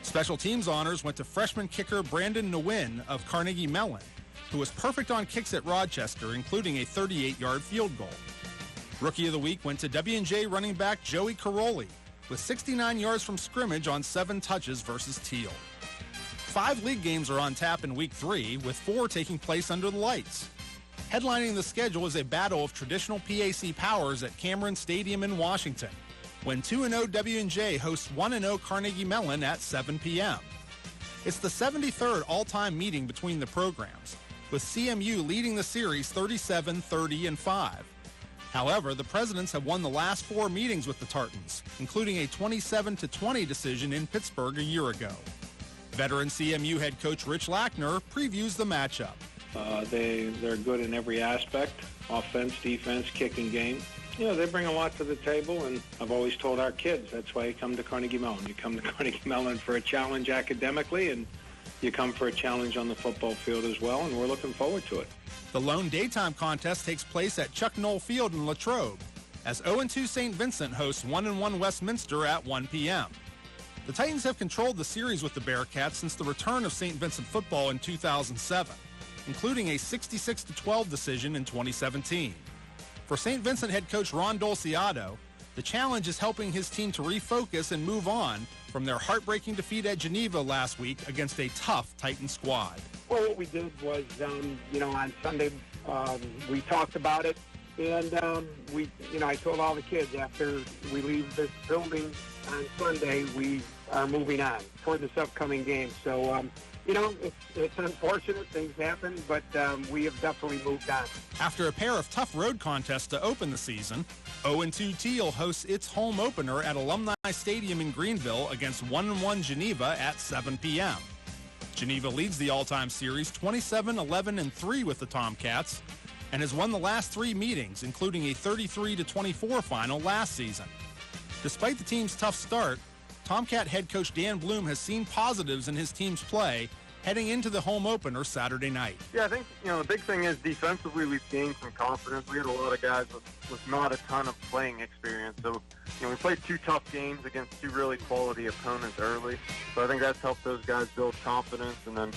Special teams honors went to freshman kicker Brandon Nguyen of Carnegie Mellon, who was perfect on kicks at Rochester, including a 38-yard field goal. Rookie of the Week went to W&J running back Joey Caroli, with 69 yards from scrimmage on 7 touches versus Teal. 5 league games are on tap in Week 3, with 4 taking place under the lights. Headlining the schedule is a battle of traditional PAC powers at Cameron Stadium in Washington, when 2-0 W&J hosts 1-0 Carnegie Mellon at 7 p.m. It's the 73rd all-time meeting between the programs, with CMU leading the series 37-30-5. However, the Presidents have won the last 4 meetings with the Tartans, including a 27-20 decision in Pittsburgh a year ago. Veteran CMU head coach Rich Lackner previews the matchup. They're good in every aspect, offense, defense, kicking game. You know, they bring a lot to the table, and I've always told our kids that's why you come to Carnegie Mellon. You come to Carnegie Mellon for a challenge academically, and you come for a challenge on the football field as well, and we're looking forward to it. The lone daytime contest takes place at Chuck Knoll Field in Latrobe, as 0-2 St. Vincent hosts 1-1 Westminster at 1 p.m. The Titans have controlled the series with the Bearcats since the return of St. Vincent football in 2007, including a 66-12 decision in 2017. For St. Vincent head coach Ron Dolciato, the challenge is helping his team to refocus and move on from their heartbreaking defeat at Geneva last week against a tough Titan squad. Well, what we did was, on Sunday, we talked about it, and I told all the kids after we leave this building on Sunday, we are moving on toward this upcoming game. So, it's unfortunate things happen, but we have definitely moved on. After a pair of tough road contests to open the season, 0-2 Teal hosts its home opener at Alumni Stadium in Greenville against 1-1 Geneva at 7 p.m. Geneva leads the all-time series 27-11-3 with the Tomcats and has won the last 3 meetings, including a 33-24 final last season. Despite the team's tough start, Tomcat head coach Dan Bloom has seen positives in his team's play heading into the home opener Saturday night. Yeah, I think, the big thing is defensively we've gained some confidence. We had a lot of guys with not a ton of playing experience. So, we played 2 tough games against 2 really quality opponents early. So I think that's helped those guys build confidence. And then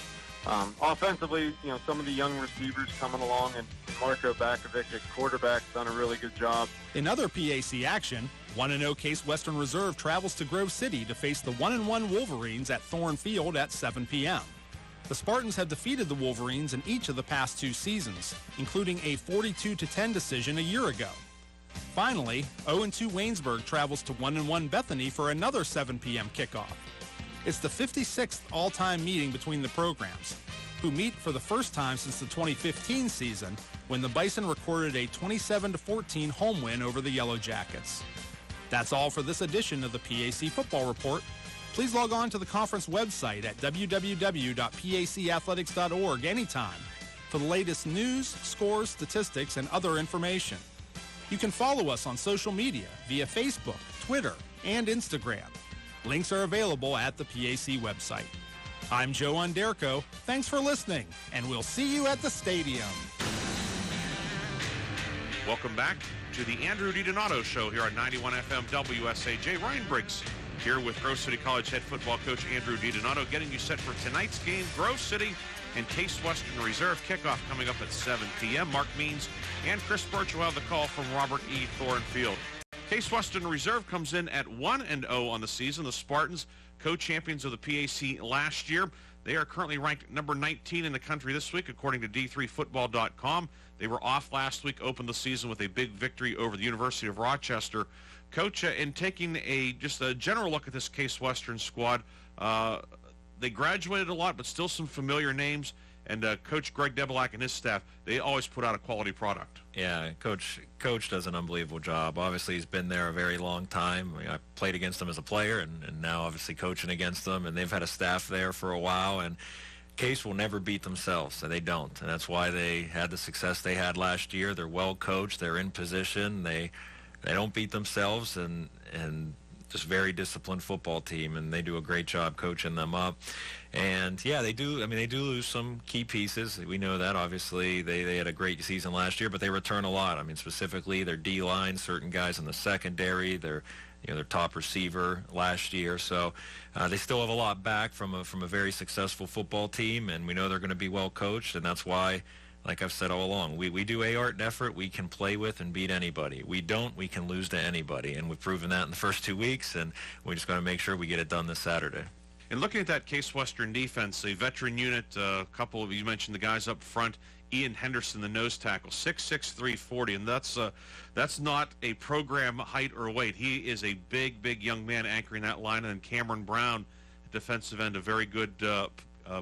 offensively, some of the young receivers coming along, and Marco Bakovic at quarterback's done a really good job. In other PAC action, 1-0 Case Western Reserve travels to Grove City to face the 1-1 Wolverines at Thorne Field at 7 p.m. The Spartans have defeated the Wolverines in each of the past 2 seasons, including a 42-10 decision a year ago. Finally, 0-2 Waynesburg travels to 1-1 Bethany for another 7 p.m. kickoff. It's the 56th all-time meeting between the programs, who meet for the first time since the 2015 season, when the Bison recorded a 27-14 home win over the Yellow Jackets. That's all for this edition of the PAC Football Report. Please log on to the conference website at www.pacathletics.org anytime for the latest news, scores, statistics, and other information. You can follow us on social media via Facebook, Twitter, and Instagram. Links are available at the PAC website. I'm Joe Underko. Thanks for listening, and we'll see you at the stadium. Welcome back to the Andrew DiDonato Show here on 91 FM WSAJ. Ryan Briggs here with Grove City College head football coach Andrew DiDonato, getting you set for tonight's game. Grove City and Case Western Reserve kickoff coming up at 7 p.m. Mark Means and Chris Birch will have the call from Robert E. Thornfield. Case Western Reserve comes in at 1-0 on the season. The Spartans, co-champions of the PAC last year. They are currently ranked number 19 in the country this week, according to D3Football.com. They were off last week, opened the season with a big victory over the University of Rochester. Coach, in taking just a general look at this Case Western squad, they graduated a lot, but still some familiar names. And Coach Greg Debelak and his staff, they always put out a quality product. Yeah, Coach does an unbelievable job. Obviously, he's been there a very long time. I played against him as a player, and now obviously coaching against them. And they've had a staff there for a while. And Case will never beat themselves, so they don't. And that's why they had the success they had last year. They're well coached. They're in position. They don't beat themselves, and just very disciplined football team, and they do a great job coaching them up. And yeah, they do. I mean, they do lose some key pieces. We know that. Obviously, they had a great season last year, but they return a lot. I mean, specifically their D-line, certain guys in the secondary, their their top receiver last year. So they still have a lot back from a very successful football team, and we know they're going to be well coached, and that's why, like I've said all along, we do art and effort. We can play with and beat anybody. We don't, we can lose to anybody, and we've proven that in the first 2 weeks, and we just got to make sure we get it done this Saturday. And looking at that Case Western defense, a veteran unit, a couple of you mentioned the guys up front. Ian Henderson, the nose tackle, 6'6", 340, and that's not a program height or weight. He is a big young man anchoring that line. And Cameron Brown, defensive end, a very good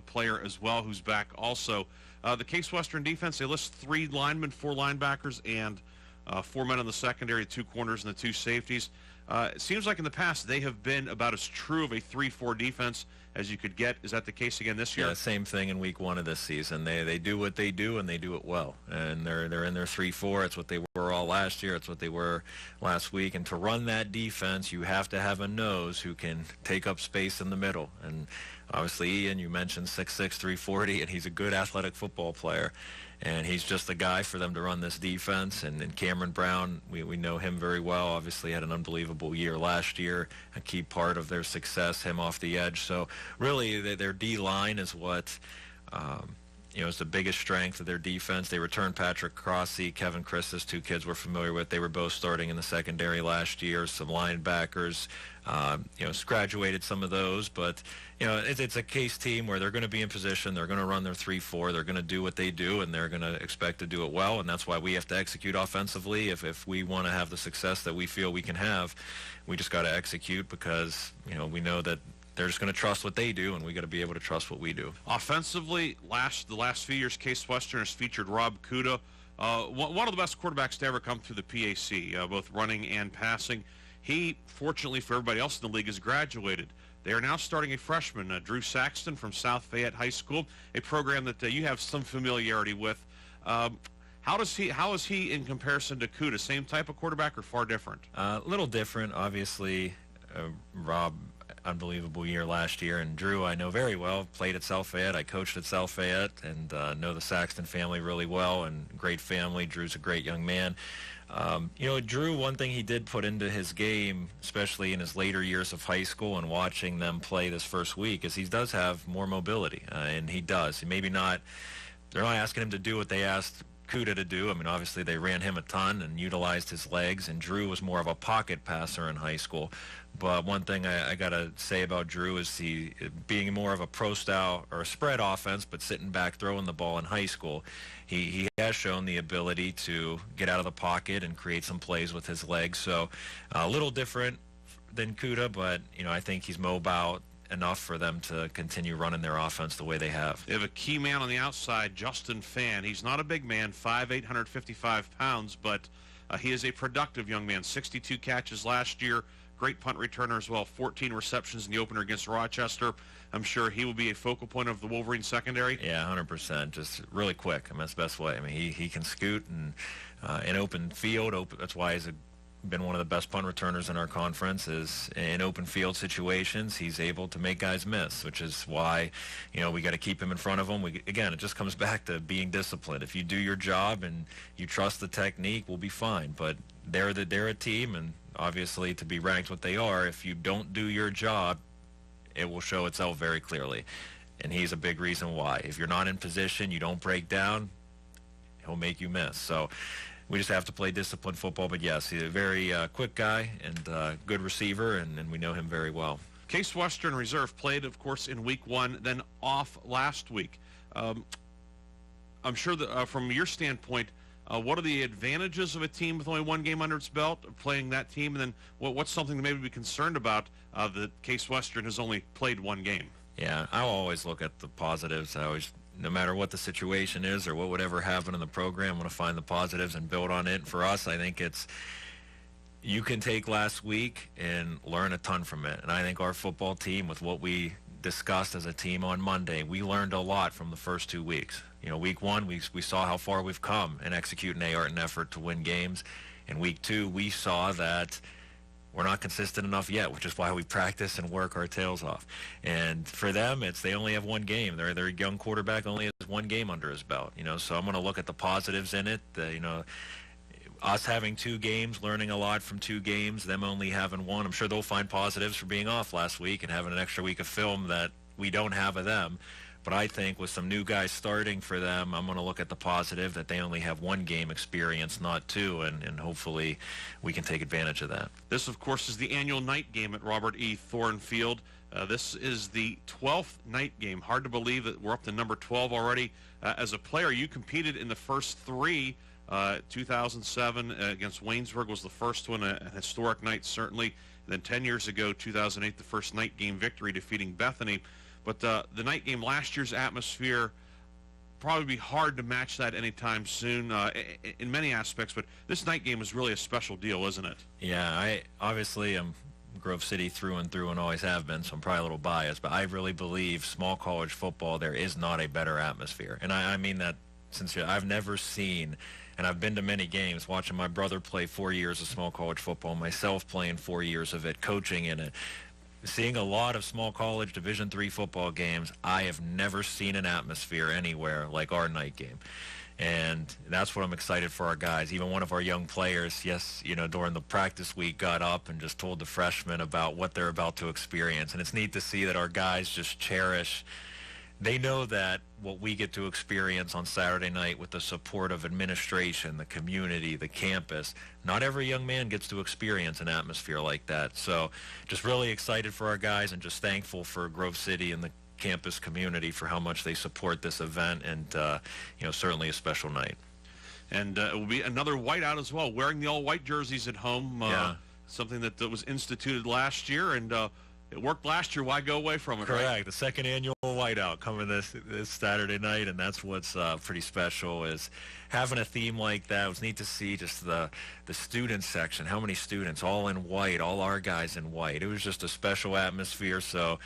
player as well, who's back also. The Case Western defense, they list 3 linemen, 4 linebackers, and 4 men on the secondary, 2 corners and the 2 safeties. It seems like in the past they have been about as true of a 3-4 defense as you could get. Is that the case again this year? Yeah, same thing in week 1 of this season. They do what they do, and they do it well. And they're in their 3-4. It's what they were all last year. It's what they were last week. And to run that defense, you have to have a nose who can take up space in the middle. And obviously, Ian, you mentioned 6'6", 340, and he's a good athletic football player. And he's just the guy for them to run this defense. And Cameron Brown, we know him very well. Obviously had an unbelievable year last year, a key part of their success, him off the edge. So really their D-line is what is the biggest strength of their defense. They returned Patrick Crossy, Kevin Christus, 2 kids we're familiar with. They were both starting in the secondary last year. Some linebackers, graduated some of those, but it's a Case team where they're going to be in position. They're going to run their 3-4. They're going to do what they do, and they're going to expect to do it well, and that's why we have to execute offensively. If we want to have the success that we feel we can have, we just got to execute, because we know that they're just going to trust what they do, and we got to be able to trust what we do. Offensively, the last few years, Case Western has featured Rob Kuda, one of the best quarterbacks to ever come through the PAC, both running and passing. He, fortunately for everybody else in the league, has graduated. They are now starting a freshman, Drew Saxton from South Fayette High School, a program that you have some familiarity with. How is he in comparison to Kuda? Same type of quarterback or far different? A little different, obviously. Rob, unbelievable year last year, and Drew I know very well, played at South Fayette. I coached at South Fayette, and know the Saxton family really well, and great family. Drew's a great young man. Drew, one thing he did put into his game, especially in his later years of high school and watching them play this first week, is he does have more mobility, and he does. Maybe not, they're not asking him to do what they asked Kuda to do. I mean, obviously they ran him a ton and utilized his legs, and Drew was more of a pocket passer in high school. But one thing I got to say about Drew is he being more of a pro style or a spread offense, but sitting back throwing the ball in high school. He has shown the ability to get out of the pocket and create some plays with his legs. So a little different than Kuda, but I think he's mobile enough for them to continue running their offense the way they have. They have a key man on the outside, Justin Fan. He's not a big man, 5'8", 155 pounds, but he is a productive young man. 62 catches last year. Great punt returner as well. 14 receptions in the opener against Rochester. I'm sure he will be a focal point of the Wolverine secondary. Yeah, 100%. Just really quick. I mean, that's the best way. I mean, he can scoot and in open field. That's why he's been one of the best punt returners in our conference. Is in open field situations, he's able to make guys miss, which is why we got to keep him in front of them. Again, it just comes back to being disciplined. If you do your job and you trust the technique, we'll be fine. But they're a team, and obviously to be ranked what they are, if you don't do your job, it will show itself very clearly. And he's a big reason why. If you're not in position, you don't break down, he'll make you miss. So we just have to play disciplined football. But yes, he's a very quick guy and good receiver, and we know him very well. Case Western Reserve played, of course, in week 1, then off last week. I'm sure that from your standpoint, what are the advantages of a team with only 1 game under its belt, playing that team, and then what's something to maybe be concerned about that Case Western has only played 1 game? Yeah, I'll always look at the positives. No matter what the situation is or what would ever happen in the program, I want to find the positives and build on it. And for us, I think you can take last week and learn a ton from it. And I think our football team, with what we discussed as a team on Monday, we learned a lot from the first 2 weeks. Week 1, we saw how far we've come in executing art and effort to win games. In week 2, we saw that we're not consistent enough yet, which is why we practice and work our tails off. And for them, they only have 1 game. Their young quarterback only has 1 game under his belt. So I'm going to look at the positives in it. us having 2 games, learning a lot from 2 games, them only having 1. I'm sure they'll find positives for being off last week and having an extra week of film that we don't have of them. But I think with some new guys starting for them, I'm going to look at the positive that they only have 1 game experience, not 2, and hopefully we can take advantage of that. This, of course, is the annual night game at Robert E. Thorne Field. This is the 12th night game. Hard to believe that we're up to number 12 already. As a player, you competed in the first 3. 2007 against Waynesburg was the first one, a historic night, certainly. And then 10 years ago, 2008, the first night game victory, defeating Bethany. But the night game, last year's atmosphere, probably be hard to match that anytime soon in many aspects. But this night game is really a special deal, isn't it? Yeah, I obviously am Grove City through and always have been, so I'm probably a little biased. But I really believe small college football, there is not a better atmosphere. And I mean that sincerely. I've never seen, and I've been to many games, watching my brother play 4 years of small college football, myself playing 4 years of it, coaching in it. Seeing a lot of small college Division III football games, I have never seen an atmosphere anywhere like our night game. And that's what I'm excited for our guys. Even one of our young players, during the practice week got up and just told the freshmen about what they're about to experience. And it's neat to see that our guys just cherish. They know that what we get to experience on Saturday night with the support of administration, the community, the campus, not every young man gets to experience an atmosphere like that. So just really excited for our guys and just thankful for Grove City and the campus community for how much they support this event, and certainly a special night. And it will be another whiteout as well, wearing the all-white jerseys at home, something that was instituted last year, and it worked last year. Why go away from it? Correct. Right? The second annual whiteout coming this Saturday night, and that's what's pretty special is having a theme like that. It was neat to see just the student section, how many students, all in white, all our guys in white. It was just a special atmosphere. So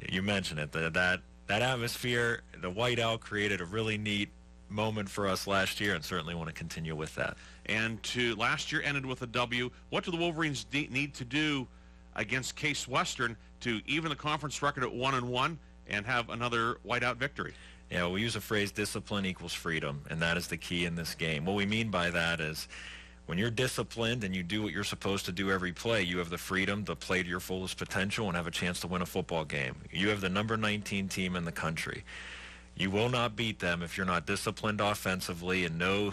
you mentioned it, that atmosphere, the whiteout created a really neat moment for us last year, and certainly want to continue with that. And last year ended with a W. What do the Wolverines need to do against Case Western to even the conference record at 1-1 and have another whiteout victory? Yeah, we use the phrase discipline equals freedom, and that is the key in this game. What we mean by that is when you're disciplined and you do what you're supposed to do every play, you have the freedom to play to your fullest potential and have a chance to win a football game. You have the number 19 team in the country. You will not beat them if you're not disciplined offensively and know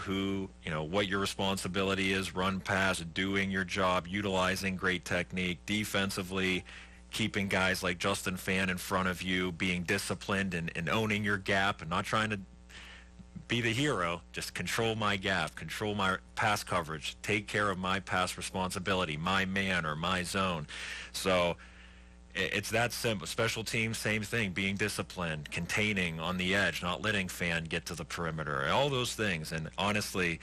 what your responsibility is, run, pass, doing your job, utilizing great technique, defensively, keeping guys like Justin Fan in front of you, being disciplined and owning your gap and not trying to be the hero, just control my gap, control my pass coverage, take care of my pass responsibility, my man or my zone. So it's that simple. Special teams, same thing, being disciplined, containing on the edge, not letting Fan get to the perimeter, all those things. And honestly,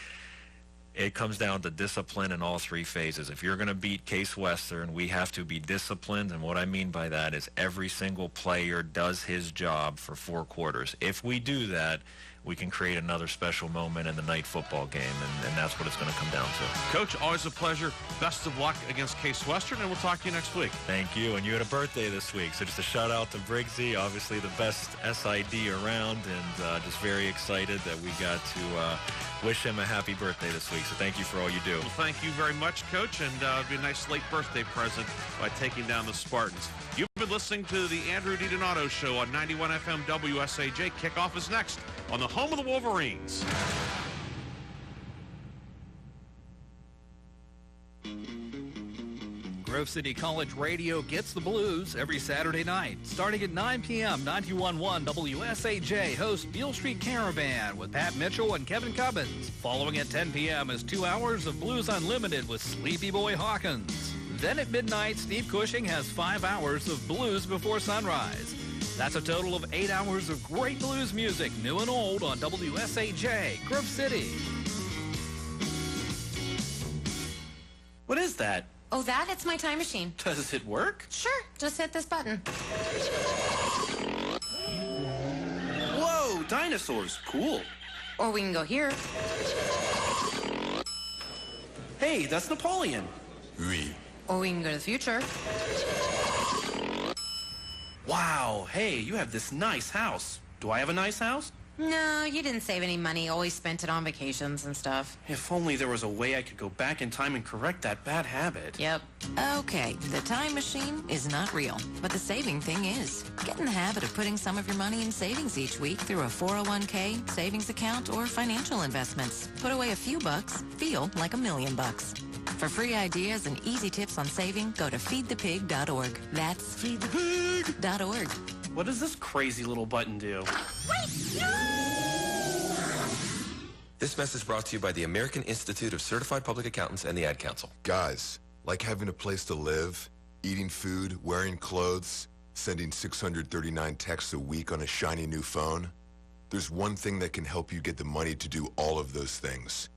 it comes down to discipline in all 3 phases. If you're going to beat Case Western, we have to be disciplined, and what I mean by that is every single player does his job for 4 quarters. If we do that, we can create another special moment in the night football game, and that's what it's going to come down to. Coach, always a pleasure. Best of luck against Case Western, and we'll talk to you next week. Thank you, and you had a birthday this week, so just a shout-out to Briggsy, obviously the best SID around, and just very excited that we got to wish him a happy birthday this week, so thank you for all you do. Well, thank you very much, Coach, and it'd be a nice late birthday present by taking down the Spartans. You've been listening to the Andrew DiDonato Show on 91 FM WSAJ. Kickoff is next on the home of the Wolverines. Grove City College Radio gets the blues every Saturday night. Starting at 9 p.m., 91.1 WSAJ hosts Beale Street Caravan with Pat Mitchell and Kevin Cubbins. Following at 10 p.m. is 2 hours of Blues Unlimited with Sleepy Boy Hawkins. Then at midnight, Steve Cushing has 5 hours of Blues Before Sunrise. That's a total of 8 hours of great blues music, new and old, on WSAJ, Grove City. What is that? Oh, it's my time machine. Does it work? Sure, just hit this button. Whoa, dinosaurs, cool. Or we can go here. Hey, that's Napoleon. Oui. Or we can go to the future. Wow, hey, you have this nice house. Do I have a nice house? No, you didn't save any money. Always spent it on vacations and stuff. If only there was a way I could go back in time and correct that bad habit. Yep. Okay, the time machine is not real, but the saving thing is. Get in the habit of putting some of your money in savings each week through a 401k, savings account, or financial investments. Put away a few bucks, feel like $1 million. For free ideas and easy tips on saving, go to feedthepig.org. That's feedthepig.org. What does this crazy little button do? This message brought to you by the American Institute of Certified Public Accountants and the Ad Council. Guys, like having a place to live, eating food, wearing clothes, sending 639 texts a week on a shiny new phone, there's one thing that can help you get the money to do all of those things.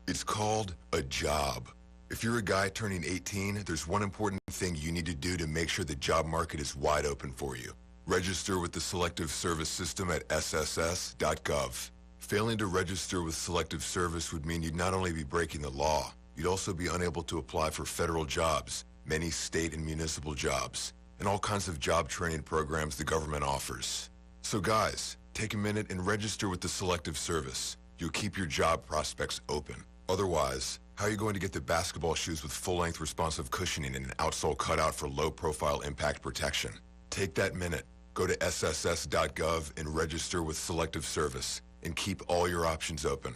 It's called a job. If you're a guy turning 18, there's one important thing you need to do to make sure the job market is wide open for you. Register with the Selective Service System at sss.gov. Failing to register with Selective Service would mean you'd not only be breaking the law, you'd also be unable to apply for federal jobs, many state and municipal jobs, and all kinds of job training programs the government offers. So guys, take a minute and register with the Selective Service. You'll keep your job prospects open. Otherwise, how are you going to get the basketball shoes with full-length responsive cushioning and an outsole cutout for low-profile impact protection? Take that minute. Go to sss.gov and register with Selective Service and keep all your options open.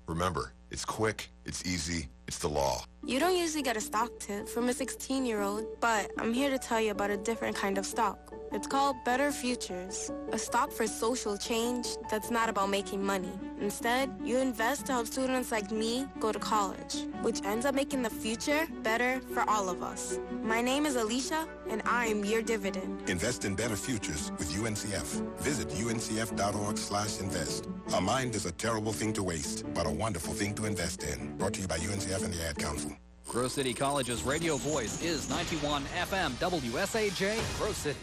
Remember, it's quick, it's easy, it's the law. You don't usually get a stock tip from a 16-year-old, but I'm here to tell you about a different kind of stock. It's called Better Futures, a stock for social change that's not about making money. Instead, you invest to help students like me go to college, which ends up making the future better for all of us. My name is Alicia, and I'm your dividend. Invest in better futures with UNCF. Visit uncf.org/invest. A mind is a terrible thing to waste, but a wonderful thing to invest in. Brought to you by UNCF and the Ad Council. Grove City College's radio voice is 91 FM WSAJ, Grove City.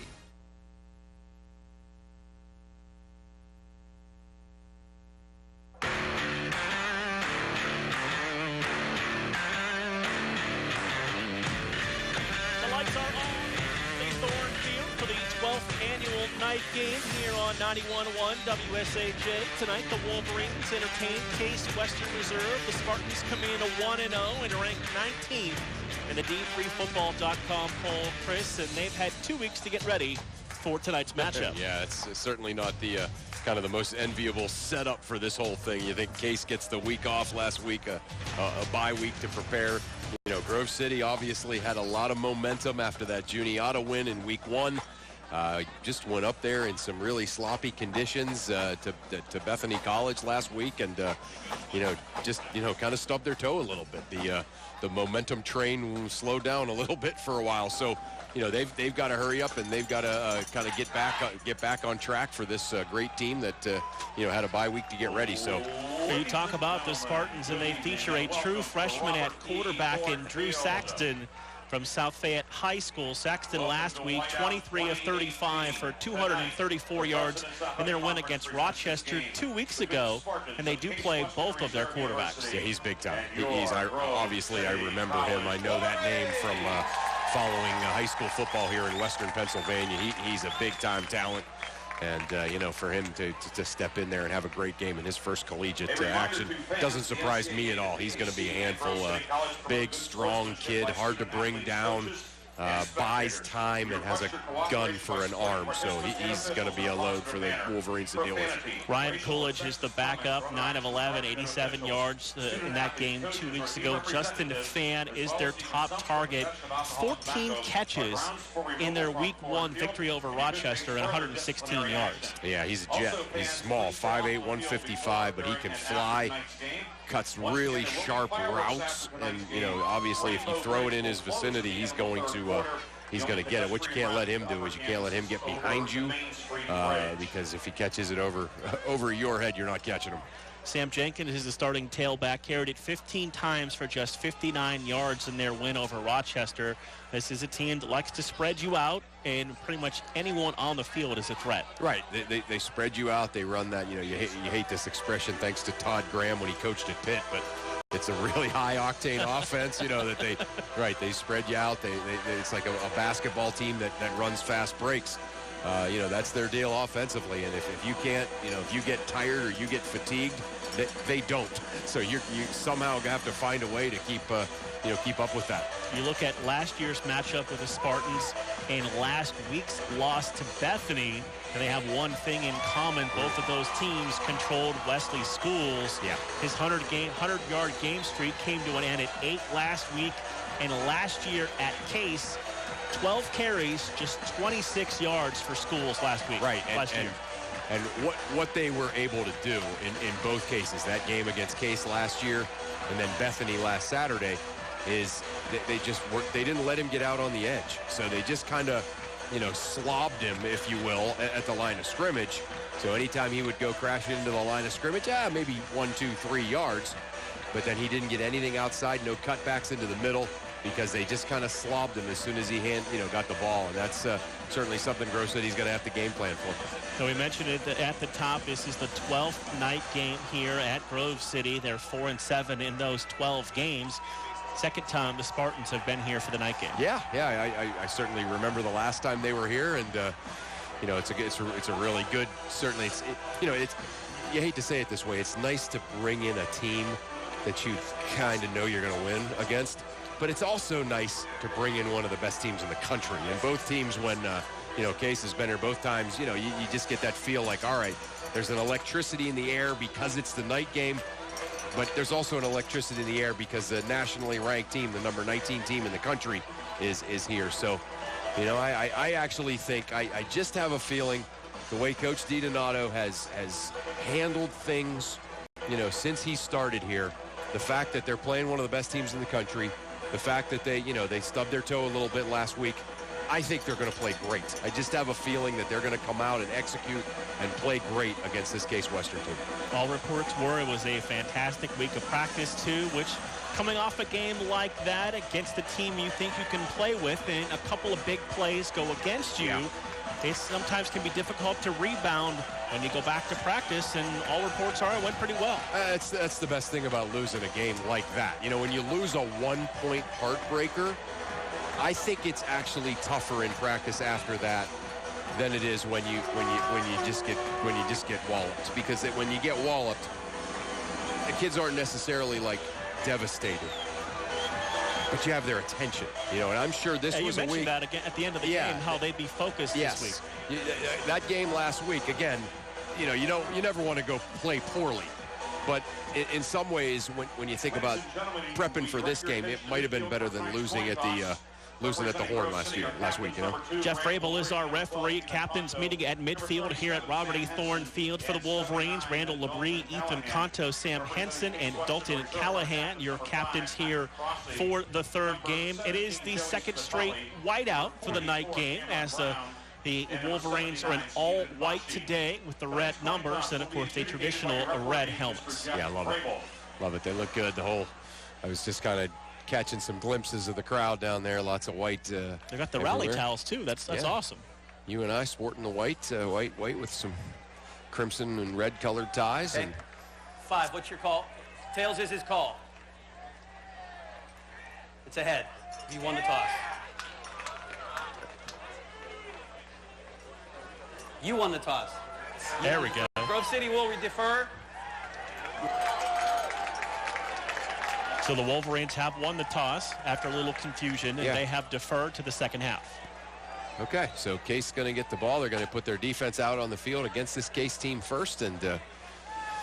Night game here on 91.1 WSAJ. Tonight, the Wolverines entertain Case Western Reserve. The Spartans come in 1-0 and ranked 19th in the D3Football.com poll, Chris, and they've had 2 weeks to get ready for tonight's matchup. Yeah, it's certainly not the kind of the most enviable setup for this whole thing. You think Case gets the week off last week, a bye week to prepare. You know, Grove City obviously had a lot of momentum after that Juniata win in week 1. Just went up there in some really sloppy conditions to Bethany College last week, and kind of stubbed their toe a little bit. The momentum train slowed down a little bit for a while, so they've got to hurry up, and they've got to kind of get back on track for this great team that had a bye week to get ready. So you talk about the Spartans, and they feature a true freshman at quarterback in Drew Saxton from South Fayette High School. Saxton last week, 23 of 35 for 234 yards in their win against Rochester 2 weeks ago, and they do play both of their quarterbacks. Yeah, he's big time. Obviously, I remember him. I know that name from following high school football here in Western Pennsylvania. He's a big-time talent. And, for him to step in there and have a great game in his first collegiate action doesn't surprise me at all. He's going to be a handful. Big, strong kid, hard to bring down, buys time, and has a gun for an arm. So he's going to be a load for the Wolverines to deal with. Ryan Coolidge is the backup, 9 of 11, 87 yards in that game 2 weeks ago. Justin Fan is their top target, 14 catches in their week 1 victory over Rochester and 116 yards. Yeah, he's a jet. He's small, 5'8", 155, but he can fly. Cuts really sharp routes, and obviously if you throw it in his vicinity, he's going to get it. What you can't let him do is you can't let him get behind you, because if he catches it over your head, you're not catching him. Sam Jenkins is the starting tailback, carried it 15 times for just 59 yards in their win over Rochester. This is a team that likes to spread you out, and pretty much anyone on the field is a threat. Right. They spread you out. They run that, you hate this expression thanks to Todd Graham when he coached at Pitt, but it's a really high-octane offense, that they spread you out. It's like a basketball team that runs fast breaks. That's their deal offensively. And if you can't, if you get tired or you get fatigued, they don't. So you somehow have to find a way to keep up with that. You look at last year's matchup with the Spartans and last week's loss to Bethany, and they have one thing in common. Both of those teams controlled Wesley Schools. Yeah. His 100-yard game streak came to an end at 8 last week, and last year at Case, 12 carries, just 26 yards for Schools last week. Right. Last year. And what they were able to do in both cases, that game against Case last year and then Bethany last Saturday, is they didn't let him get out on the edge. So they just kind of, slobbed him, if you will, at the line of scrimmage. So anytime he would go crashing into the line of scrimmage, maybe 1, 2, 3 yards. But then he didn't get anything outside, no cutbacks into the middle, because they just kind of slobbed him as soon as he got the ball. And that's certainly something Grove City's going to have to game plan for. So we mentioned it at the top. This is the 12th night game here at Grove City. They're 4-7 in those 12 games. Second time the Spartans have been here for the night game. Yeah, I certainly remember the last time they were here, and it's a really good. Certainly, you hate to say it this way. It's nice to bring in a team that you kind of know you're going to win against, but it's also nice to bring in one of the best teams in the country. And both teams, when Case has been here both times, you just get that feel like, all right, there's an electricity in the air because it's the night game. But there's also an electricity in the air because the nationally ranked team, the number 19 team in the country, is here. So, I actually think, I just have a feeling the way Coach DiDonato has handled things, since he started here, the fact that they're playing one of the best teams in the country, the fact that they stubbed their toe a little bit last week, I think they're going to play great. I just have a feeling that they're going to come out and execute and play great against this Case Western team. All reports were it was a fantastic week of practice, too, which coming off a game like that against a team you think you can play with and a couple of big plays go against you, it sometimes can be difficult to rebound when you go back to practice, and all reports are it went pretty well. That's the best thing about losing a game like that. When you lose a one-point heartbreaker, I think it's actually tougher in practice after that than it is when you just get walloped. Because when you get walloped, the kids aren't necessarily like devastated, but you have their attention. And I'm sure this was a week. You mentioned that again at the end of the game, how they'd be focused this week. That game last week, again, you never want to go play poorly. But in some ways, when you think about prepping for this game, it might have been better than losing at the Horn last week. Jeff Frabel is our referee. Captains meeting at midfield here at Robert E. Thorne Field for the Wolverines. Randall Labrie, Ethan Conto, Sam Henson, and Dalton Callahan, your captains here for the third game. It is the second straight whiteout for the night game, as the Wolverines are in all white today with the red numbers and, of course, the traditional red helmets. Yeah, love it. They look good. I was just kind of catching some glimpses of the crowd down there. Lots of white. They got the rally towels too. That's awesome. You and I sporting the white with some crimson and red colored ties. Okay. And 5. What's your call? Tails is his call. It's ahead. He won the toss. You won the toss. There we go. Grove City will defer. So the Wolverines have won the toss after a little confusion, and they have deferred to the second half. Okay, so Case is going to get the ball. They're going to put their defense out on the field against this Case team first, and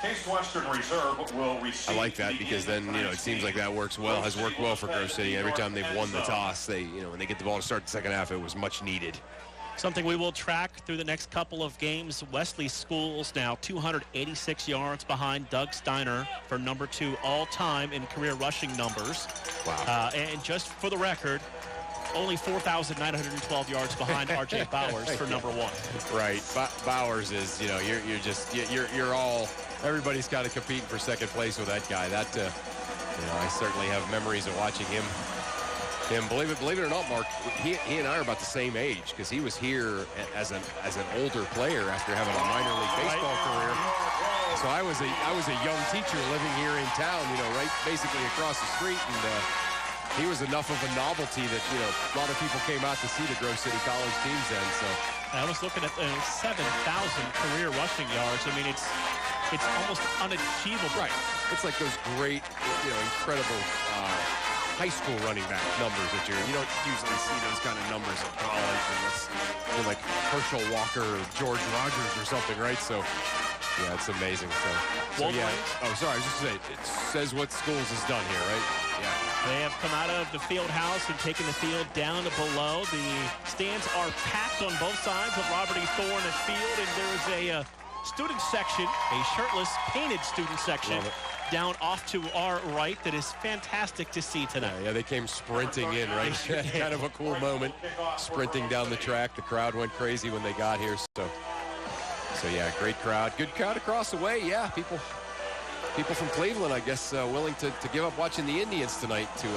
Case Western Reserve will receive. I like that because then it seems like that has worked well for Grove City. Every time they've won the toss, when they get the ball to start the second half, it was much needed. Something we will track through the next couple of games. Wesley Schools now 286 yards behind Doug Steiner for number 2 all-time in career rushing numbers. Wow. And just for the record, only 4,912 yards behind R.J. Bowers for number 1. Right. Bowers is, you're all, everybody's got to compete for second place with that guy. That, I certainly have memories of watching him. Believe it or not, Mark, he and I are about the same age because he was here as an older player after having a minor league baseball career. So I was a young teacher living here in town, right basically across the street, and he was enough of a novelty that, you know, a lot of people came out to see the Grove City College teams then. So I was looking at 7,000 career rushing yards. I mean, it's almost unachievable. Right. It's like those great, you know, incredible high school running back numbers that you don't usually see those kind of numbers in college unless you're like Herschel Walker or George Rogers or something, right? So, yeah, it's amazing. So yeah. Oh, sorry. I was just saying, it says what schools has done here, right? Yeah. They have come out of the field house and taken the field down to below. The stands are packed on both sides of Robert E. Thorne Field, and there is a student section, a shirtless, painted student section down off to our right that is fantastic to see tonight. Yeah, they came sprinting in, right? Kind of a cool moment, sprinting down the track. The crowd went crazy when they got here. So yeah, great crowd. Good crowd across the way. Yeah, people from Cleveland, I guess, willing to give up watching the Indians tonight to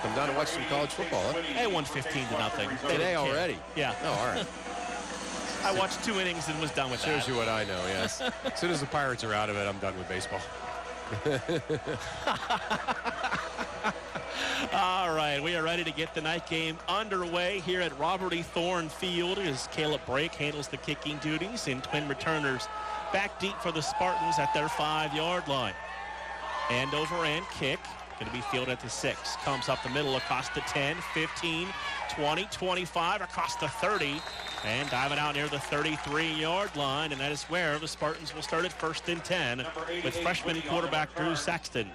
come down and watch some college football. Huh? They won 15-0 Today already? Yeah. Oh, all right. I watched 2 innings and was done with that. Shows you what I know, yes. As soon as the Pirates are out of it, I'm done with baseball. All right, we are ready to get the night game underway here at Robert E. Thorne Field as Caleb Brake handles the kicking duties and twin returners back deep for the Spartans at their 5-yard line. And over and kick. Going to be fielded at the 6. Comes up the middle across the 10, 15, 20, 25, across the 30. And diving out near the 33-yard line. And that is where the Spartans will start at 1st and 10 with freshman quarterback Drew Saxton.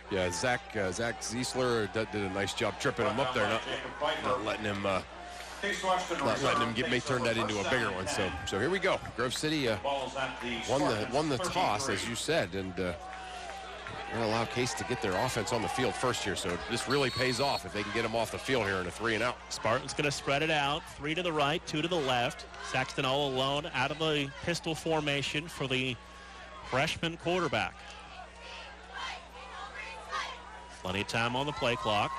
Yeah, Zach Ziesler did a nice job tripping him up there, not letting him may turn that into a bigger one. So here we go. Grove City won the toss, as you said, and going to allow Case to get their offense on the field first here. So this really pays off if they can get them off the field here in a 3-and-out. Spartans going to spread it out. 3 to the right, 2 to the left. Saxton all alone out of the pistol formation for the freshman quarterback. Plenty of time on the play clock.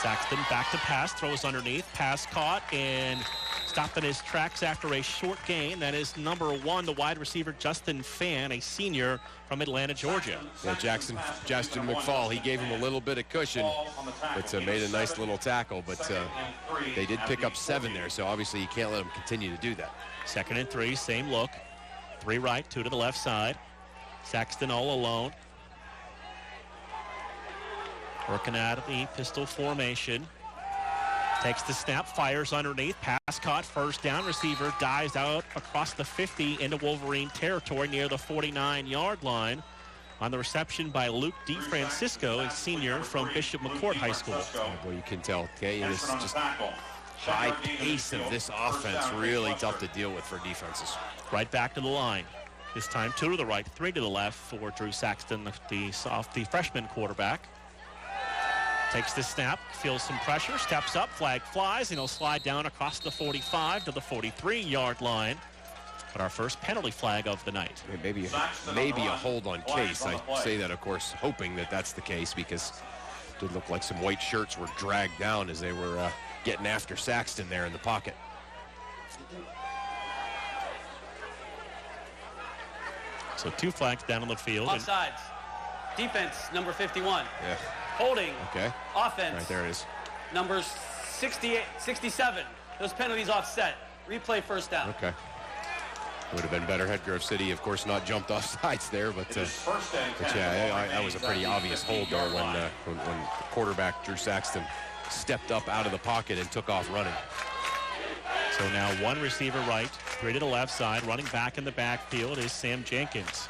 Saxton back to pass, throws underneath, pass caught, and stopped in his tracks after a short gain. That is number 1, the wide receiver Justin Fan, a senior from Atlanta, Georgia. Yeah, Justin McFall, he gave him a little bit of cushion, but made a nice little tackle. But they did pick up 7 there, so obviously you can't let them continue to do that. 2nd and 3, same look. 3 right, 2 to the left side. Saxton all alone. Working out of the pistol formation. Takes the snap, fires underneath, pass caught, first down. Receiver dives out across the 50 into Wolverine territory near the 49-yard line. On the reception by Luke DeFrancisco, a senior from Bishop McCourt High School. Oh, boy, you can tell. Okay, this is just high pace of this offense, really tough to deal with for defenses. Right back to the line. This time 2 to the right, 3 to the left for Drew Saxton, the freshman quarterback. Takes the snap, feels some pressure, steps up, flag flies, and he'll slide down across the 45 to the 43-yard line. But our first penalty flag of the night. Maybe a hold on Case. I say that, of course, hoping that that's the case, because it did look like some white shirts were dragged down as they were getting after Saxton there in the pocket. So 2 flags down on the field. Offsides. Defense, number 51. Yeah. Holding. Okay. Offense. Right, there it is. Number 68, 67. Those penalties offset. Replay first down. Okay. Would have been better had Grove City, of course, not jumped off sides there, but yeah, that was a pretty obvious hold there when quarterback Drew Saxton stepped up out of the pocket and took off running. So now 1 receiver right, 3 to the left side. Running back in the backfield is Sam Jenkins.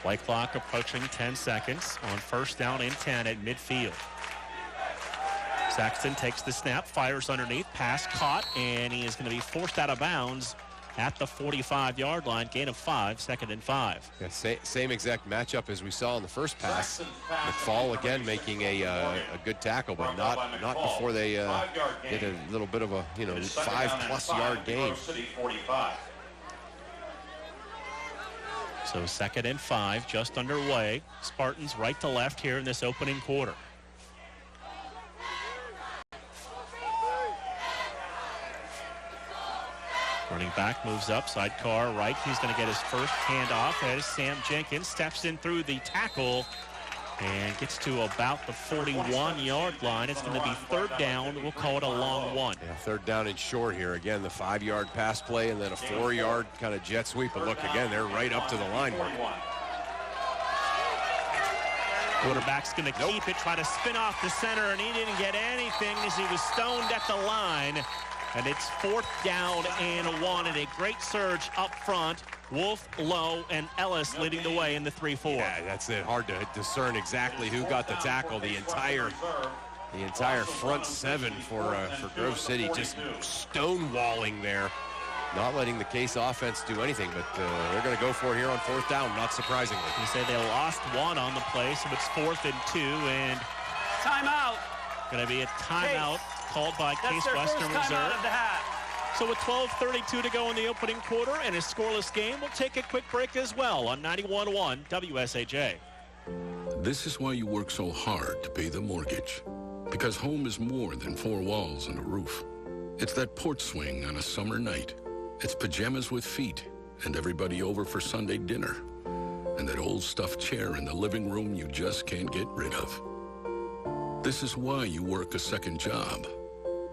Play clock approaching 10 seconds on first down and 10 at midfield. Saxton takes the snap, fires underneath, pass caught, and he is going to be forced out of bounds at the 45-yard line. Gain of 5, 2nd and 5. Yeah, same exact matchup as we saw in the first pass. McFall again making a good tackle, but not before they get a little bit of a 5+ yard gain. So 2nd and 5 just underway. Spartans right to left here in this opening quarter. Running back moves up, sidecar right. He's going to get his first handoff as Sam Jenkins steps in through the tackle And gets to about the 41-yard line. It's going to be third down. We'll call it a long one. Yeah, third down and short here. Again, the 5-yard pass play and then a 4-yard kind of jet sweep. But look, again, they're right up to the line. Quarterback's going to keep it, try to spin off the center, and he didn't get anything as he was stoned at the line. And it's fourth down and 1, and a great surge up front. Wolf, Lowe, and Ellis leading the way in the 3-4. Yeah, that's it. Hard to discern exactly who got the tackle. The entire front seven for Grove City just stonewalling there, not letting the Case offense do anything. But they're going to go for it here on fourth down, not surprisingly. You say they lost one on the play, so it's 4th and 2, and timeout. Going to be a timeout called by Case Western Reserve. So with 12:32 to go in the opening quarter and a scoreless game, we'll take a quick break as well on 91.1 WSAJ. This is why you work so hard to pay the mortgage. Because home is more than 4 walls and a roof. It's that porch swing on a summer night. It's pajamas with feet and everybody over for Sunday dinner. And that old stuffed chair in the living room you just can't get rid of. This is why you work a second job.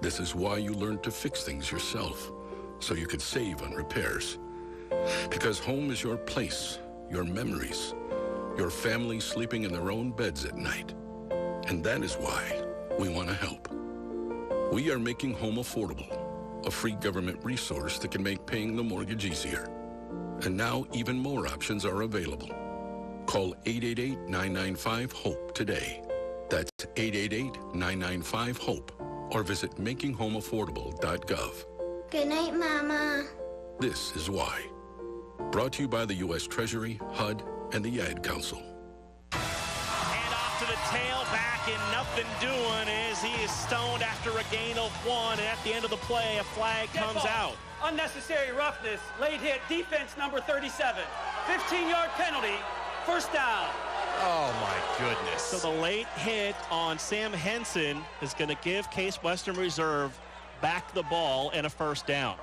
This is why you learn to fix things yourself, so you could save on repairs. Because home is your place, your memories, your family sleeping in their own beds at night. And that is why we want to help. We are making home affordable, a free government resource that can make paying the mortgage easier. And now even more options are available. Call 888-995-HOPE today. That's 888-995-HOPE. Or visit makinghomeaffordable.gov. Good night, Mama. This is why. Brought to you by the U.S. Treasury, HUD, and the Ad Council. And off to the tailback and nothing doing as he is stoned after a gain of 1. And at the end of the play, a flag comes out. Unnecessary roughness. Late hit. Defense number 37. 15-yard penalty. First down. Oh, my goodness. So the late hit on Sam Henson is going to give Case Western Reserve back the ball and a first down.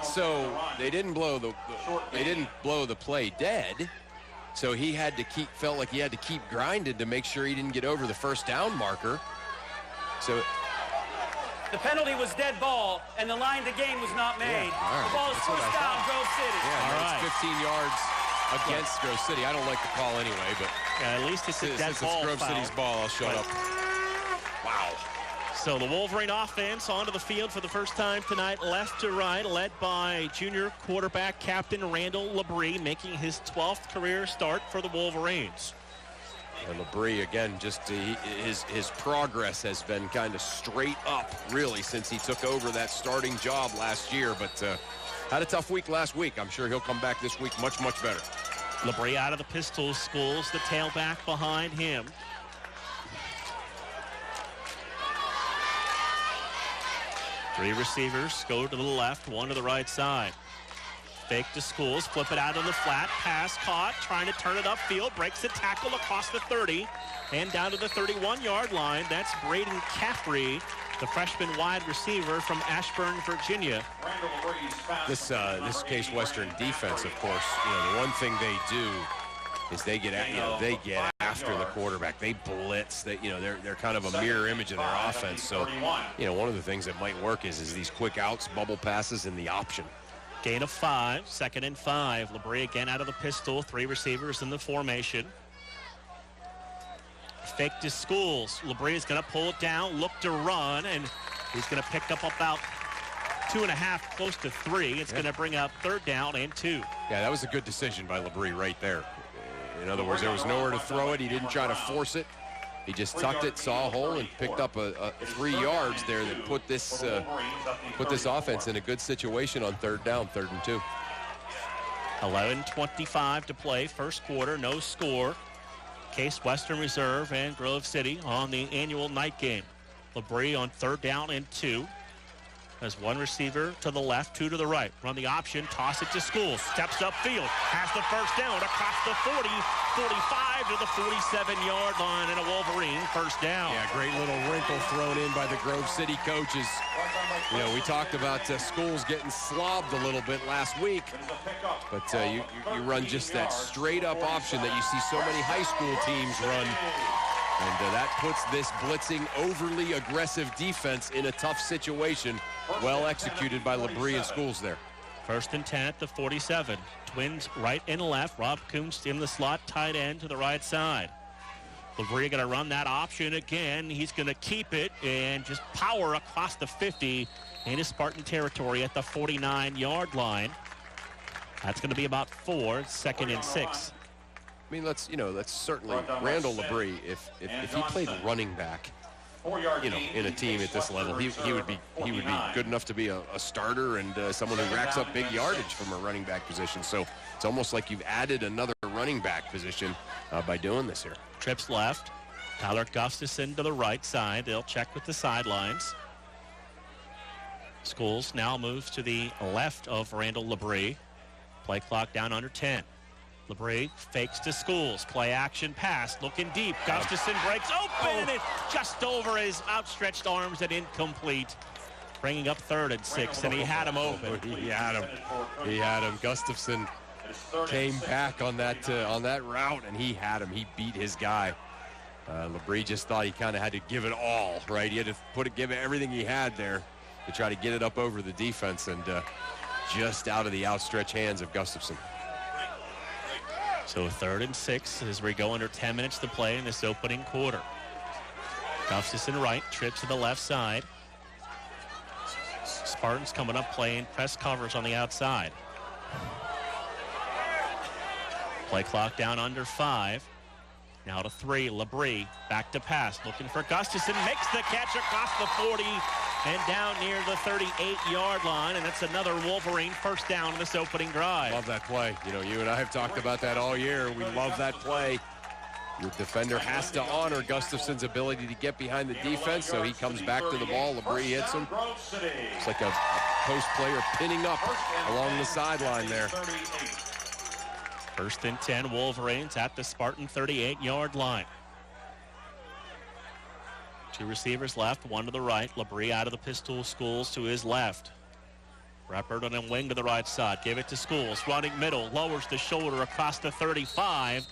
So they didn't blow the play dead. So he had to felt like he had to keep grinding to make sure he didn't get over the first down marker. So the penalty was dead ball, and the line to gain was not made. Yeah, right. The ball is first down, Grove City. Yeah, it's 15 yards. Against Grove City. I don't like the call anyway, but at least it's a dead ball. It's Grove City's ball, I'll shut up. Wow. So the Wolverine offense onto the field for the first time tonight, left to right, led by junior quarterback captain Randall Labrie, making his 12th career start for the Wolverines. And Labrie, again, just his progress has been kind of straight up, really, since he took over that starting job last year, but had a tough week last week. I'm sure he'll come back this week much, much better. Labrie out of the pistol, Schools, the tailback behind him. Three receivers go to the left, one to the right side. Fake to Schools, flip it out of the flat, pass caught, trying to turn it upfield, breaks the tackle across the 30 and down to the 31-yard line. That's Braden Caffrey, the freshman wide receiver from Ashburn, Virginia. This Case Western defense, of course, the one thing they do is they get after the quarterback. They blitz. They're kind of a mirror image of their offense. So, one of the things that might work is these quick outs, bubble passes, and the option. Gain of 5, 2nd and 5. Labrie again out of the pistol, 3 receivers in the formation. Fake to Schools. Labrie is going to pull it down, look to run, and he's going to pick up about 2.5, close to 3. It's going to bring up third down and 2. Yeah, that was a good decision by Labrie right there. In other words, there was nowhere to throw it. He didn't try to force it. He just tucked it, saw a hole, and picked up a 3 yards there that put this offense in a good situation on third down, 3rd and 2. 11:25 to play, first quarter, no score. Case Western Reserve and Grove City on the annual night game. Labrie on third down and 2. Has 1 receiver to the left, 2 to the right. Run the option, toss it to Schools. Steps upfield, has the first down across the 40, 45 to the 47-yard line, and a Wolverine first down. Yeah, great little wrinkle thrown in by the Grove City coaches. You know, we talked about schools getting slobbed a little bit last week, but you run just that straight-up option that you see so many high school teams run, and that puts this blitzing, overly aggressive defense in a tough situation. Well executed by Labrie and Schools there. 1st and 10 at the 47. Twins right and left. Rob Kunst in the slot, tight end to the right side. Labrie going to run that option again. He's going to keep it and just power across the 50 into Spartan territory at the 49-yard line. That's going to be about 4, 2nd and 6. I mean, that's certainly Randall Labrie. If he played running back, in a team at this level, he would be good enough to be a starter and someone who racks up big yardage from a running back position. So it's almost like you've added another running back position by doing this here. Trips left. Tyler Gustafson to the right side. They'll check with the sidelines. Schools now moves to the left of Randall Labrie. Play clock down under 10. Labrie fakes to Schools. Play action pass. Looking deep. Gustafson breaks open. And it's just over his outstretched arms and incomplete. Bringing up 3rd and 6. And he had him open. He had him. Gustafson came back on that route, and he had him. He beat his guy. Labrie just thought he kind of had to give it all, right? He had to give it everything he had there to try to get it up over the defense, and just out of the outstretched hands of Gustafson. So 3rd and 6 as we go under 10 minutes to play in this opening quarter. Gustafson right, Trips to the left side. Spartans coming up playing press covers on the outside. Play clock down under 5. Now to 3, Labrie back to pass, looking for Gustafson, makes the catch across the 40 and down near the 38-yard line, and that's another Wolverine first down in this opening drive. Love that play. You know, you and I have talked about that all year. We love that play. Your defender has to honor Gustafson's ability to get behind the defense, so he comes back to the ball. Labrie hits him. It's like a post player pinning up along the sideline there. 1st and 10, Wolverines at the Spartan 38-yard line. 2 receivers left, 1 to the right. Labrie out of the pistol, Schools to his left. Reppert on a wing to the right side. Give it to Schools. Running middle, lowers the shoulder across the 35.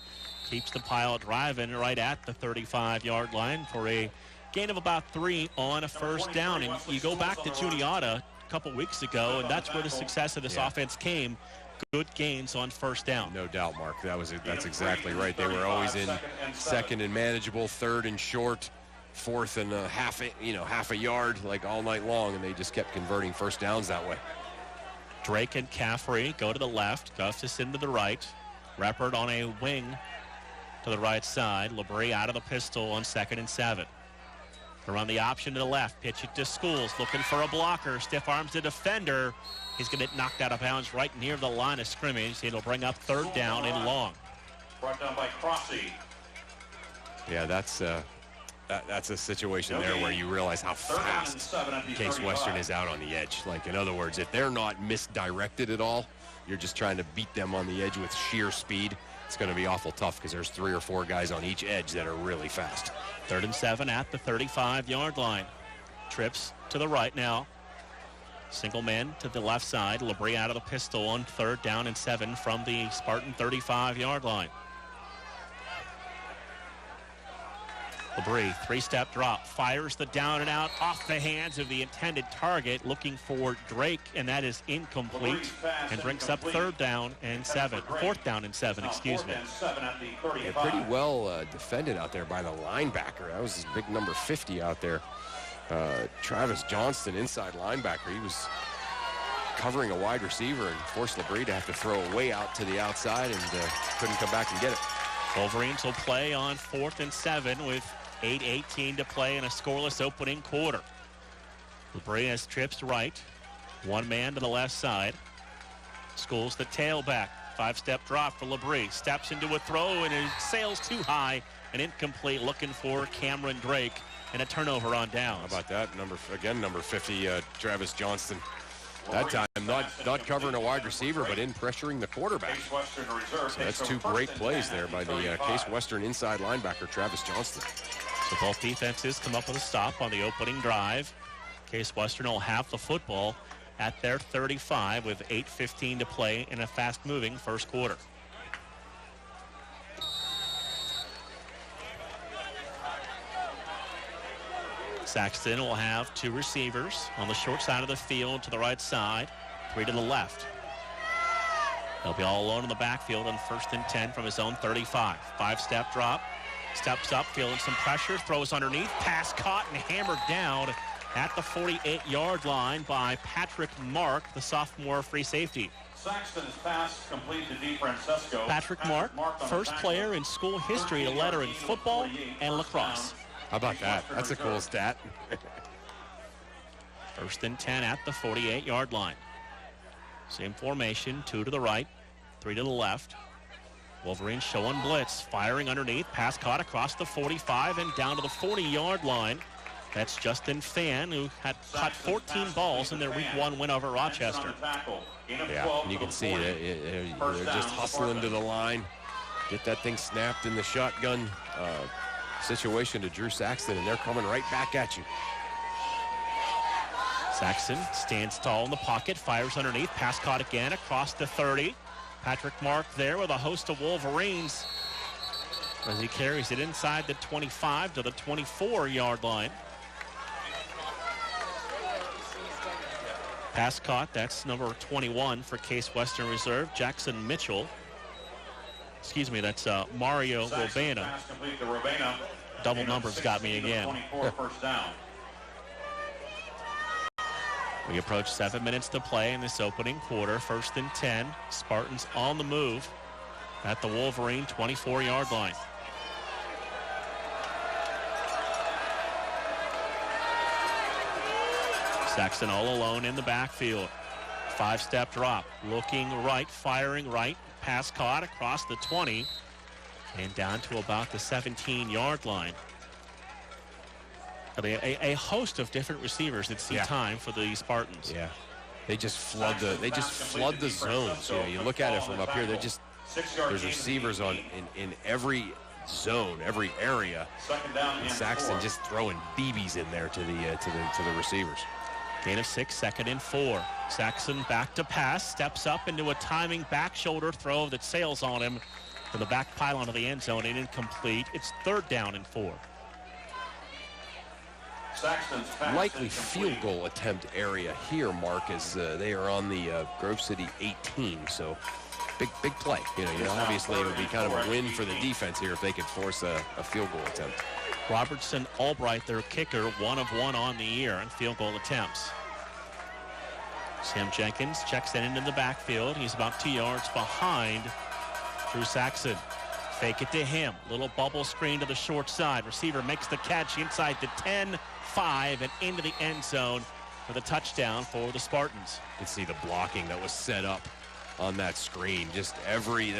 Keeps the pile driving right at the 35-yard line for a gain of about 3 on a first down. And you go back to Juniata a couple weeks ago, and that's where the success of this offense came. Good gains on first down. No doubt, Mark. That's exactly right. They were always in 2nd and manageable, 3rd and short, 4th and half a yard, like all night long, and they just kept converting first downs that way. Drake and Caffrey go to the left. Gustafson to the right. Reppert on a wing to the right side. Labrie out of the pistol on 2nd and 7. They run the option to the left. Pitch it to Schools. Looking for a blocker. Stiff arms the defender. He's going to get knocked out of bounds right near the line of scrimmage. It'll bring up 3rd down and long. Brought down by Crossy. Yeah, that's a situation there where you realize how fast Case Western is out on the edge. Like, in other words, if they're not misdirected at all, you're just trying to beat them on the edge with sheer speed. It's going to be awful tough because there's 3 or 4 guys on each edge that are really fast. 3rd and 7 at the 35-yard line. Trips to the right now. Single man to the left side. Labrie out of the pistol on 3rd down and 7 from the Spartan 35-yard line. Labrie, 3-step drop, fires the down and out off the hands of the intended target, looking for Drake, and that is incomplete, and brings up 4th down and 7, excuse me. Yeah, pretty well defended out there by the linebacker. That was his big number 50 out there. Travis Johnston, inside linebacker. He was covering a wide receiver and forced Labrie to have to throw it way out to the outside and couldn't come back and get it. Wolverines will play on 4th and 7 with 8:18 to play in a scoreless opening quarter. Labrie has trips right. 1 man to the left side. Schools the tailback. 5-step drop for Labrie. Steps into a throw and it sails too high and incomplete, looking for Cameron Drake, and a turnover on downs. How about that? Number 50, Travis Johnston. That time, not covering a wide receiver, but in pressuring the quarterback. So that's 2 great plays there by the Case Western inside linebacker, Travis Johnston. So both defenses come up with a stop on the opening drive. Case Western will have the football at their 35 with 8:15 to play in a fast-moving first quarter. Saxton will have two receivers on the short side of the field to the right side, three to the left. He'll be all alone in the backfield on 1st and 10 from his own 35. Five-step drop, steps up, feeling some pressure, throws underneath, pass caught and hammered down at the 48-yard line by Patrick Mark, the sophomore free safety. Saxton's pass complete to DeFrancesco. Patrick Mark, first player in school history to letter in football and lacrosse. How about that? That's a cool stat. 1st and 10 at the 48-yard line. Same formation, two to the right, three to the left. Wolverines showing blitz, firing underneath, pass caught across the 45 and down to the 40-yard line. That's Justin Fan, who had caught 14 balls in their Week 1 win over Rochester. Yeah, and you can see they're just hustling to the line, get that thing snapped in the shotgun situation to Drew Saxton, and they're coming right back at you. Saxton stands tall in the pocket, fires underneath, pass caught again across the 30. Patrick Mark there with a host of Wolverines as he carries it inside the 25 to the 24-yard line. Pass caught, that's number 21 for Case Western Reserve, Jackson Mitchell. Excuse me, that's Mario Robena. Double numbers got me again. We approach 7 minutes to play in this opening quarter. 1st and 10. Spartans on the move at the Wolverine 24-yard line. Saxton all alone in the backfield. Five-step drop. Looking right, firing right. Pass caught across the 20 and down to about the 17-yard line. A host of different receivers that see time for the Spartans. Yeah, they just flood the zones. You know, you look at it from up here. There's receivers in every zone, every area. And Saxton just throwing BBs in there to the receivers. Gain of 6, 2nd and 4. Saxton back to pass, steps up into a timing back shoulder throw that sails on him to the back pylon of the end zone and incomplete. It's 3rd down and 4. Likely field goal attempt area here, Mark, as they are on the Grove City 18. So big play. You know, obviously it would be kind of a win for the defense here if they could force a field goal attempt. Robertson Albright, their kicker, 1 of 1 on the year in field goal attempts. Sam Jenkins checks that into the backfield. He's about 2 yards behind Drew Saxton. Fake it to him. Little bubble screen to the short side. Receiver makes the catch inside the 10, 5, and into the end zone for the touchdown for the Spartans. You can see the blocking that was set up on that screen. Just every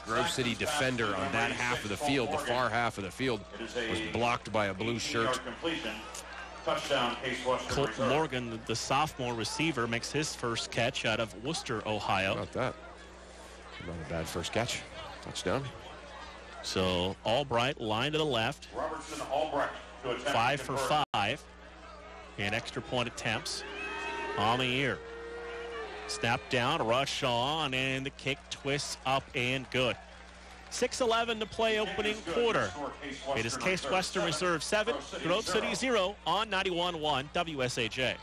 Grove City defender on that half of the field, the far half of the field, was blocked by a blue shirt. Colt Morgan, the sophomore receiver, makes his first catch out of Worcester, Ohio. Not that. Not a bad first catch. Touchdown. So Albright, line to the left. 5 for 5. And extra point attempts on the year. Snap down, rush on, and the kick twists up and good. 6:11 to play opening quarter. It is Case Western Reserve 7, Grove City 0 on 91.1 WSAJ.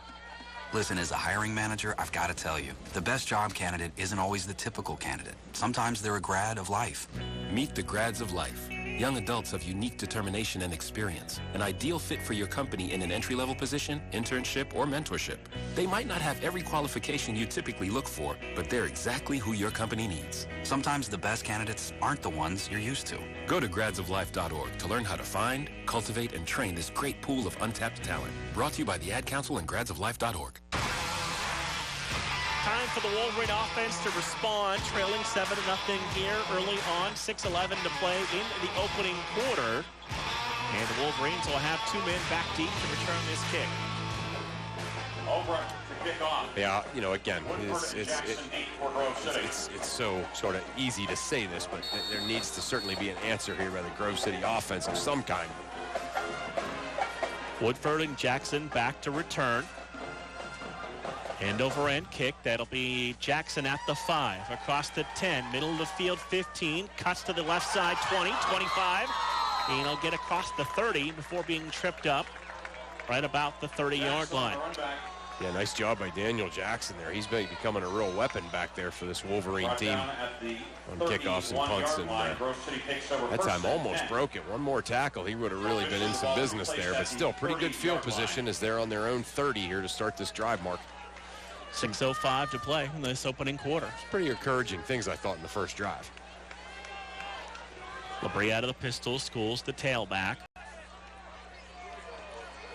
Listen, as a hiring manager, I've got to tell you, the best job candidate isn't always the typical candidate. Sometimes they're a grad of life. Meet the grads of life. Young adults of unique determination and experience. An ideal fit for your company in an entry-level position, internship, or mentorship. They might not have every qualification you typically look for, but they're exactly who your company needs. Sometimes the best candidates aren't the ones you're used to. Go to gradsoflife.org to learn how to find, cultivate, and train this great pool of untapped talent. Brought to you by the Ad Council and gradsoflife.org. Time for the Wolverine offense to respond, trailing 7-0 here early on. 6:11 to play in the opening quarter. And the Wolverines will have 2 men back deep to return this kick. Albright to kick off. Yeah, you know, again, it's so sort of easy to say this, but there needs to certainly be an answer here by the Grove City offense of some kind. Woodford and Jackson back to return. End over end kick. That'll be Jackson at the 5. Across the 10. Middle of the field 15. Cuts to the left side 20, 25. And he'll get across the 30 before being tripped up right about the 30-yard line. Yeah, nice job by Daniel Jackson there. He's becoming a real weapon back there for this Wolverine team on kickoffs and punts. And that time almost broke it. One more tackle, he would have really been in some business there. But still, pretty good field position as they're on their own 30 here to start this drive, Mark. 6:05 to play in this opening quarter. It's pretty encouraging things, I thought, in the first drive. LeBrie out of the pistol, schools the tailback.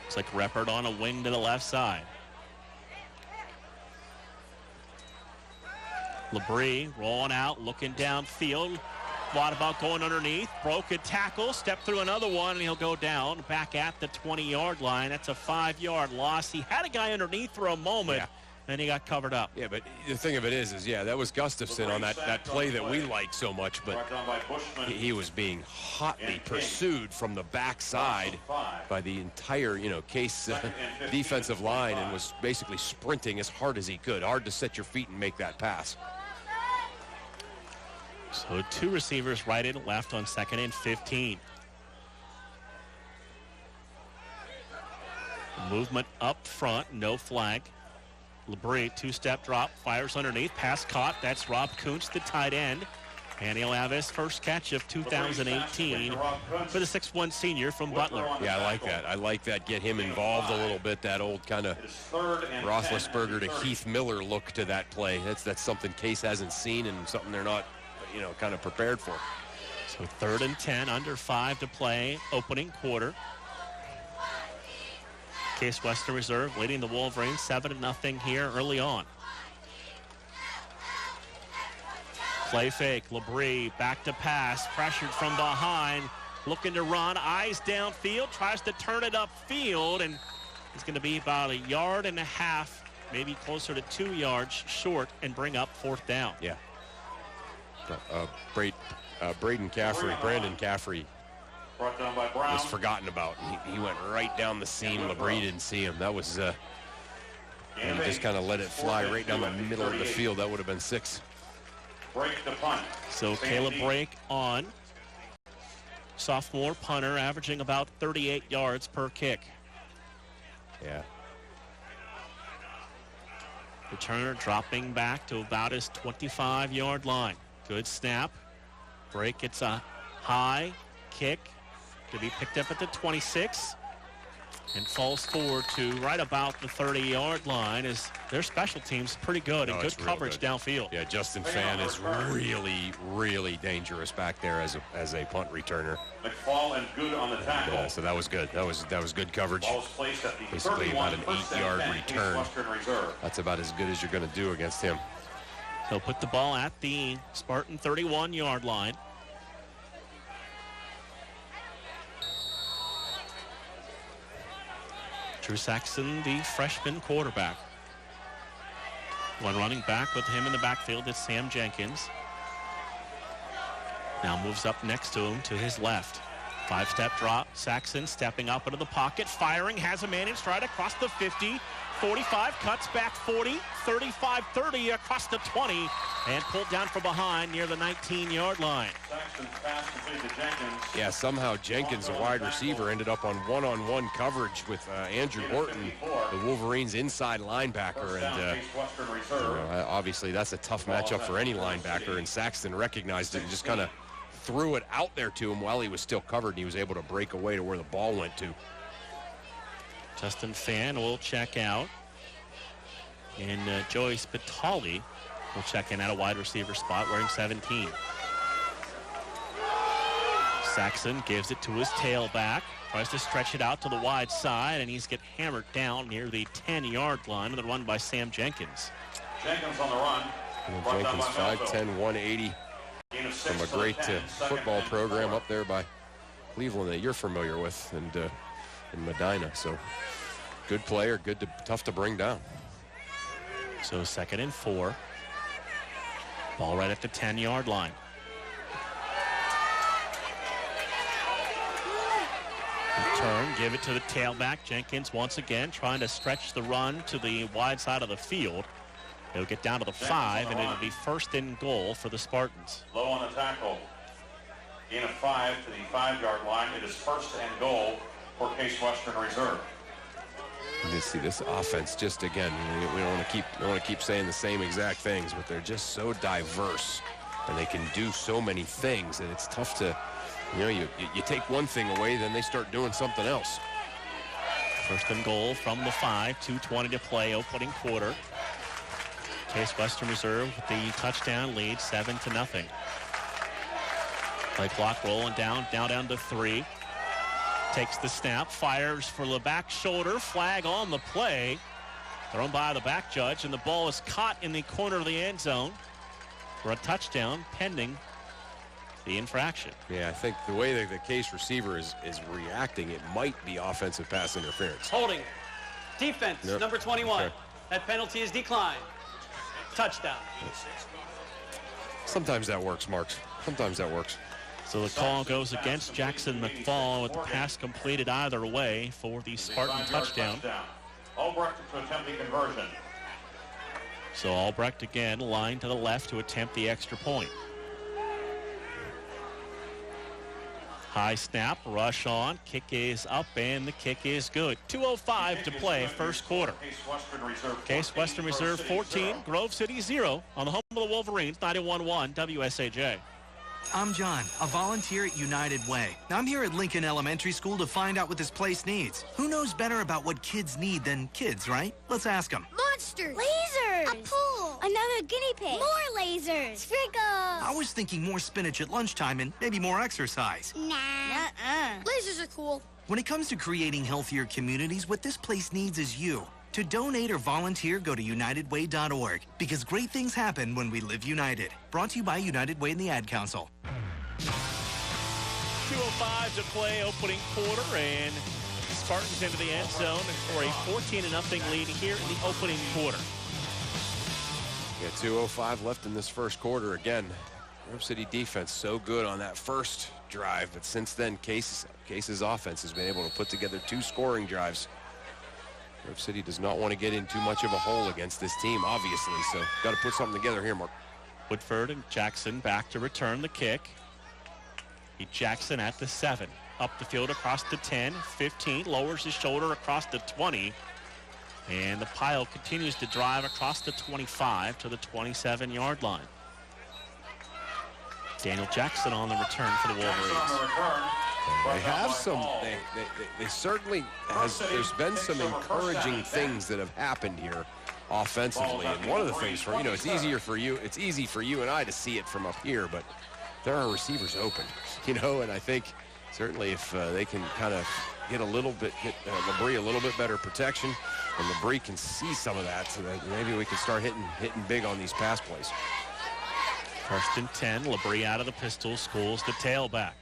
Looks like Reppert on a wing to the left side. LeBrie rolling out, looking downfield. What about going underneath? Broken tackle, step through another one, and he'll go down back at the 20-yard line. That's a 5-yard loss. He had a guy underneath for a moment, and he got covered up. Yeah, but the thing of it is that was Gustafson on that play that we like so much, but he was being hotly pursued from the backside by the entire, Case defensive line, and was basically sprinting as hard as he could. Hard to set your feet and make that pass. So 2 receivers right and left on 2nd and 15. Movement up front, no flag. LeBrie, 2-step drop, fires underneath, pass caught. That's Rob Kuntz, the tight end. And he'll have his first catch of 2018 for the 6'1 senior from Butler. Yeah, I like that. I like that. Get him involved a little bit. That old kind of Roethlisberger to Heath Miller look to that play. That's something Case hasn't seen and something they're not, kind of prepared for. So 3rd and 10, under 5 to play, opening quarter. Case Western Reserve leading the Wolverines 7-0 here early on. Play fake, LeBrie back to pass, pressured from behind, looking to run, eyes downfield, tries to turn it upfield, and he's going to be about 1.5 yards, maybe closer to 2 yards short, and bring up 4th down. Yeah. Brandon Caffrey was forgotten about. He went right down the seam. LeBrie didn't see him. That was, and he just kind of let it fly right down the middle of the field. That would have been 6. So Caleb Brake on. Sophomore punter averaging about 38 yards per kick. Yeah. Returner dropping back to about his 25-yard line. Good snap. Brake gets a high kick to be picked up at the 26 and falls forward to right about the 30-yard line. As their special teams pretty good and good coverage downfield. Yeah, Justin Fan is really, really dangerous back there as a punt returner. McFall and good on the tackle. So that was good. That was good coverage. Basically about an 8-yard return. That's about as good as you're going to do against him. He'll put the ball at the Spartan 31-yard line. Drew Saxon, the freshman quarterback. One running back with him in the backfield is Sam Jenkins. Now moves up next to him to his left. 5-step drop. Saxon stepping up into the pocket, firing, has a man in stride across the 50, 45, cuts back 40, 35, 30 across the 20, and pulled down from behind near the 19-yard line. Yeah, somehow Jenkins, a wide receiver, ended up on one-on-one coverage with Andrew Horton, the Wolverines' inside linebacker, and obviously that's a tough matchup for any linebacker, and Saxton recognized it and just kind of threw it out there to him while he was still covered, and he was able to break away to where the ball went to. Justin Fan will check out, and Joey Spitali will check in at a wide receiver spot wearing 17. Saxon gives it to his tailback, tries to stretch it out to the wide side, and he's get hammered down near the 10-yard line of the run by Sam Jenkins. Jenkins on the run. And Jenkins 5'10", 180 from a great football program up there by Cleveland that you're familiar with, and in Medina. So good player, tough to bring down. So 2nd and 4. Ball right at the 10-yard line. Return, give it to the tailback. Jenkins once again trying to stretch the run to the wide side of the field. He'll get down to the 5, and it'll be first and goal for the Spartans. Low on the tackle. Gain of 5 to the 5-yard line. It is first and goal for Case Western Reserve. You see this offense just again. We don't want to keep saying the same exact things, but they're just so diverse, and they can do so many things, and it's tough to, you take one thing away, then they start doing something else. First and goal from the 5, 2:20 to play, opening quarter. Case Western Reserve with the touchdown lead, 7-0. Play clock rolling down to 3. Takes the snap, fires for the back shoulder, flag on the play. Thrown by the back judge, and the ball is caught in the corner of the end zone for a touchdown pending the infraction. Yeah, I think the way that the Case receiver is reacting, it might be offensive pass interference. Holding. Defense, Yep. number 21. Okay. That penalty is declined. Touchdown. Sometimes that works, Marks. Sometimes that works. So the call goes against Jackson McFall with the pass completed either way for the Spartan touchdown. Albrecht to attempt the conversion. So Albrecht again line to the left to attempt the extra point. High snap, rush on, kick is up, and the kick is good. 2:05 to play, first quarter. Case Western Reserve 14, Grove City 0 on the home of the Wolverines, 91-1 WSAJ. I'm John, a volunteer at United Way. Now, I'm here at Lincoln Elementary School to find out what this place needs. Who knows better about what kids need than kids, right? Let's ask them. Monsters! Lasers! A pool! Another guinea pig! More lasers! Sprinkles! I was thinking more spinach at lunchtime and maybe more exercise. Nah. Lasers are cool. When it comes to creating healthier communities, what this place needs is you. To donate or volunteer, go to UnitedWay.org, because great things happen when we live united. Brought to you by United Way and the Ad Council. 2:05 to play, opening quarter, and Spartans into the end zone for a 14-0 lead here in the opening quarter. Yeah, 2:05 left in this first quarter. Again, Grove City defense so good on that first drive, but since then, Case's offense has been able to put together 2 scoring drives. Grove City does not want to get in too much of a hole against this team, obviously, so got to put something together here, Mark. Woodford and Jackson back to return the kick. Jackson at the 7. Up the field across the 10, 15, lowers his shoulder across the 20. And the pile continues to drive across the 25 to the 27-yard line. Daniel Jackson on the return for the Wolverines. They have some, they certainly there's been some encouraging things that have happened here offensively. And one of the things it's easy for you and I to see it from up here, but there are receivers open, and I think certainly if they can kind of get Labrie a little bit better protection, and Labrie can see some of that, so that maybe we can start hitting big on these pass plays. First and 10, Labrie out of the pistol, Schools the tailback.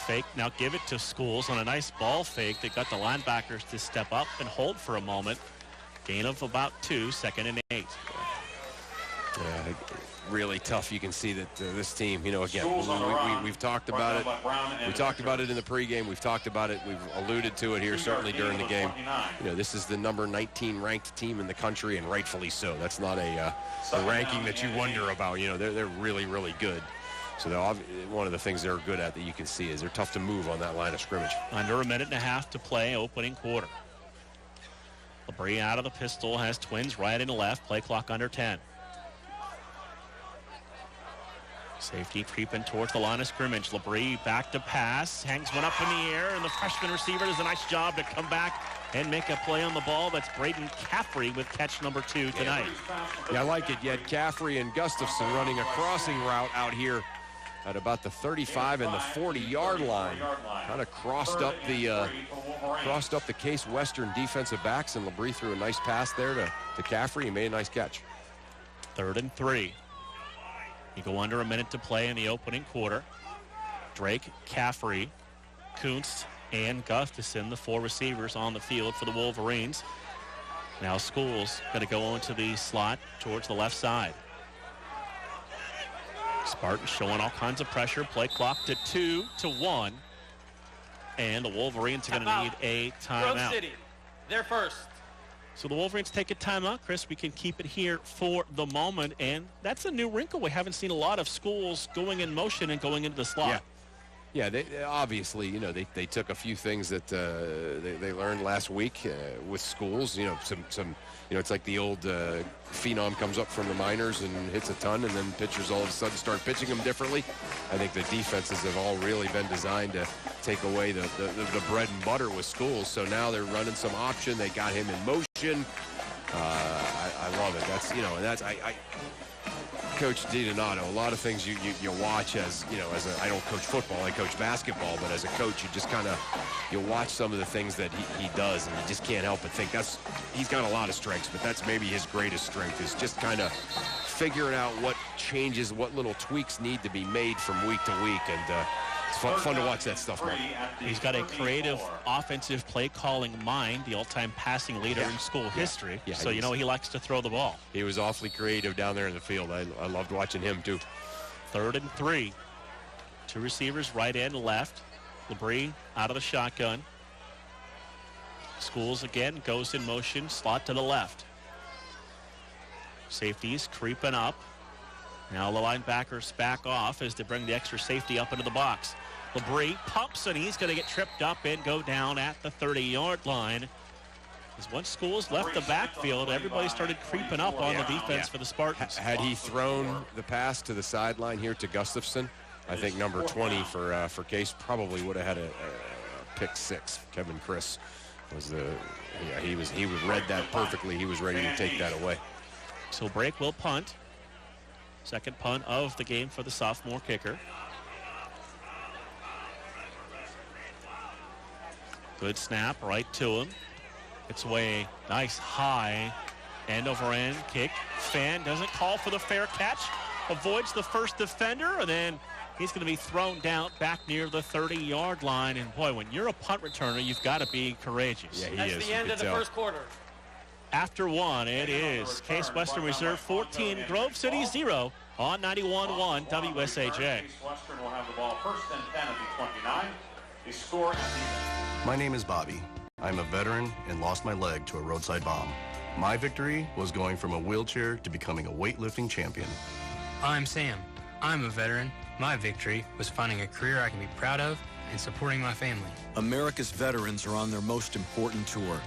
Fake, now give it to Schools on a nice ball fake. They got the linebackers to step up and hold for a moment. Gain of about 2, 2nd and 8. Yeah, really tough. You can see that this team, again, we've talked about it. We talked about it in the pregame. We've talked about it. We've alluded to it here certainly during the game. This is the number 19 ranked team in the country, and rightfully so. That's not a ranking that you wonder about. They're really, really good. So one of the things they're good at that you can see is they're tough to move on that line of scrimmage. Under a minute and a half to play, opening quarter. Labrie out of the pistol, has twins right and left. Play clock under 10. Safety creeping towards the line of scrimmage. Labrie back to pass, hangs one up in the air, and the freshman receiver does a nice job to come back and make a play on the ball. That's Braden Caffrey with catch number 2 tonight. Yeah, I like it. You had Caffrey and Gustafson running a crossing route out here at about the 35 and the 40-yard line. Kind of crossed up the Case Western defensive backs, and Labrie threw a nice pass there to Caffrey and made a nice catch. 3rd and 3. You go under a minute to play in the opening quarter. Drake, Caffrey, Kuntz, and Gustafson, the 4 receivers on the field for the Wolverines. Now Schools going to go into the slot towards the left side. Spartans showing all kinds of pressure. Play clock to 2 to 1. and the Wolverines are going to need a Grove timeout. City, they're first. So the Wolverines take a timeout. Chris, we can keep it here for the moment, and that's a new wrinkle. We haven't seen a lot of schools going in motion and going into the slot. Yeah, they obviously, you know, they took a few things that they learned last week with schools. You know, some you know, it's like the old phenom comes up from the minors and hits a ton, and then pitchers all of a sudden start pitching them differently. I think the defenses have all really been designed to take away the bread and butter with schools. So now they're running some option. They got him in motion. I love it. That's, you know, and that's Coach DiDonato, a lot of things you watch as, you know, I don't coach football, I coach basketball, but as a coach, you just kind of, you watch some of the things that he does, and you just can't help but think he's got a lot of strengths, but that's maybe his greatest strength, is just kind of figuring out what changes, what little tweaks need to be made from week to week, and it's fun to watch that stuff, Mark. He's got a creative offensive play-calling mind, the all-time passing leader in school history. Yeah, so, you know, he likes to throw the ball. He was awfully creative down there in the field. I loved watching him, too. 3rd and 3. 2 receivers, right and left. Labrie out of the shotgun. Schools again goes in motion, slot to the left. Safeties creeping up. Now the linebackers back off as they bring the extra safety up into the box. Labrie pumps, and he's going to get tripped up and go down at the 30-yard line. As once schools left the backfield, everybody started creeping up on the defense for the Spartans. Had he thrown the pass to the sideline here to Gustafson, I think number 20 for Case probably would have had a pick 6. Kevin Chris was he read that perfectly. He was ready to take that away. So Brake will punt. Second punt of the game for the sophomore kicker. Good snap right to him. It's away. Nice high end over end kick. Fan doesn't call for the fair catch. Avoids the first defender, and then he's going to be thrown down back near the 30-yard line. And boy, when you're a punt returner, you've got to be courageous. Yeah, he That's is. the end of the first quarter. After one, it is Case Western Reserve 14, Grove City 0 on 91-1 WSAJ. Case Western will have the ball first and 10 at the 29. They score at the My name is Bobby. I'm a veteran and lost my leg to a roadside bomb. My victory was going from a wheelchair to becoming a weightlifting champion. I'm Sam. I'm a veteran. My victory was finding a career I can be proud of and supporting my family. America's veterans are on their most important tour,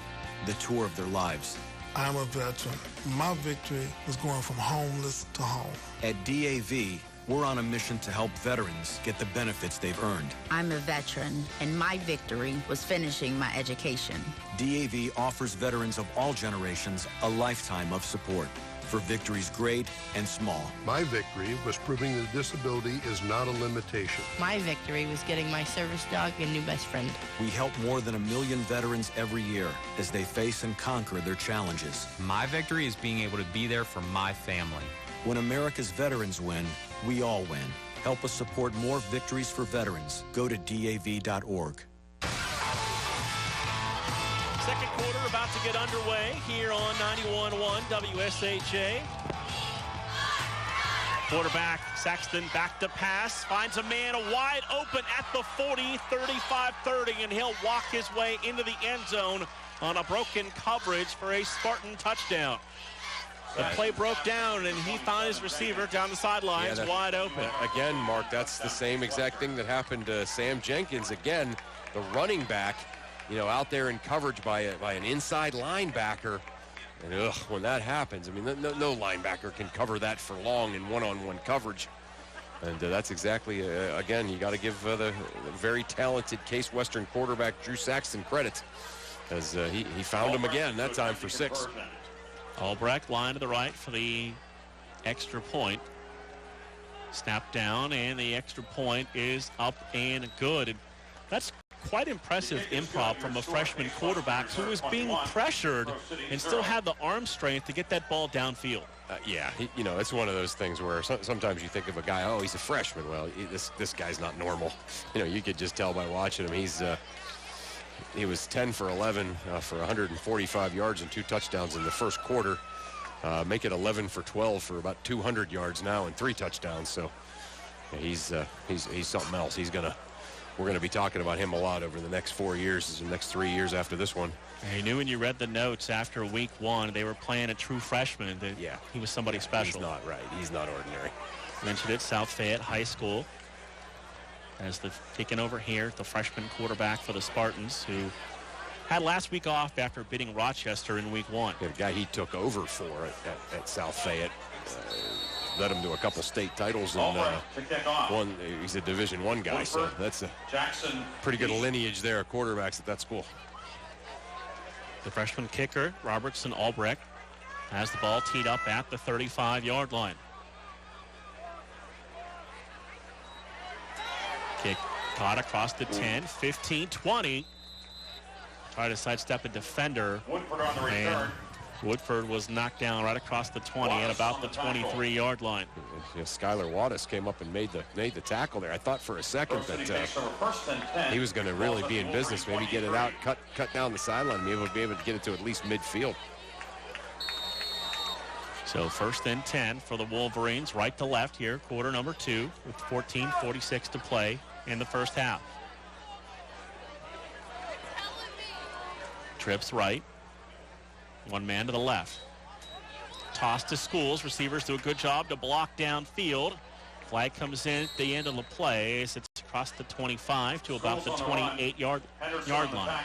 the tour of their lives. I'm a veteran. My victory was going from homeless to home. At DAV, we're on a mission to help veterans get the benefits they've earned. I'm a veteran, and my victory was finishing my education. DAV offers veterans of all generations a lifetime of support for victories great and small. My victory was proving that disability is not a limitation. My victory was getting my service dog a new best friend. We help more than 1 million veterans every year as they face and conquer their challenges. My victory is being able to be there for my family. When America's veterans win, we all win. Help us support more victories for veterans. Go to DAV.org. Second quarter about to get underway here on 91-1 WSAJ. Quarterback Saxton back to pass, finds a man wide open at the 40, 35-30, and he'll walk his way into the end zone on a broken coverage for a Spartan touchdown. The play broke down, and he found his receiver down the sidelines wide open. Again, Mark, that's the same exact thing that happened to Sam Jenkins. Again, the running back, you know, out there in coverage by an inside linebacker. And when that happens, I mean, no linebacker can cover that for long in one-on-one coverage. And that's exactly, again, you got to give the very talented Case Western quarterback Drew Saxton credit, as he found him again, that time for 6. Albrecht line to the right for the extra point. Snap down, and the extra point is up and good. And that's quite impressive improv from a freshman quarterback who is being pressured and still had the arm strength to get that ball downfield. Yeah, you know, it's one of those things where sometimes you think of a guy, oh, he's a freshman. Well, this guy's not normal. You know, you could just tell by watching him. He was 10 for 11 for 145 yards and 2 touchdowns in the first quarter. Make it 11 for 12 for about 200 yards now and 3 touchdowns. So yeah, he's something else. He's gonna we're going to be talking about him a lot over the next 4 years, the next 3 years after this one. You knew when you read the notes after week one, they were playing a true freshman. That he was somebody special. He's not right. He's not ordinary. Mentioned it, South Fayette High School. As the taking over here, the freshman quarterback for the Spartans, who had last week off after beating Rochester in week one. The guy he took over for at South Fayette led him to a couple state titles, and one. He's a Division I guy, so that's a pretty good lineage there of quarterbacks at that school. The freshman kicker, Robertson Albrecht, has the ball teed up at the 35-yard line. Kick caught across the 10, 15, 20. Try to sidestep a defender. Woodford on the return. Woodford was knocked down right across the 20 at about the 23-yard line. Skylar Wattis came up and made the tackle there. I thought for a second that he was going to really be in business, maybe get it out, cut down the sideline, and be able to get it to at least midfield. So 1st and 10 for the Wolverines, right to left here, quarter number 2, with 14:46 to play in the first half. Trips right. One man to the left. Toss to Schools. Receivers do a good job to block downfield. Flag comes in at the end of the play. It's across the 25 to about the 28-yard line.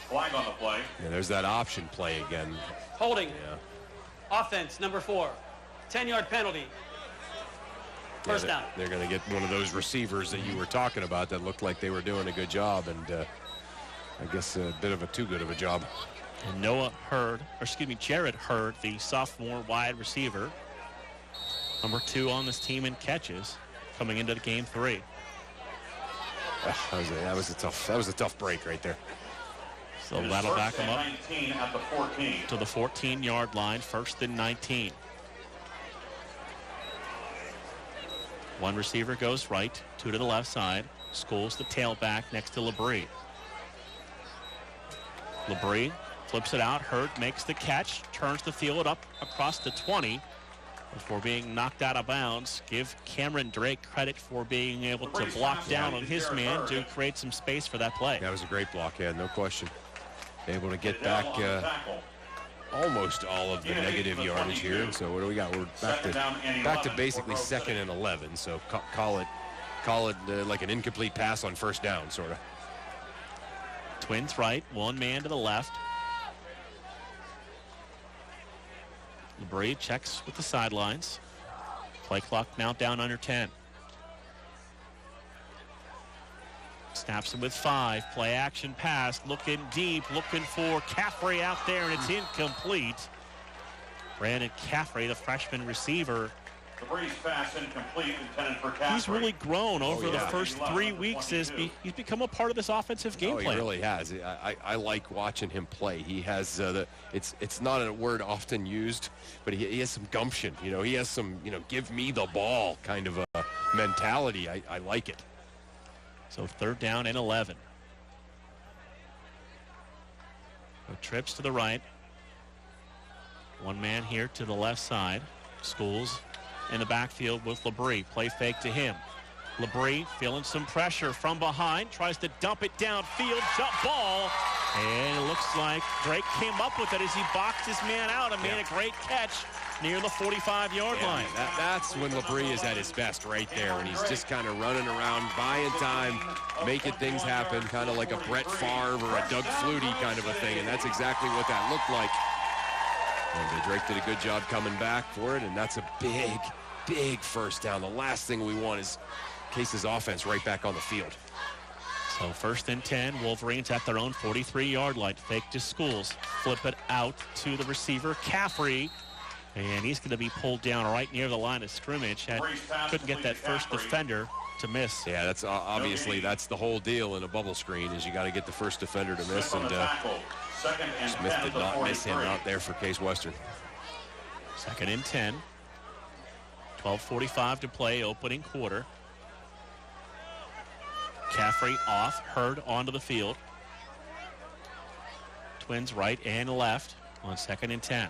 Flag on the play. Yeah, there's that option play again. Holding. Offense, number 4. 10-yard penalty. First down. They're going to get one of those receivers that you were talking about that looked like they were doing a good job, and I guess a bit of a too good of a job. And Jared Hurd, the sophomore wide receiver, number 2 on this team in catches, coming into the game 3. That was a tough break right there. So that'll back him up at the 14. to the 14-yard line, 1st and 19. One receiver goes right, 2 to the left side. Schools the tailback next to Labrie. Labrie flips it out. Hurd makes the catch, turns the field up across the 20 before being knocked out of bounds. Give Cameron Drake credit for being able to block down on his man to create some space for that play. That was a great block, no question. Able to get back almost all of the negative yardage here. And so what do we got? We're back to basically 2nd and 11. So call it like an incomplete pass on first down, sort of. Twins right, one man to the left. Labrie checks with the sidelines. Play clock now down under 10. Snaps it with 5. Play action pass. Looking deep. Looking for Caffrey out there, and it's incomplete. Brandon Caffrey, the freshman receiver. Labrie's pass incomplete, intended for Caffrey. He's really grown over the first 3 weeks. He's become a part of this offensive game plan. He really has. I like watching him play. He has it's not a word often used, but he has some gumption. He has some give me the ball kind of a mentality. I like it. So 3rd down and 11. Trips to the right. One man here to the left side. Schools in the backfield with Labrie. Play fake to him. Labrie feeling some pressure from behind. Tries to dump it downfield. Jump ball. And it looks like Drake came up with it as he boxed his man out and made a great catch near the 45-yard line. That's when Labrie is at his best right there, when he's just kind of running around, buying time, making things happen, kind of like a Brett Favre or a Doug Flutie kind of a thing, and that's exactly what that looked like. And Drake did a good job coming back for it, and that's a big first down. The last thing we want is Case's offense right back on the field. So 1st and 10, Wolverines at their own 43-yard line. Fake to Schools. Flip it out to the receiver, Caffrey. And he's going to be pulled down right near the line of scrimmage. Couldn't get that first defender to miss. Yeah, that's obviously that's the whole deal in a bubble screen, is you got to get the first defender to miss. And Smith did not miss him out there for Case Western. 2nd and 10. 12:45 to play, opening quarter. Caffrey off, Hurd onto the field. Twins right and left on 2nd and 10.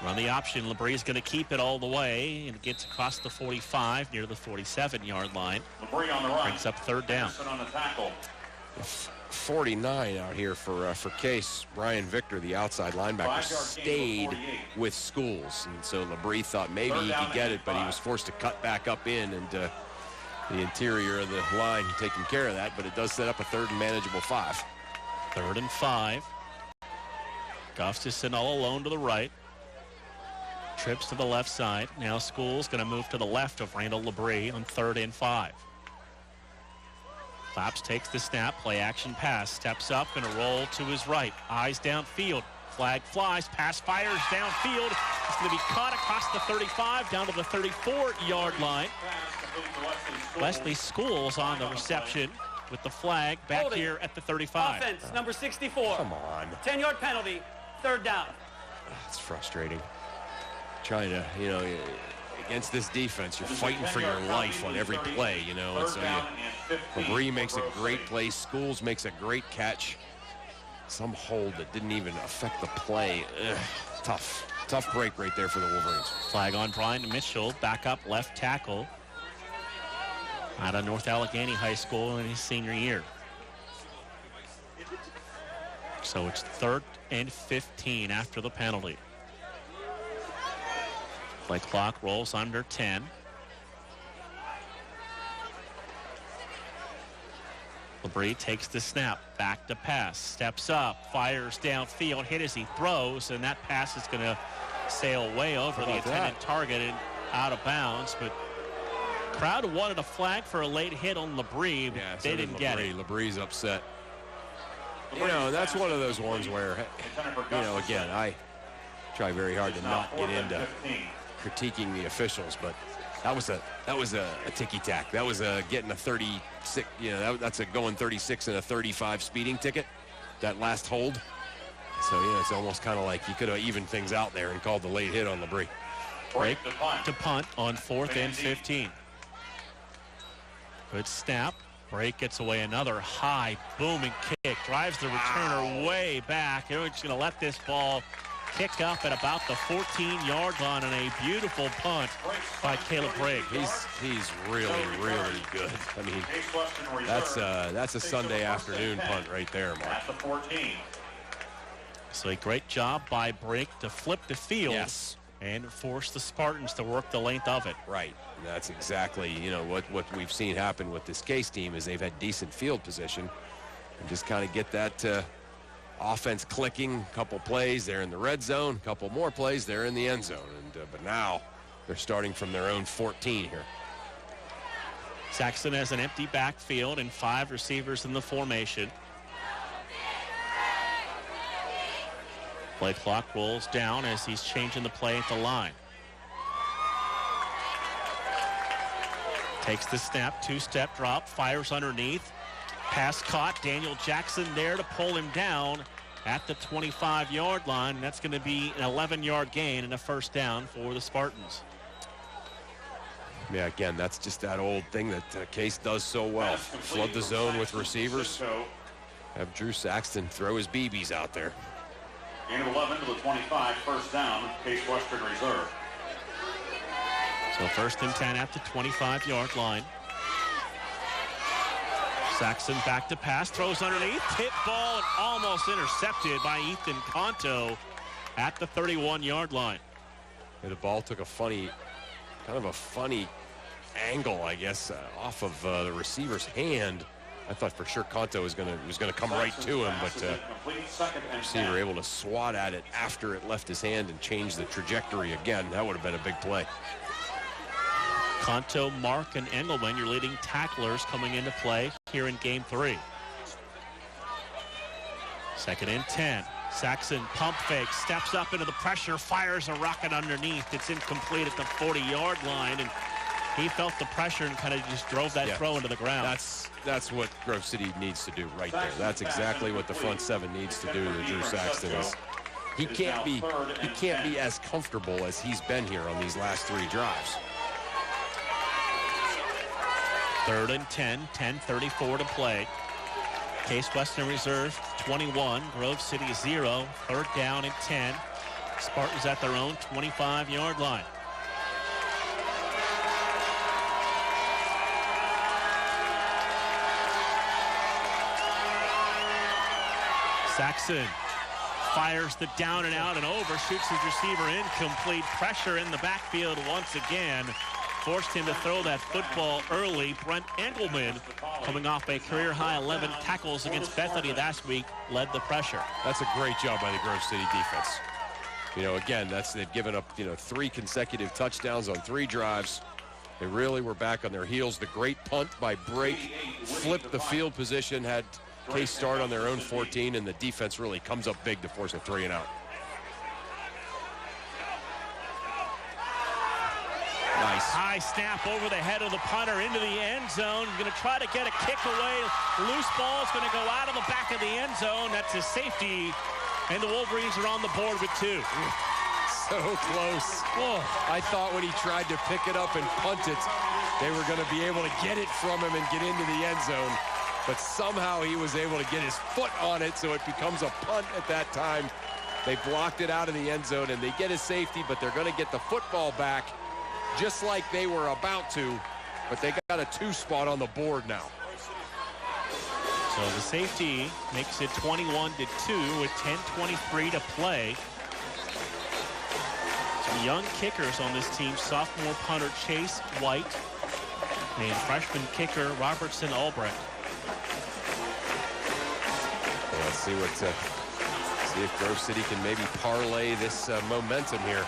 Run the option. LeBrie is going to keep it all the way, and it gets across the 45 near the 47-yard line. LeBrie on the run. Brings up third down. On the tackle. 49 out here for Case. Ryan Victor, the outside linebacker, stayed with Schools. And so LeBrie thought maybe he could get it, but he was forced to cut back up in, and the interior of the line taking care of that. But it does set up a third and manageable 5. 3rd and 5. Gustafson all alone to the right. Trips to the left side. Now Schools going to move to the left of Randall LeBrie on 3rd and 5. Claps takes the snap, play action pass, steps up, going to roll to his right. Eyes downfield, flag flies, pass fires downfield. It's going to be caught across the 35 down to the 34-yard line. Wesley Schools on the reception with the flag back Holding. here at the 35. Offense, number 64. Come on. 10-yard penalty, 3rd down. It's frustrating. Trying to, against this defense, you're fighting for your life on every play, And so LeBrie makes a great play. Schools makes a great catch. Some hold that didn't even affect the play. Tough break right there for the Wolverines. Flag on Brian Mitchell, back up left tackle out of North Allegheny High School in his senior year. So it's 3rd and 15 after the penalty. Play clock rolls under 10. LeBrie takes the snap, back to pass, steps up, fires downfield, hit as he throws, and that pass is going to sail way over the intended target and out of bounds. But crowd wanted a flag for a late hit on LeBrie, but they didn't get it. LeBrie's upset. That's one of those ones where, again, I try very hard to not get into critiquing the officials, but that was a ticky-tack. That was getting a 36, that's a going 36 and a 35 speeding ticket, that last hold. So, it's almost kind of like you could have evened things out there and called the late hit on LeBrie. Break to punt on 4th and 15. Good snap. Break gets away another high booming kick. Drives the returner way back. They're just going to let this ball kick up at about the 14-yard line on a beautiful punt by Caleb Brigg. He's really, really good. I mean, that's a Sunday afternoon punt right there, Mark. At the 14. So a great job by Brigg to flip the field and force the Spartans to work the length of it. Right. That's exactly, what we've seen happen with this Case team is they've had decent field position and just kind of get that offense clicking. A couple plays there in the red zone, a couple more plays there in the end zone. And but now they're starting from their own 14 here. Saxton has an empty backfield and 5 receivers in the formation. Play clock rolls down as he's changing the play at the line. Takes the snap, 2-step drop, fires underneath. Pass caught. Daniel Jackson there to pull him down at the 25-yard line. That's going to be an 11-yard gain and a first down for the Spartans. Yeah, again, that's just that old thing that Case does so well. Flood the zone with receivers. Have Drew Saxton throw his BBs out there. Gain of 11 to the 25, first down, Case Western Reserve. So 1st and 10 at the 25-yard line. Saxton back to pass, throws underneath, hit ball, and almost intercepted by Ethan Conto at the 31-yard line. And the ball took a funny angle, I guess, off of the receiver's hand. I thought for sure Conto was going to come right to him, but the receiver able to swat at it after it left his hand and change the trajectory again. That would have been a big play. Conto, Mark, and Engelman, your leading tacklers, coming into play here in Game 3. 2nd and 10. Saxon pump fake, steps up into the pressure, fires a rocket underneath. It's incomplete at the 40-yard line, and he felt the pressure and kind of just drove that throw into the ground. That's what Grove City needs to do right there. That's exactly what the front 7 needs to do to Drew Saxton. He can't be as comfortable as he's been here on these last 3 drives. 3rd and 10, 10:34 to play. Case Western Reserve 21, Grove City 0, 3rd down and 10. Spartans at their own 25-yard line. Saxon fires the down and out and over, shoots his receiver incomplete. Pressure in the backfield once again. Forced him to throw that football early. Brent Engelman, coming off a career-high 11 tackles against Bethany last week, led the pressure. That's a great job by the Grove City defense. You know, again, they've given up, 3 consecutive touchdowns on 3 drives. They really were back on their heels. The great punt by Brake flipped the field position, had Case start on their own 14, and the defense really comes up big to force a 3 and out. Nice. High snap over the head of the punter into the end zone. Going to try to get a kick away. Loose ball is going to go out of the back of the end zone. That's his safety. And the Wolverines are on the board with 2. So close. Whoa. I thought when he tried to pick it up and punt it, they were going to be able to get it from him and get into the end zone. But somehow he was able to get his foot on it, so it becomes a punt at that time. They blocked it out of the end zone, and they get a safety, but they're going to get the football back just like they were about to, but they got a 2 spot on the board now. So the safety makes it 21-2 with 10:23 to play. Some young kickers on this team, sophomore punter Chase White and freshman kicker Robertson Albrecht. Let's see if Grove City can maybe parlay this momentum here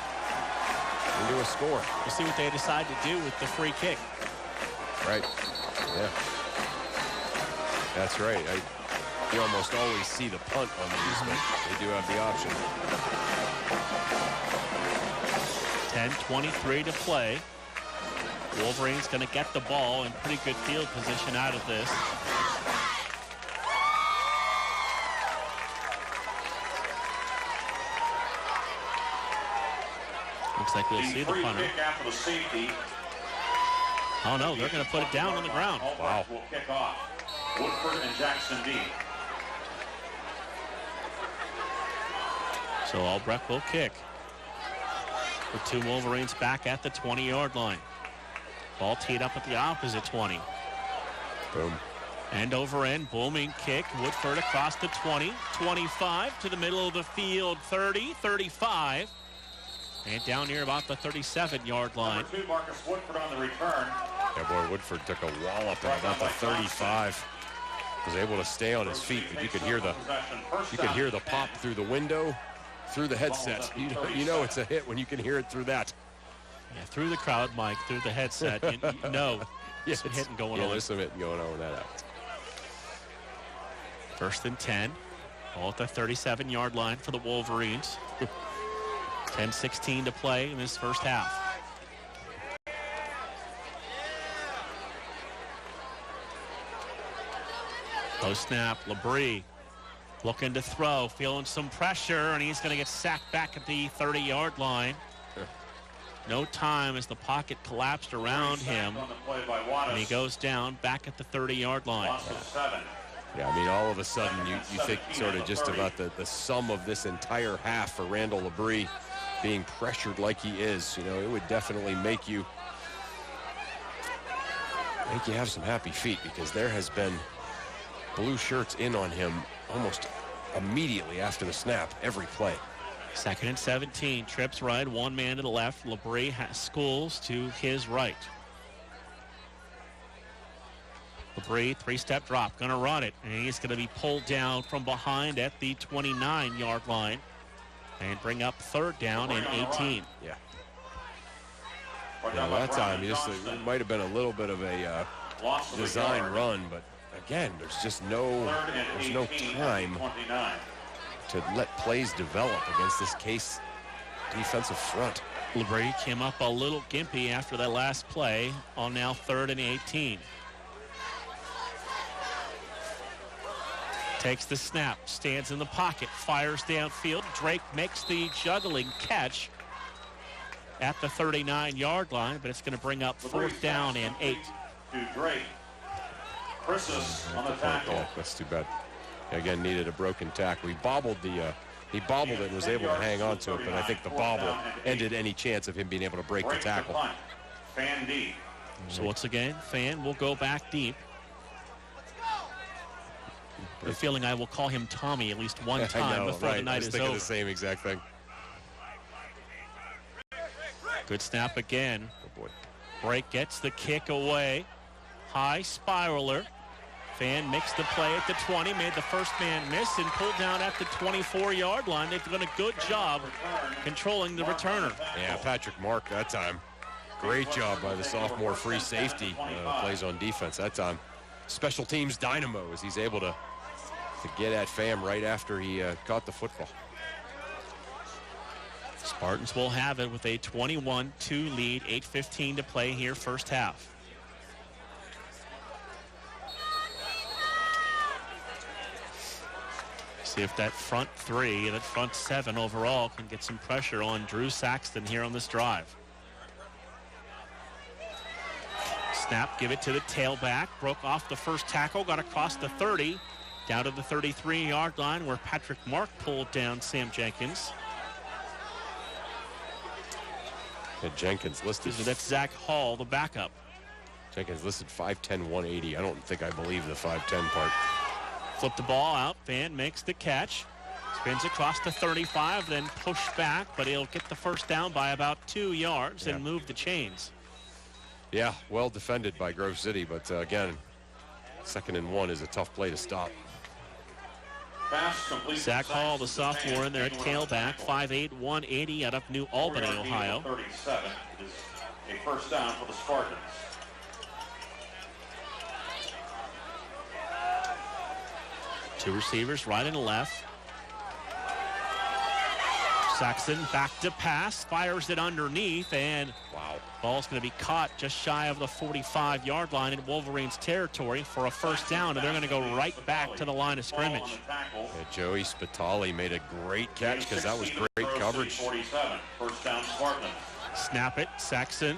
into a score. We'll see what they decide to do with the free kick. Right. Yeah. That's right. You almost always see the punt on these, but they do have the option. 10:23 to play. Wolverines going to get the ball in pretty good field position out of this. Looks like we'll see the punter. After the safety. Oh no, they're going to put it down on the ground. Wow. Will kick off. Woodford and Jackson D. So Albrecht will kick. The 2 Wolverines back at the 20-yard line. Ball teed up at the opposite 20. Boom. End over end, booming kick. Woodford across the 20, 25 to the middle of the field, 30, 35. And down near about the 37-yard line. Number 2, Marcus Woodford on the return. Yeah, boy, Woodford took a wallop at about the 35. Was able to stay on his feet, but you could hear the pop through the window, through the headset. You know it's a hit when you can hear it through that. Yeah, through the crowd, Mike, through the headset. There's some hitting going on. There's some hitting going on with that out. 1st and 10. Ball at the 37-yard line for the Wolverines. 10:16 to play in this first half. Post snap, Labrie looking to throw, feeling some pressure, and he's going to get sacked back at the 30-yard line. No time as the pocket collapsed around him, and he goes down back at the 30-yard line. Yeah, I mean, all of a sudden you think sort of just about the sum of this entire half for Randall Labrie being pressured like he is. It would definitely make you have some happy feet, because there has been blue shirts in on him almost immediately after the snap every play. 2nd and 17. Trips right, 1 man to the left. Labrie has Schools to his right. Labrie, 3-step drop, going to run it, and he's going to be pulled down from behind at the 29-yard line and bring up 3rd down and 18. Yeah, that time it might have been a little bit of a design run, but again, there's just no time to let plays develop against this Case defensive front. Labrie came up a little gimpy after that last play on now 3rd and 18. Takes the snap, stands in the pocket, fires downfield. Drake makes the juggling catch at the 39-yard line, but it's going to bring up 4th down and 8. To Drake. Chris's on the tackle. Yeah, that's too bad. Again, needed a broken tackle. He bobbled the He bobbled it and was able to hang on to it, but I think the bobble ended any chance of him being able to break the tackle. Fan deep. So once again, Fan will go back deep. The feeling I will call him Tommy at least one time before the night is over. The same exact thing. Good snap again. Oh boy. Break gets the kick away. High spiraler. Fan makes the play at the 20, made the first man miss, and pulled down at the 24-yard line. They've done a good job controlling the returner. Yeah, Patrick Mark that time. Great job by the sophomore free safety. Plays on defense that time. Special teams dynamo as he's able to get at Pham right after he caught the football. Spartans will have it with a 21-2 lead, 8:15 to play here first half. See if that front three, that front seven overall can get some pressure on Drew Saxton here on this drive. Snap, give it to the tailback, broke off the first tackle, got across the 30, down to the 33-yard line where Patrick Mark pulled down Sam Jenkins. Yeah, Jenkins listed. That's Zach Hall, the backup. Jenkins listed 5'10", 180. I don't think I believe the 5'10" part. Flip the ball out. Fan makes the catch. Spins across the 35, then push back, but he'll get the first down by about 2 yards and move the chains. Yeah, well defended by Grove City, but again, 2nd and 1 is a tough play to stop. Zach Hall, the sophomore, in there at tailback, 5'8", 180 out of New Albany, Ohio. 37 is a first down for the Spartans. Two receivers, right and left. Saxton back to pass, fires it underneath, and ball's going to be caught just shy of the 45-yard line in Wolverines territory for a first down, and they're going to go right back to the line of scrimmage. Yeah, Joey Spitali made a great catch because that was great coverage. 47, first down Spartans. Snap it, Saxton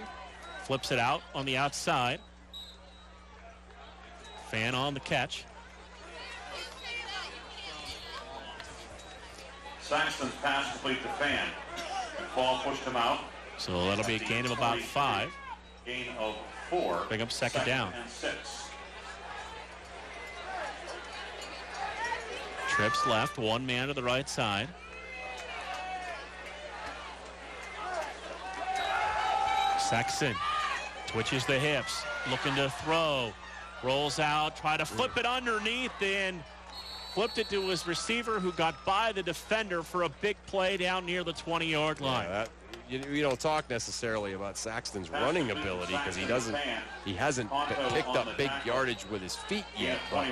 flips it out on the outside. Fan on the catch. Saxton's pass complete to Fan. Ball pushed him out. So that'll be a gain of about 5. Gain of 4. Bring up second down. And 6. Trips left, one man to the right side. Saxton twitches the hips, looking to throw. Rolls out, try to flip it underneath, and flipped it to his receiver who got by the defender for a big play down near the 20-yard line. Yeah, you don't talk necessarily about Saxton's running ability because he hasn't picked up big yardage with his feet yet. But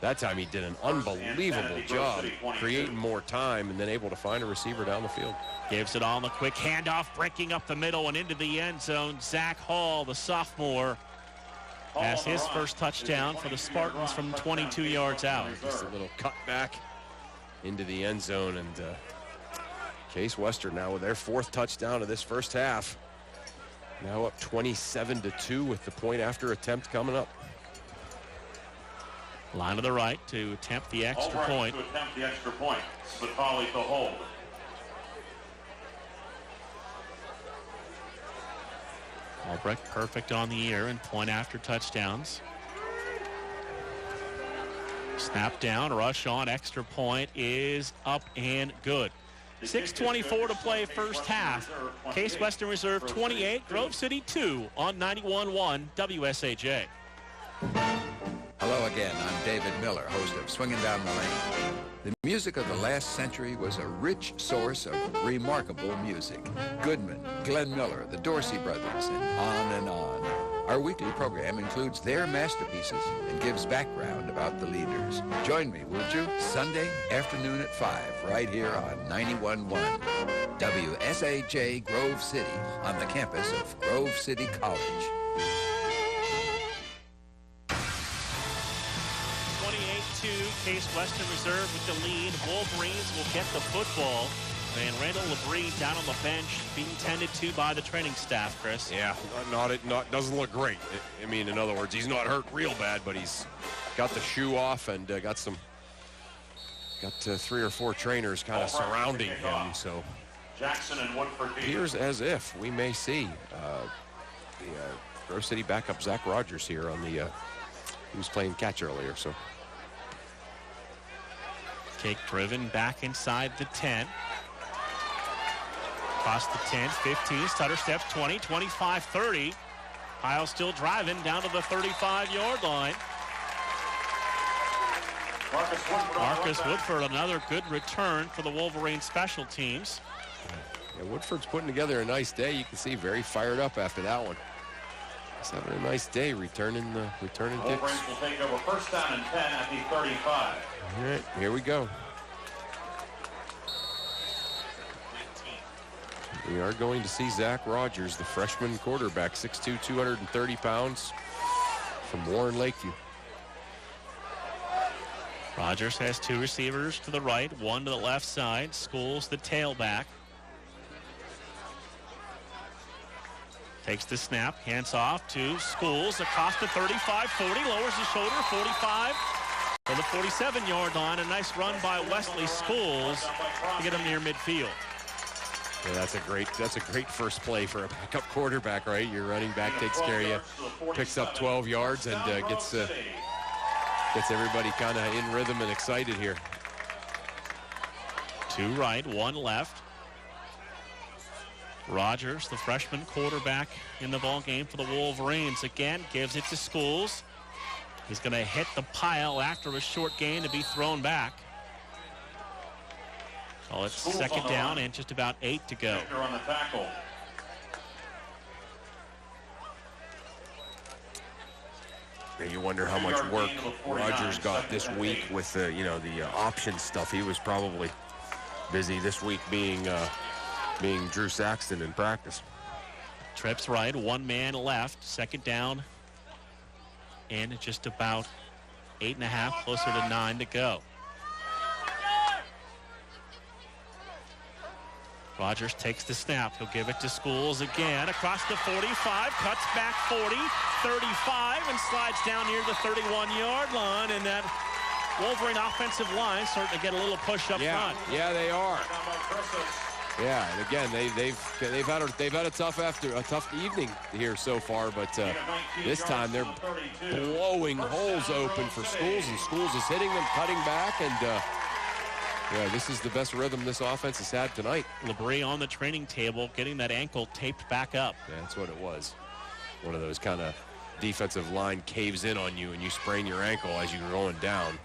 that time he did an unbelievable job creating more time and then able to find a receiver down the field. Gives it on the quick handoff, breaking up the middle and into the end zone. Zach Hall, the sophomore, has his first touchdown for the Spartans from 22 yards out. Just a little cutback into the end zone, and Case Western now with their 4th touchdown of this first half. Now up 27-2 with the point after attempt coming up. Line to the right to attempt the extra point. To attempt the extra point. Spitali to hold. Albrecht perfect on the year and point after touchdowns. Snap down, rush on, extra point is up and good. 6:24 to play first half. Case Western Reserve 28, Grove City 2 on 91.1 WSAJ. Hello again, I'm David Miller, host of Swinging Down the Lane. The music of the last century was a rich source of remarkable music. Goodman, Glenn Miller, the Dorsey Brothers, and on and on. Our weekly program includes their masterpieces and gives background about the leaders. Join me, would you? Sunday afternoon at 5, right here on 91.1 WSAJ Grove City on the campus of Grove City College. 28-2, Case Western Reserve with the lead. Wolverines will get the football. And Randall LeBrie down on the bench, being tended to by the training staff, Chris. Yeah, doesn't look great. I mean, in other words, he's not hurt real bad, but he's got the shoe off and got some Got 3 or 4 trainers kind of surrounding him, so Jackson and Woodford appears as if we may see the Grove City backup Zach Rogers here on the, he was playing catch earlier, so. Cake driven back inside the 10. Across the 10, 15, stutter steps 20, 25, 30. Pyle still driving down to the 35-yard line. Marcus Woodford, another good return for the Wolverines special teams. Yeah, Woodford's putting together a nice day. You can see very fired up after that one. He's having a nice day returning kicks. Wolverines will take over first down and 10 at the 35. All right, here we go. We are going to see Zach Rogers, the freshman quarterback, 6'2", 230 pounds, from Warren Lakeview. Rogers has 2 receivers to the right, 1 to the left side. Schools the tailback. Takes the snap, hands off to Schools across the 35, 40, lowers his shoulder, 45 to the 47-yard line. A nice run by Wesley Schools to get him near midfield. Yeah, that's a great first play for a backup quarterback, right? Your running back takes care of you, picks up 12 yards, and gets everybody kind of in rhythm and excited here. 2 right, 1 left. Rogers, the freshman quarterback in the ball game for the Wolverines, again gives it to Schools. He's going to hit the pile after a short gain to be thrown back. So it's second down and just about 8 to go. On the tackle. You wonder how much work Rogers got this week with the option stuff. He was probably busy this week being Drew Saxton in practice. Trips right, 1 man left, second down, and just about 8.5, closer to 9 to go. Rogers takes the snap. He'll give it to Schools again. Across the 45, cuts back 40, 35, and slides down near the 31-yard line. And that Wolverine offensive line starting to get a little push up front. Yeah, they are. Yeah, and again, they've had a tough evening here so far, but this time they're blowing holes open for Schools, and Schools is hitting them, cutting back, and yeah, this is the best rhythm this offense has had tonight. Labrie on the training table, getting that ankle taped back up. Yeah, that's what it was. One of those kind of defensive line caves in on you and you sprain your ankle as you're going down.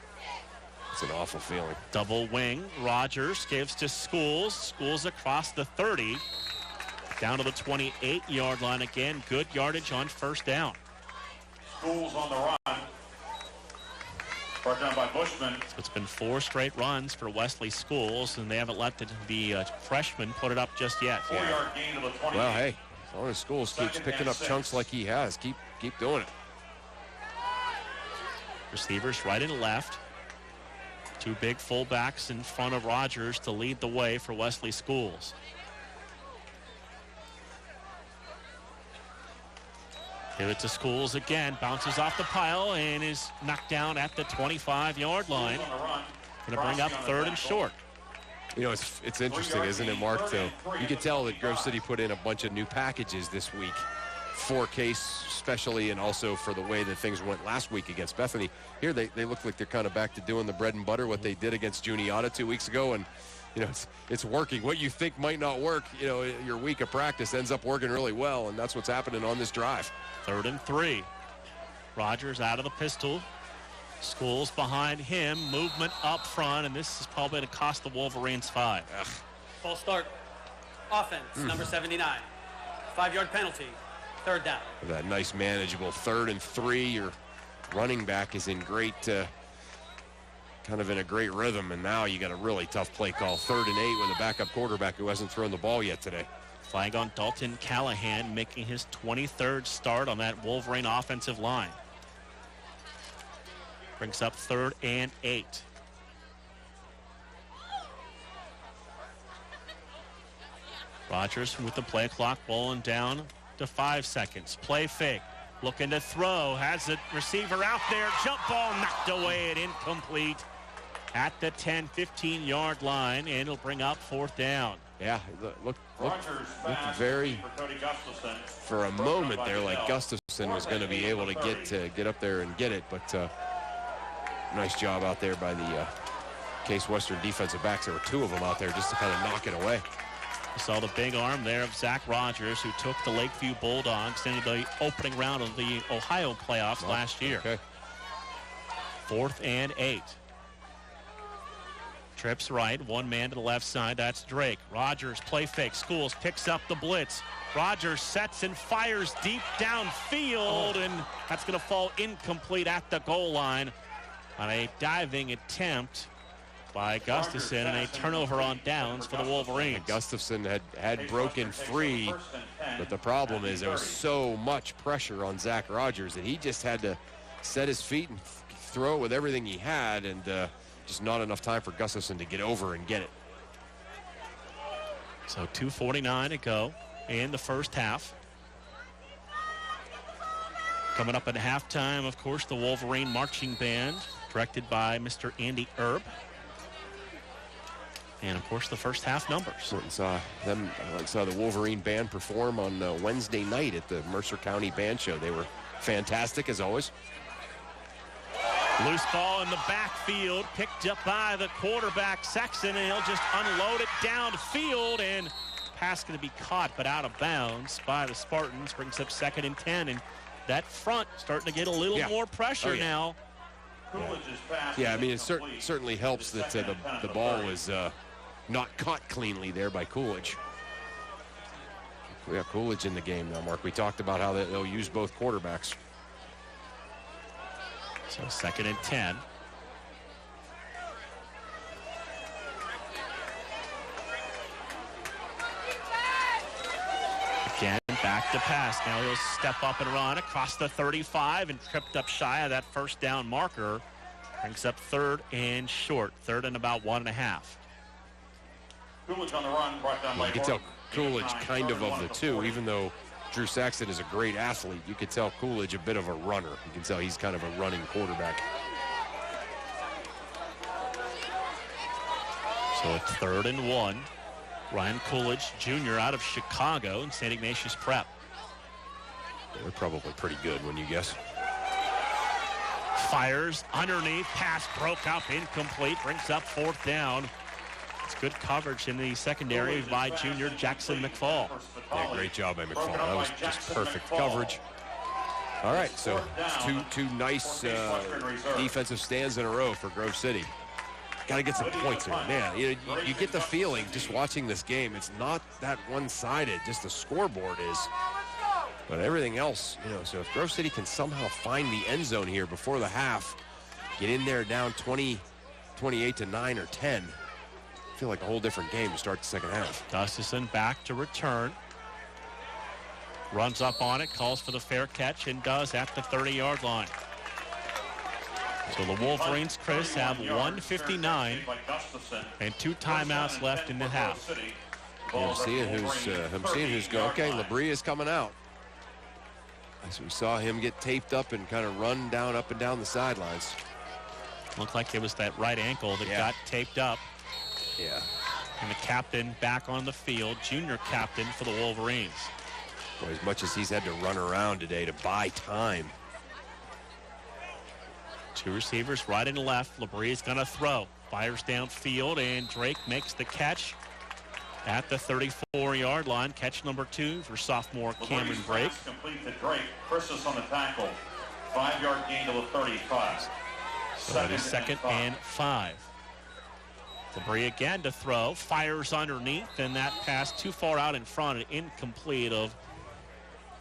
It's an awful feeling. Double wing. Rogers gives to Schools. Schools across the 30. Down to the 28-yard line again. Good yardage on first down. Schools on the run. Brought down by Bushman. So it's been 4 straight runs for Wesley Schools, and they haven't let the freshman put it up just yet. 4-yard gain to the 28. Well, hey, as long as Schools keeps picking up chunks like he has, keep doing it. Receivers right and left. 2 big fullbacks in front of Rogers to lead the way for Wesley Schools. Give it to Schools again. Bounces off the pile and is knocked down at the 25-yard line. Going to bring up 3rd and short. You know, it's interesting, isn't it, Mark? Though you can tell that Grove City put in a bunch of new packages this week for Case especially, and also for the way that things went last week against Bethany. Here they look like they're kind of back to doing the bread and butter, what they did against Juniata 2 weeks ago, and you know, it's working. What you think might not work, you know, your week of practice ends up working really well, and that's what's happening on this drive. 3rd and 3. Rogers out of the pistol. Schools behind him. Movement up front, and this is probably going to cost the Wolverines 5. Ugh. False start. Offense, number 79. 5-yard penalty. 3rd down. That nice manageable 3rd and 3. Your running back is in great, kind of in a great rhythm, and now you got a really tough play call. 3rd and 8 with a backup quarterback who hasn't thrown the ball yet today. Flag on Dalton Callahan, making his 23rd start on that Wolverine offensive line. Brings up 3rd and 8. Rogers with the play clock rolling down to 5 seconds. Play fake. Looking to throw. Has the receiver out there. Jump ball knocked away and incomplete. at the 10, 15-yard line, and it'll bring up 4th down. Yeah, looked very, for a moment there, like Gustafson was going to be able to get up there and get it, but nice job out there by the Case Western defensive backs. There were 2 of them out there just to kind of knock it away. We saw the big arm there of Zach Rogers, who took the Lakeview Bulldogs into the opening round of the Ohio playoffs last year. Okay. 4th and 8. Trips right, 1 man to the left side, that's Drake. Rogers, play fake, Schools picks up the blitz. Rogers sets and fires deep downfield, and that's going to fall incomplete at the goal line on a diving attempt by Gustafson, and a turnover on downs for the Wolverines. Gustafson had broken free, but the problem is there was so much pressure on Zach Rogers that he just had to set his feet and throw it with everything he had, and just not enough time for Gustafson to get over and get it. So 2:49 to go in the first half. Coming up at halftime, of course, the Wolverine Marching Band, directed by Mr. Andy Erb. And, of course, the first half numbers. Went and saw the Wolverine Band perform on Wednesday night at the Mercer County Band Show. They were fantastic, as always. Loose ball in the backfield, picked up by the quarterback, Sexton, and he'll just unload it downfield, and pass going to be caught but out of bounds by the Spartans. Brings up 2nd and 10, and that front starting to get a little more pressure now. Yeah, I mean, it certainly helps that the ball was not caught cleanly there by Coolidge. We got Coolidge in the game now, Mark. We talked about how they'll use both quarterbacks. So 2nd and 10. Again, back to pass. Now he'll step up and run across the 35 and tripped up shy of that first down marker. Brings up 3rd and short. 3rd and about 1.5. Coolidge on the run, brought down by you can tell Coolidge kind of the two, even though Drew Saxton is a great athlete. You could tell Coolidge a bit of a runner. You can tell he's kind of a running quarterback. So it's 3rd and 1. Ryan Coolidge, Jr. out of Chicago and St. Ignatius Prep. They're probably pretty good, when you guess. Fires underneath, pass broke up, incomplete, brings up 4th down. It's good coverage in the secondary by junior Jackson McFall. Yeah, great job by McFall. That was just perfect coverage. All right, so two nice defensive stands in a row for Grove City. Got to get some points here. Man, you get the feeling just watching this game, it's not that one-sided, just the scoreboard is. But everything else, so if Grove City can somehow find the end zone here before the half, get in there down 28 to 9 or 10, I feel like a whole different game to start the second half. Gustafson back to return. Runs up on it, calls for the fair catch, and does at the 30-yard line. So the Wolverines, Chris, have 1:59 and 2 timeouts left in the half. I'm seeing who's going. Okay, Labrie is coming out. As we saw him get taped up and kind of run up and down the sidelines. Looked like it was that right ankle that got taped up. Yeah. And the captain back on the field, junior captain for the Wolverines. Boy, as much as he's had to run around today to buy time. 2 receivers right and left. Labrie is going to throw. Fires downfield, and Drake makes the catch at the 34-yard line. Catch number 2 for sophomore Cameron Drake. Complete to Drake. Christus on the tackle. 5-yard gain to the 35. So it is 2nd and 5. Labrie again to throw. Fires underneath, and that pass too far out in front and incomplete of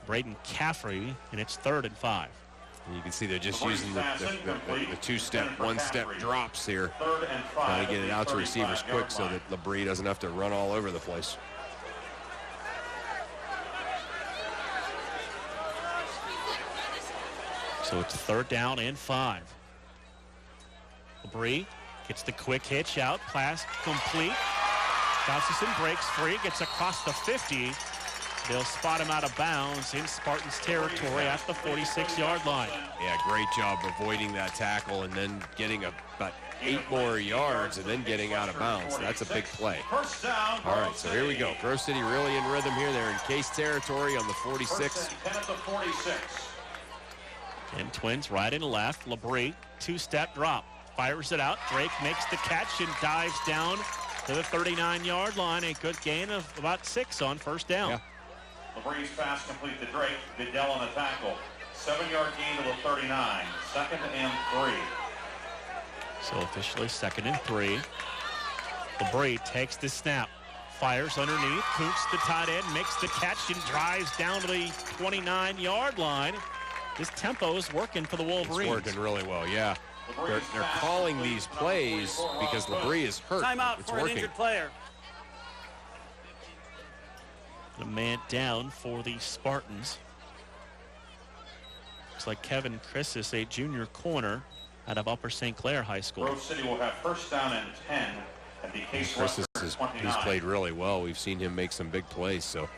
Braden Caffrey, and it's 3rd and 5. And you can see they're just using the 2-step, 1-step drops here. Trying to get it out to receivers quick so that Labrie doesn't have to run all over the place. So it's 3rd down and 5. Labrie gets the quick hitch out, pass complete. Gustafson breaks free, gets across the 50, They'll spot him out of bounds in Spartans territory at the 46-yard line. Yeah, great job avoiding that tackle and then getting about 8 more yards and then getting out of bounds. That's a big play. All right, so here we go. Grove City really in rhythm here. They're in Case territory on the 46. And Twins right and left. Labrie, 2-step drop. Fires it out. Drake makes the catch and dives down to the 39-yard line. A good gain of about 6 on first down. Yeah. Labrie's pass complete to Drake. Goodell on the tackle. 7-yard gain to the 39. 2nd and 3. So officially 2nd and 3. Labrie takes the snap. Fires underneath. Coots, the tight end, makes the catch and drives down to the 29-yard line. This tempo is working for the Wolverines. It's working really well, yeah. They're calling these plays because Labrie is hurt. Timeout it's for working. an injured player. A man down for the Spartans. Looks like Kevin Christis, a junior corner out of Upper St. Clair High School. Grove City will have first down and 10 at the Case Western 29. He's played really well. We've seen him make some big plays, so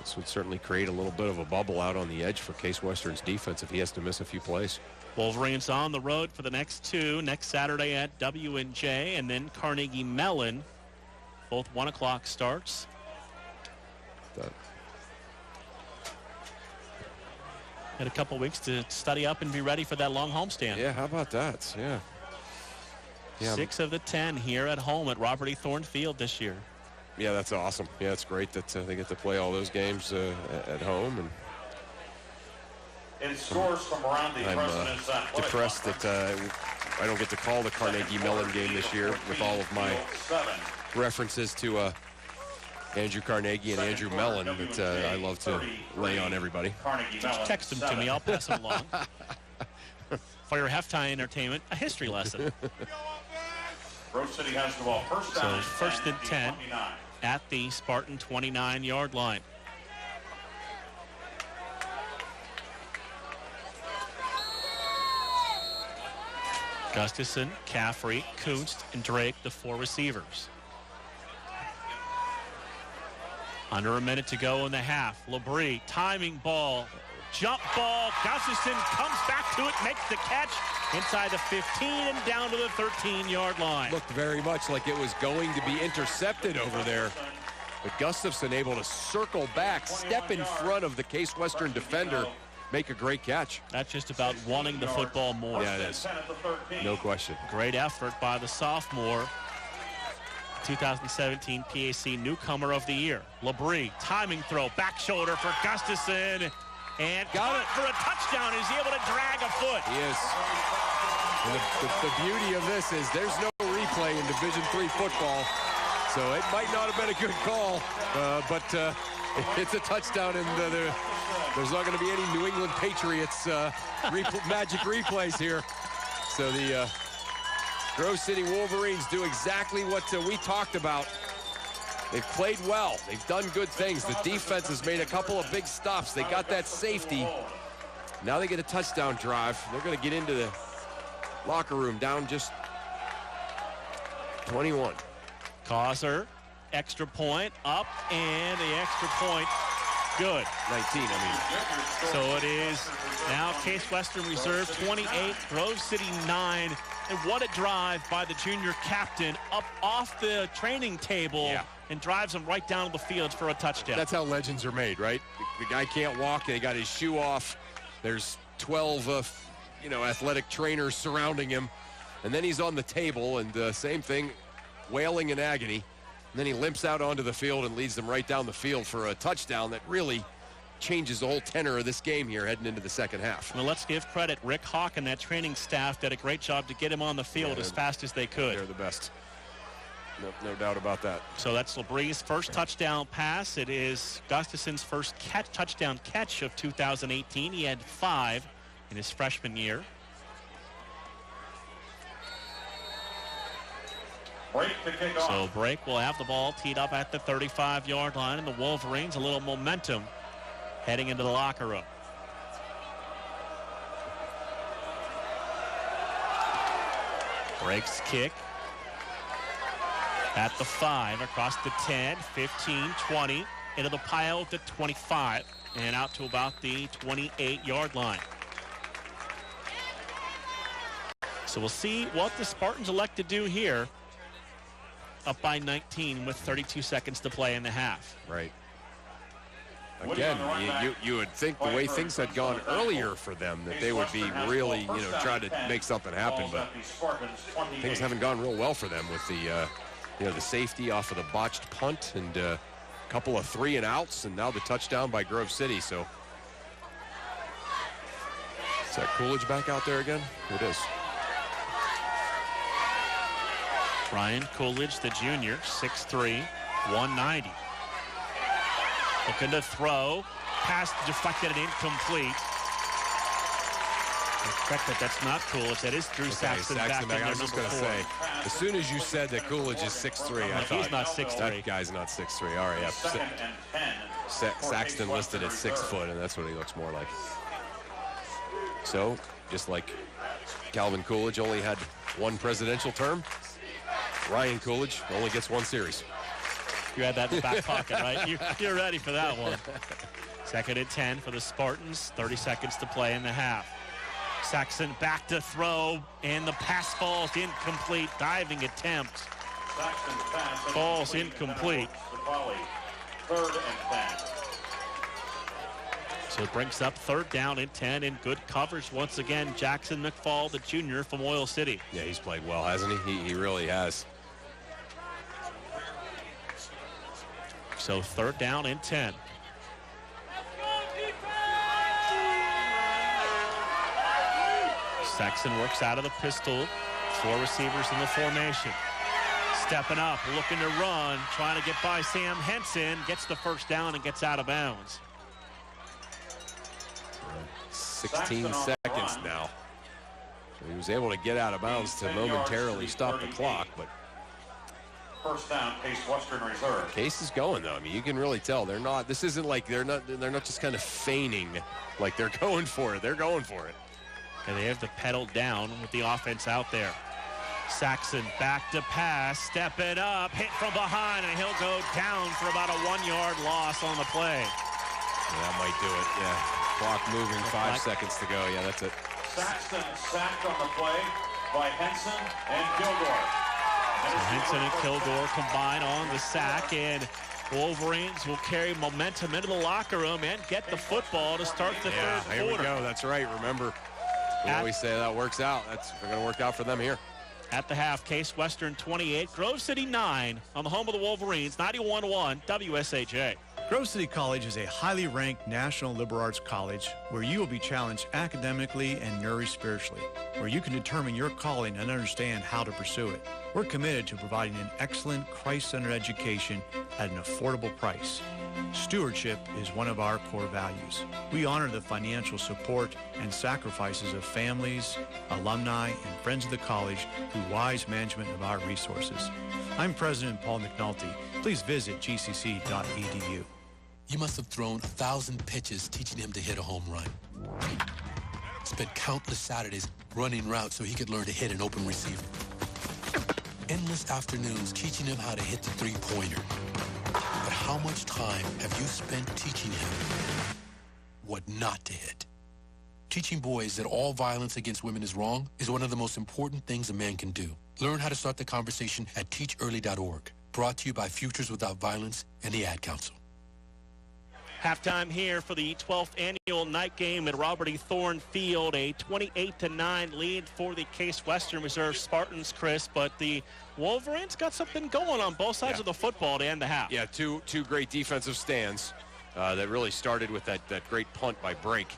this would certainly create a little bit of a bubble out on the edge for Case Western's defense if he has to miss a few plays. Wolverines on the road for the next 2, next Saturday at W&J and then Carnegie Mellon. Both 1 o'clock starts. Had a couple weeks to study up and be ready for that long homestand. Yeah, how about that? Yeah. 6 of the 10 here at home at Robert E. Thorne Field this year. Yeah, that's awesome. Yeah, it's great that they get to play all those games at home. And in scores from around the I'm depressed that I don't get to call the Carnegie Mellon game this year with all of my references to Andrew Carnegie and Andrew Mellon that I love to lay on everybody. Just text them to me. I'll pass them along. For your halftime entertainment, a history lesson. Grove City has the ball first down. So first and 10 at the Spartan 29-yard line. Gustafson, Caffrey, Kunst, and Drake, the 4 receivers. Under a minute to go in the half. Labrie, timing ball, jump ball. Gustafson comes back to it, makes the catch inside the 15 and down to the 13-yard line. Looked very much like it was going to be intercepted over there. But Gustafson able to circle back, step in front of the Case Western defender, make a great catch. That's just about wanting the football more. Yeah, it is. No question. Great effort by the sophomore. 2017 PAC Newcomer of the Year. Labrie, timing throw, back shoulder for Gustafson, and got it for a touchdown. Is he able to drag a foot? He is. And the beauty of this is there's no replay in Division III football, so it might not have been a good call, but it's a touchdown, and there's not going to be any New England Patriots magic replays here. So the Grove City Wolverines do exactly what we talked about. They've played well. They've done good things. The defense has made a couple of big stops. They got that safety. Now they get a touchdown drive. They're going to get into the locker room down just 21. Causer, extra point, up, and the extra point, good. 19, I mean. So it is now Case Western Reserve 28, Grove City 9. And what a drive by the junior captain up off the training table and drives him right down to the field for a touchdown. That's how legends are made, right? The guy can't walk. They got his shoe off. There's 12, athletic trainers surrounding him. And then he's on the table, and same thing, wailing in agony. And then he limps out onto the field and leads them right down the field for a touchdown that really changes the whole tenor of this game here heading into the second half. Well, let's give credit. Rick Hawk and that training staff did a great job to get him on the field as fast as they could. They're the best. No doubt about that. So that's Labrie's first touchdown pass. It is Gustafson's first touchdown catch of 2018. He had 5 in his freshman year. Break to kick off. So Break will have the ball teed up at the 35-yard line, and the Wolverines a little momentum heading into the locker room. Breaks kick at the 5, across the 10, 15, 20, into the pile at the 25 and out to about the 28-yard line. So we'll see what the Spartans elect to do here. Up by 19 with 32 seconds to play in the half. Right. Again, you would think the way things had gone earlier for them that they would be really, try to make something happen, but things haven't gone real well for them with the, the safety off of the botched punt and a couple of 3-and-outs, and now the touchdown by Grove City. So is that Coolidge back out there again? It is. Ryan Coolidge, the junior, 6'3", 190. Looking to throw. Pass deflected and incomplete. Correct that's not Coolidge. That is Drew Saxton back in there, I was just going to say, as soon as you said that Coolidge is 6'3", I thought he's not 6'3". That guy's not 6'3". All right, yeah. Saxton listed at 6 foot, and that's what he looks more like. So, just like Calvin Coolidge only had one presidential term, Ryan Coolidge only gets one series. You had that in the back pocket, right? You're ready for that one. 2nd and 10 for the Spartans. 30 seconds to play in the half. Saxon back to throw, and the pass falls incomplete. Diving attempt. Falls incomplete. 3rd and 10. So it brings up 3rd down and 10 in good coverage once again. Jackson McFall, the junior from Oil City. Yeah, he's played well, hasn't he? He really has. So 3rd down and 10. Saxon works out of the pistol. 4 receivers in the formation. Stepping up, looking to run, trying to get by Sam Henson. Gets the 1st down and gets out of bounds. 16 seconds now. So he was able to get out of bounds to momentarily stop the clock, but 1st down, Case Western reserve. Case is going though. I mean, you can really tell they're not. This isn't like they're not just kind of feigning, like they're going for it. They're going for it. And they have the pedal down with the offense out there. Saxon back to pass, stepping up, hit from behind, and he'll go down for about a 1-yard loss on the play. Yeah, that might do it. Yeah. Clock moving, 5 seconds to go. Yeah, that's it. Saxton sacked on the play by Henson and Kilgore. So Henson and Kilgore combine on the sack, and Wolverines will carry momentum into the locker room and get the football to start the 3rd quarter. Here we go. That's right. Remember, we always say that works out. That's going to work out for them here. At the half, Case Western 28, Grove City 9 on the home of the Wolverines, 91-1 WSAJ. Grove City College is a highly ranked national liberal arts college where you will be challenged academically and nourished spiritually, where you can determine your calling and understand how to pursue it. We're committed to providing an excellent Christ-centered education at an affordable price. Stewardship is one of our core values. We honor the financial support and sacrifices of families, alumni, and friends of the college through wise management of our resources. I'm President Paul McNulty. Please visit gcc.edu. You must have thrown 1,000 pitches teaching him to hit a home run. Spent countless Saturdays running routes so he could learn to hit an open receiver. Endless afternoons teaching him how to hit the three-pointer. But how much time have you spent teaching him what not to hit? Teaching boys that all violence against women is wrong is one of the most important things a man can do. Learn how to start the conversation at teachearly.org. Brought to you by Futures Without Violence and the Ad Council. Halftime here for the 12th annual night game at Robert E. Thorne Field. A 28-9 lead for the Case Western Reserve Spartans, Chris. But the Wolverines got something going on both sides of the football to end the half. Yeah, two great defensive stands that really started with that great punt by Brake,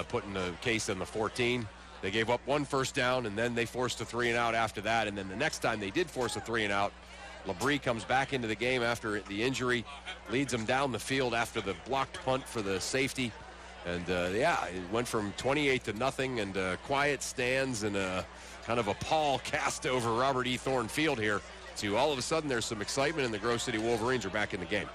putting the Case in the 14. They gave up 1 first down, and then they forced a 3-and-out after that. And then the next time they did force a 3-and-out, Labrie comes back into the game after the injury, leads them down the field after the blocked punt for the safety. And, it went from 28-0 and quiet stands and kind of a pall cast over Robert E. Thorne Field here to all of a sudden there's some excitement and the Grove City Wolverines are back in the game.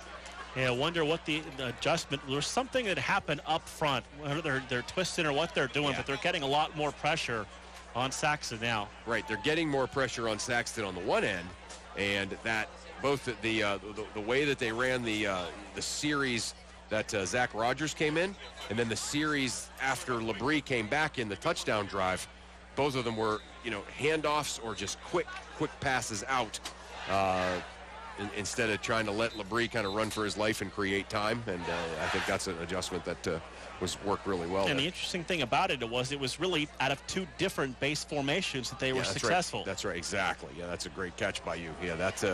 Yeah, I wonder what the adjustment, there's something that happened up front, whether they're twisting or what they're doing, but they're getting a lot more pressure on Saxton now. Right, they're getting more pressure on Saxton on the one end, and that both the way that they ran the series that Zach Rogers came in, and then the series after Labrie came back in the touchdown drive, both of them were, handoffs or just quick passes out instead of trying to let Labrie kind of run for his life and create time. And I think that's an adjustment that worked really well. And the interesting thing about it was really out of two different base formations that they were successful. Right. That's right, exactly. Yeah, that's a great catch by you. Yeah, that's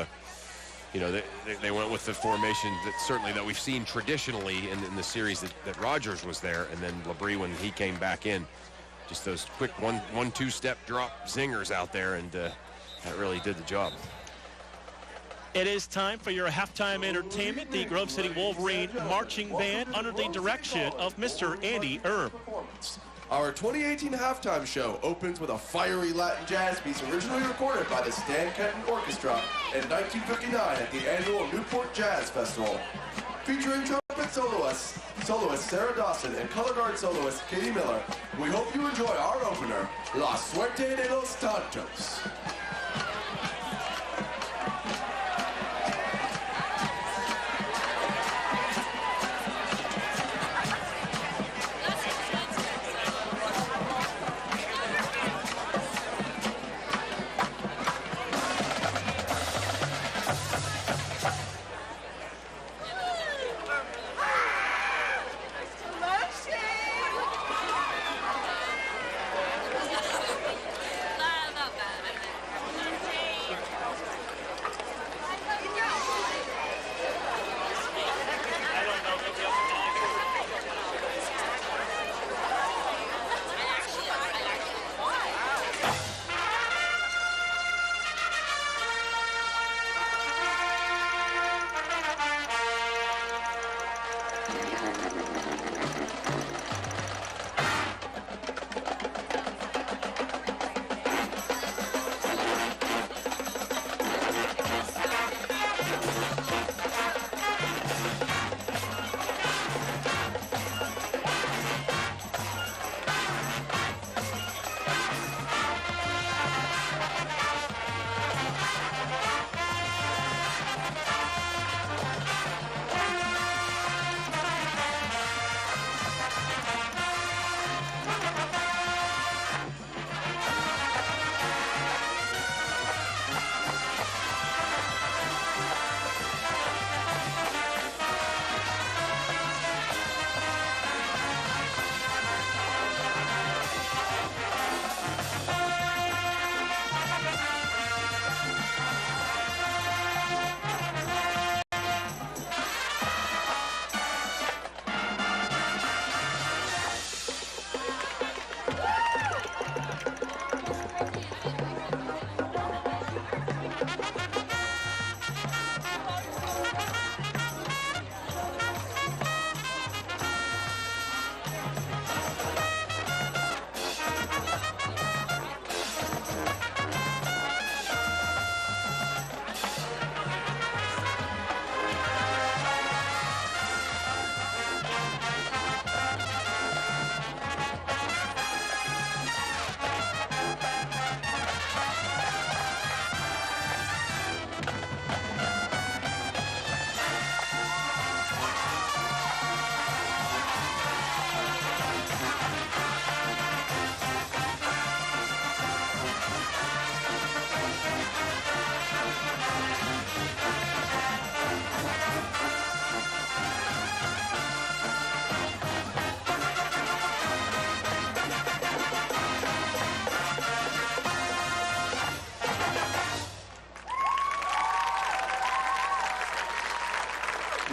they went with the formation that we've seen traditionally in the series that Rogers was there, and then Labrie when he came back in, just those quick one-two step drop zingers out there, and that really did the job. It is time for your halftime entertainment. The Grove City Wolverine Marching Band under the direction of Mr. Andy Erb. Our 2018 halftime show opens with a fiery Latin jazz piece originally recorded by the Stan Kenton Orchestra in 1959 at the annual Newport Jazz Festival. Featuring trumpet soloist Sarah Dawson and color guard soloist Katie Miller, we hope you enjoy our opener, La Suerte de los Tantos.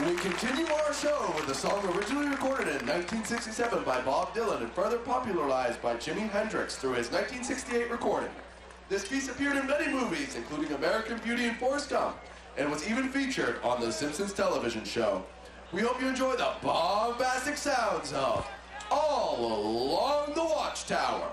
We continue our show with a song originally recorded in 1967 by Bob Dylan and further popularized by Jimi Hendrix through his 1968 recording. This piece appeared in many movies, including American Beauty and Forrest Gump, and was even featured on The Simpsons television show. We hope you enjoy the bombastic sounds of All Along the Watchtower.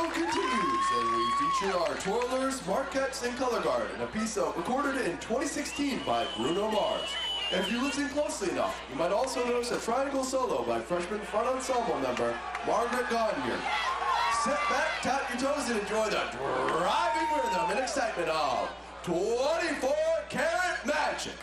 show continues, and we feature our twirlers, marquettes, and color guard in a piece recorded in 2016 by Bruno Mars. If you listen closely enough, you might also notice a triangle solo by freshman front ensemble member Margaret Gardner. Sit back, tap your toes, and enjoy the driving rhythm and excitement of 24 Karat Magic.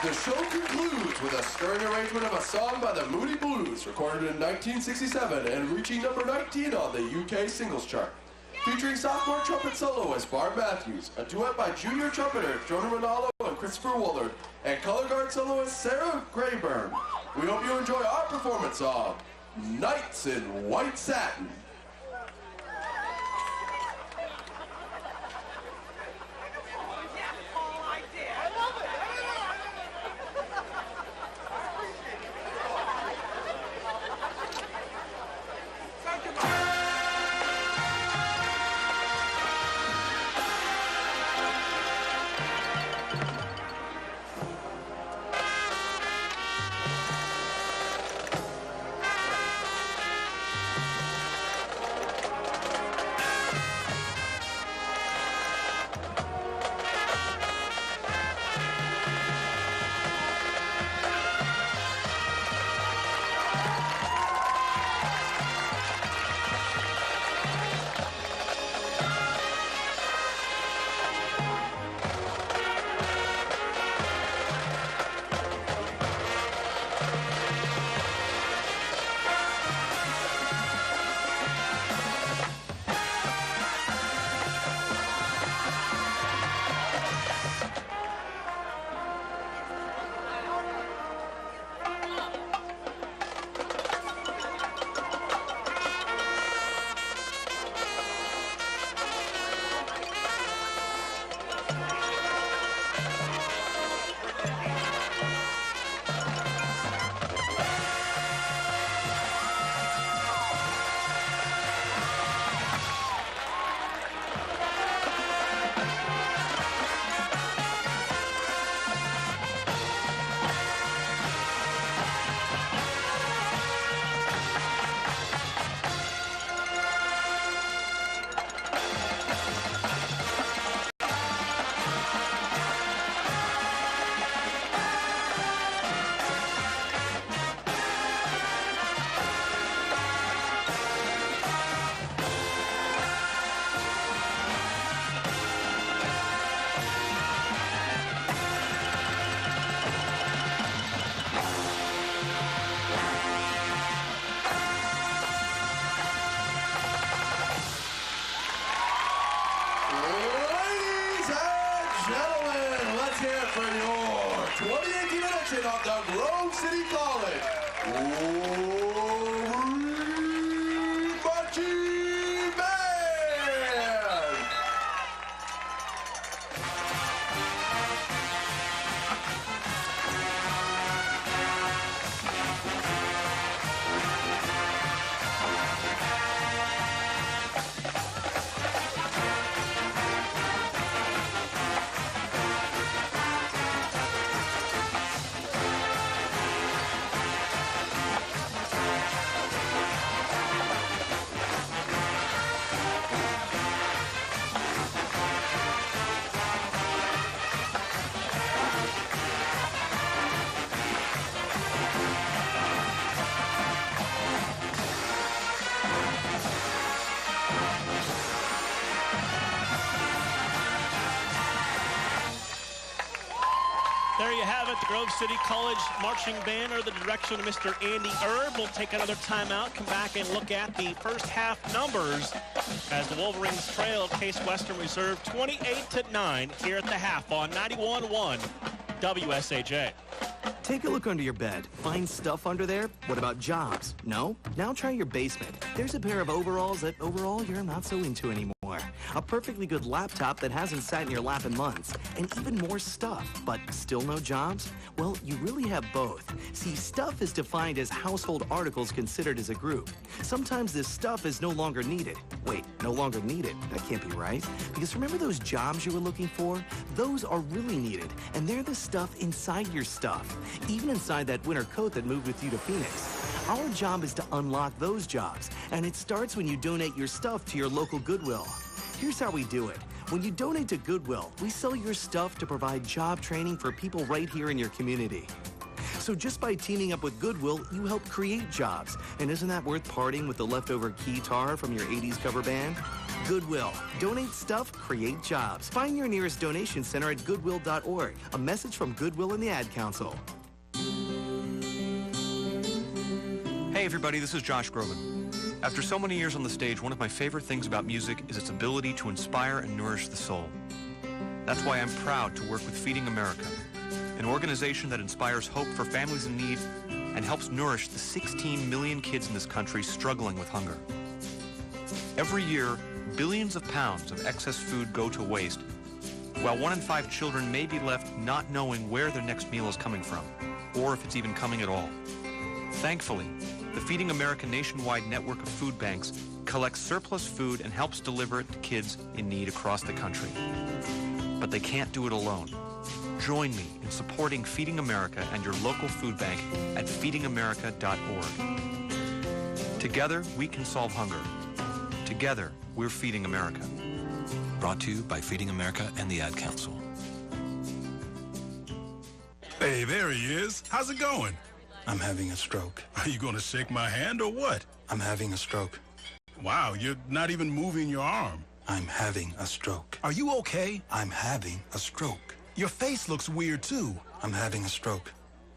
The show concludes with a stirring arrangement of a song by the Moody Blues, recorded in 1967 and reaching number 19 on the UK singles chart. Featuring sophomore trumpet soloist Barb Matthews, a duet by junior trumpeter Jonah Ronaldo and Christopher Woolard, and color guard soloist Sarah Grayburn. We hope you enjoy our performance of Knights in White Satin. action on the Grove City College. Marching Band! There you have it, the Grove City College Marching Band under the direction of Mr. Andy Erb. We'll take another timeout, come back and look at the first half numbers as the Wolverines trail Case Western Reserve 28-9 here at the half on 91.1 WSAJ. Take a look under your bed. Find stuff under there? What about jobs? No? Now try your basement. There's a pair of overalls that overall you're not so into anymore. A perfectly good laptop that hasn't sat in your lap in months. And even more stuff, but still no jobs? Well, you really have both. See, stuff is defined as household articles considered as a group. Sometimes this stuff is no longer needed. Wait, no longer needed? That can't be right. Because remember those jobs you were looking for? Those are really needed, and they're the stuff inside your stuff. Even inside that winter coat that moved with you to Phoenix. Our job is to unlock those jobs, and it starts when you donate your stuff to your local Goodwill. Here's how we do it. When you donate to Goodwill, we sell your stuff to provide job training for people right here in your community. So just by teaming up with Goodwill, you help create jobs. And isn't that worth parting with the leftover keytar from your 80s cover band? Goodwill. Donate stuff, create jobs. Find your nearest donation center at goodwill.org. A message from Goodwill and the Ad Council. Hey everybody, this is Josh Groban. After so many years on the stage, one of my favorite things about music is its ability to inspire and nourish the soul. That's why I'm proud to work with Feeding America, an organization that inspires hope for families in need and helps nourish the 16 million kids in this country struggling with hunger. Every year, billions of pounds of excess food go to waste, while 1 in 5 children may be left not knowing where their next meal is coming from, or if it's even coming at all. Thankfully, the Feeding America nationwide network of food banks collects surplus food and helps deliver it to kids in need across the country. But they can't do it alone. Join me in supporting Feeding America and your local food bank at feedingamerica.org. Together, we can solve hunger. Together, we're Feeding America. Brought to you by Feeding America and the Ad Council. Hey, there he is. How's it going? I'm having a stroke. Are you going to shake my hand or what? I'm having a stroke. Wow, you're not even moving your arm. I'm having a stroke. Are you okay? I'm having a stroke. Your face looks weird too. I'm having a stroke.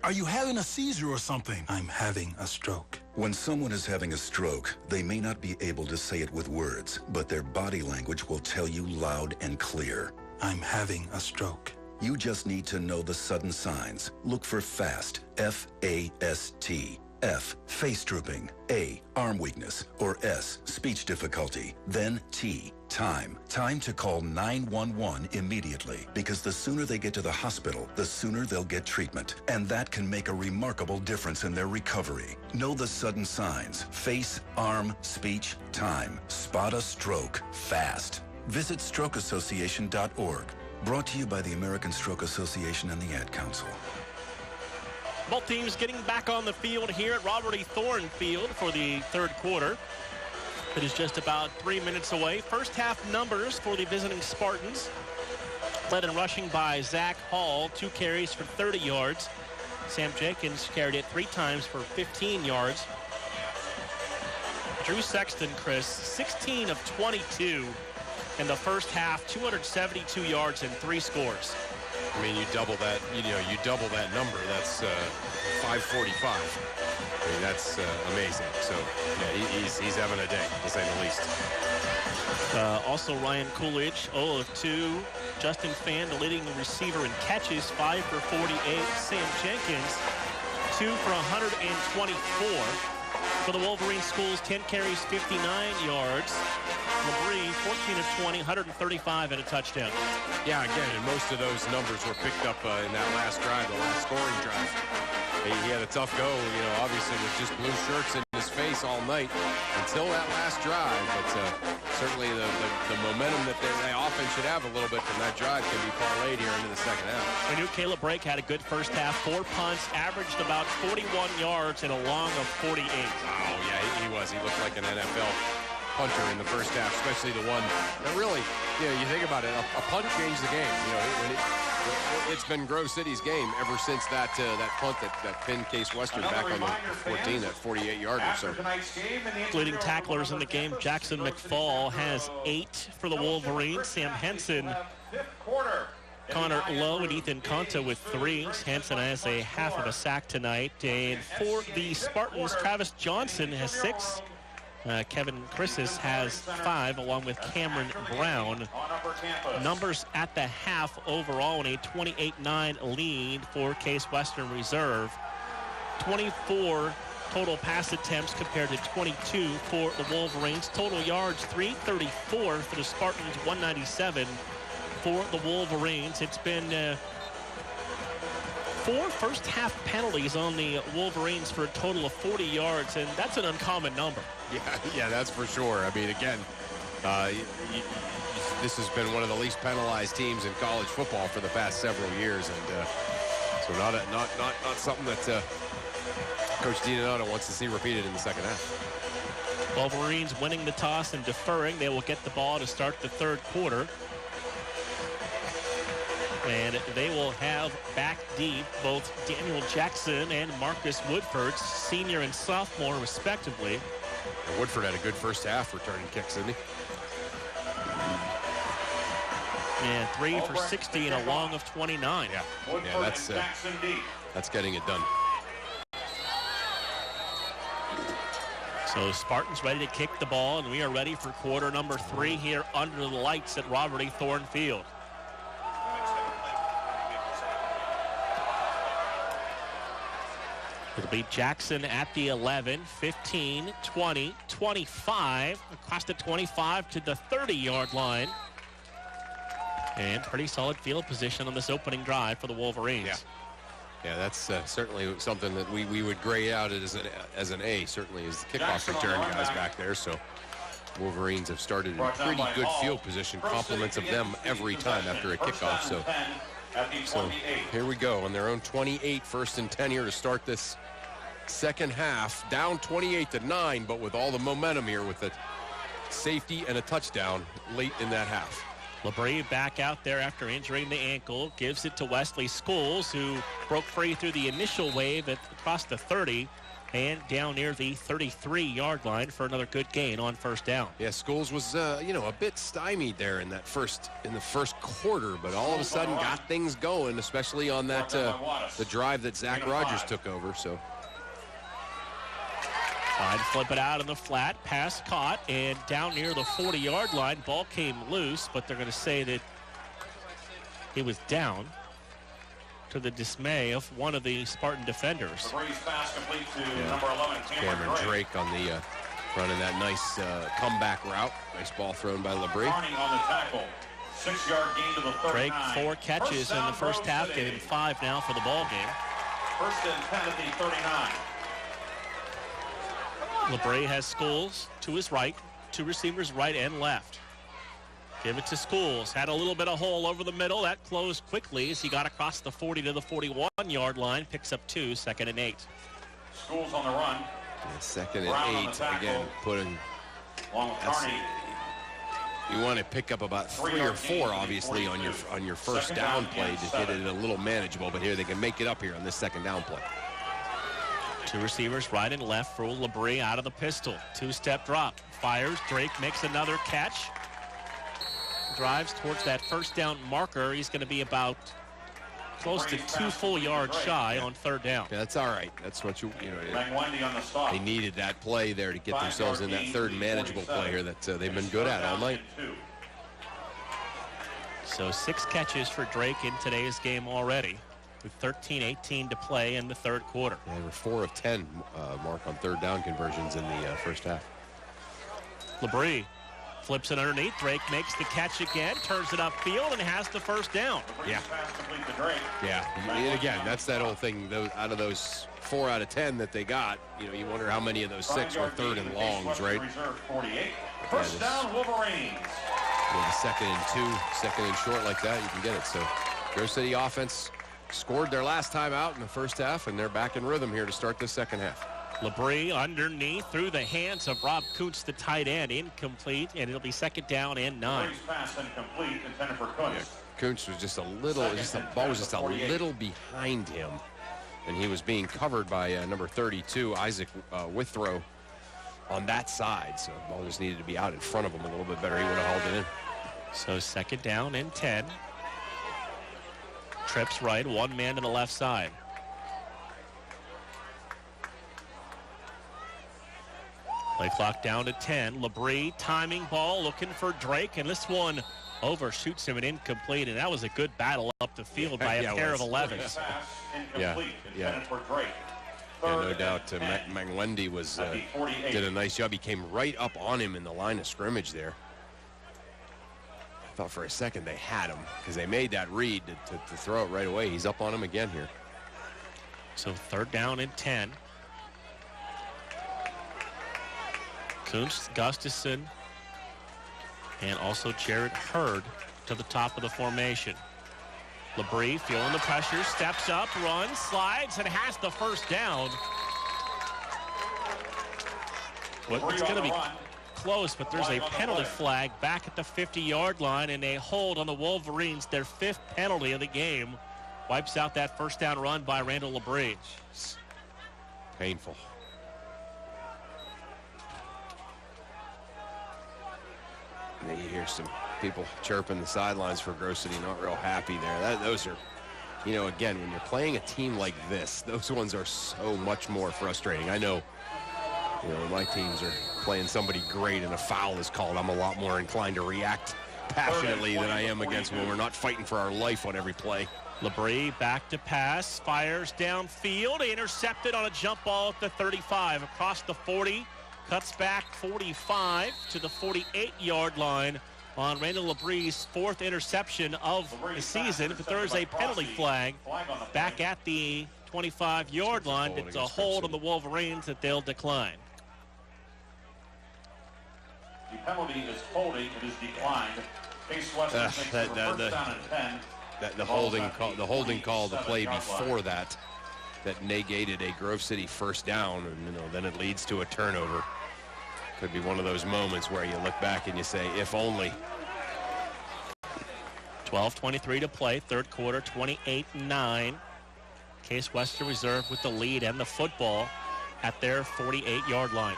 Are you having a seizure or something? I'm having a stroke. When someone is having a stroke, they may not be able to say it with words, but their body language will tell you loud and clear. I'm having a stroke. You just need to know the sudden signs. Look for FAST, F-A-S-T. F, face drooping. A, arm weakness. Or S, speech difficulty. Then T, time. Time to call 911 immediately, because the sooner they get to the hospital, the sooner they'll get treatment. And that can make a remarkable difference in their recovery. Know the sudden signs. Face, arm, speech, time. Spot a stroke fast. Visit strokeassociation.org. Brought to you by the American Stroke Association and the Ad Council. Both teams getting back on the field here at Robert E. Thorne Field for the third quarter. It is just about 3 minutes away. First half numbers for the visiting Spartans. Led in rushing by Zach Hall, 2 carries for 30 yards. Sam Jenkins carried it 3 times for 15 yards. Drew Sexton, Chris, 16 of 22 in the first half, 272 yards and 3 scores. I mean, you double that number. That's 545. I mean, that's amazing. So, yeah, he's having a day, to say the least. Also Ryan Coolidge, 0 of 2. Justin Fan, the leading receiver in catches, 5 for 48. Sam Jenkins, 2 for 124. For the Wolverine Schools, 10 carries, 59 yards. Labrie, 14 of 20, 135 and a touchdown. Yeah, again, and most of those numbers were picked up in that last drive, the last scoring drive. He had a tough go, obviously with just blue shirts in his face all night until that last drive. But certainly the momentum that they often should have a little bit from that drive can be parlayed here into the second half. We knew Caleb Brake had a good first half. 4 punts, averaged about 41 yards and a long of 48. Oh, yeah, he was. He looked like an NFL punter in the first half, especially the one that really, you think about it, a punt changed the game. It's been Grove City's game ever since that punt that pinned Case Western back on the 14, that 48-yarder. So, leading tacklers in the game, Jackson McFall has 8 for the Wolverines. Sam Henson, Connor Lowe, and Ethan Conta with 3. Henson has a half of a sack tonight. And for the Spartans, Travis Johnson has 6. Kevin Chrisis has 5, along with Cameron Brown. Numbers at the half overall in a 28-9 lead for Case Western Reserve. 24 total pass attempts compared to 22 for the Wolverines. Total yards, 334 for the Spartans, 197 for the Wolverines. It's been 4 first-half penalties on the Wolverines for a total of 40 yards, and that's an uncommon number. Yeah, that's for sure. I mean, again, this has been one of the least penalized teams in college football for the past several years, and so not something that Coach DiDonato wants to see repeated in the second half. Wolverines winning the toss and deferring. They will get the ball to start the third quarter. And they will have back deep both Daniel Jackson and Marcus Woodford, senior and sophomore, respectively. And Woodford had a good first half returning kicks, didn't he? And 3 for 60 and a long of 29. Yeah, that's getting it done. So Spartans ready to kick the ball, and we are ready for quarter number 3 here under the lights at Robert E. Thorne Field. It'll be Jackson at the 11, 15, 20, 25, across the 25 to the 30-yard line. And pretty solid field position on this opening drive for the Wolverines. Yeah, that's certainly something that we would grade out as an A, certainly, as the kickoff return guys back there. So Wolverines have started in pretty good field position, compliments of them every time after a kickoff. So here we go on their own 28, 1st and 10 here to start this second half. Down 28-9, but with all the momentum here with a safety and a touchdown late in that half. Labrie back out there after injuring the ankle, gives it to Wesley Scholes, who broke free through the initial wave across the 30 and down near the 33-yard line for another good gain on first down. Yeah, Scholes was a bit stymied there in the first quarter, but all of a sudden got things going, especially on that the drive that Zach Rogers took over. So trying to flip it out in the flat, pass caught, and down near the 40-yard line, ball came loose, but they're going to say that it was down, to the dismay of one of the Spartan defenders. Pass complete to number 11, Cameron Drake on the running that nice comeback route. Nice ball thrown by Labrie. On the tackle. 6-yard gain to the 39. Drake 4 catches in the first half, getting 5 now for the ball game. 1st and 10 at the 39. Labrie has Scholes to his right, 2 receivers right and left. Give it to Scholes. Had a little bit of hole over the middle. That closed quickly as he got across the 40 to the 41-yard line. Picks up 2, 2nd and 8. Scholes on the run. Yeah, 2nd and 8. Again, putting. You want to pick up about 3 or 4, obviously, on your first down play to get it a little manageable. But here they can make it up here on this 2nd down play. 2 receivers right and left for Labrie out of the pistol. 2-step drop. Fires. Drake makes another catch. Drives towards that first down marker. He's going to be about close to 2 full yards shy on third down. Yeah, that's all right. That's what you know. Mangwendi on the stop. They needed that play there to get themselves in that third manageable play here that they've been good at all night. So 6 catches for Drake in today's game already, with 13:18 to play in the third quarter. Yeah, they were 4 of 10 mark on third down conversions in the first half. LeBrie flips it underneath. Drake makes the catch again, turns it upfield, and has the first down. Yeah. Yeah. And again, that's that old thing. Out of those 4 out of 10 that they got, you wonder how many of those 6 were third and longs, right? First down, Wolverines. Yeah, second and 2, second and short like that, you can get it. So Grove City offense scored their last time out in the first half, and they're back in rhythm here to start the second half. LeBrie underneath through the hands of Rob Kuntz, the tight end, incomplete, and it'll be second down and 9. Pass incomplete, intended for Kuntz. Yeah, Kuntz was just a little, the ball was just a little behind him, and he was being covered by number 32, Isaac Withrow, on that side. So the ball just needed to be out in front of him a little bit better. He would have hauled it in. So second down and 10. Trips right, 1 man to the left side. Play clock down to 10. LeBrie timing ball, looking for Drake, and this one overshoots him and incomplete, and that was a good battle up the field by a pair of 11s. Yeah. Yeah, no doubt. Mangwendi did a nice job. He came right up on him in the line of scrimmage there. I thought for a second they had him because they made that read to throw it right away. He's up on him again here. So third down and 10. Kuntz, Gustafson, and also Jared Hurd to the top of the formation. LeBrie feeling the pressure, steps up, runs, slides, and has the first down. Well, it's going to be close, but there's a penalty flag back at the 50-yard line, and a hold on the Wolverines, their 5th penalty of the game. Wipes out that first down run by Randall LeBrie. Painful. And you hear some people chirping the sidelines for Grove City, not real happy there. Those are, again, when you're playing a team like this, those ones are so much more frustrating. I know, my teams are playing somebody great and a foul is called. I'm a lot more inclined to react passionately than I am against when we're not fighting for our life on every play. LeBrie back to pass, fires downfield, intercepted on a jump ball at the 35, across the 40, cuts back 45 to the 48-yard line on Randall LeBrie's 4th interception of the season. But there is a penalty flag back at the 25-yard line. It's a hold on the Wolverines that they'll decline. The penalty is holding. It is declined. Case Western makes the first down and 10. The holding call, the play before that negated a Grove City first down, and then it leads to a turnover. Could be one of those moments where you look back and you say, if only. 12:23 to play, third quarter, 28-9. Case Western Reserve with the lead and the football at their 48-yard line.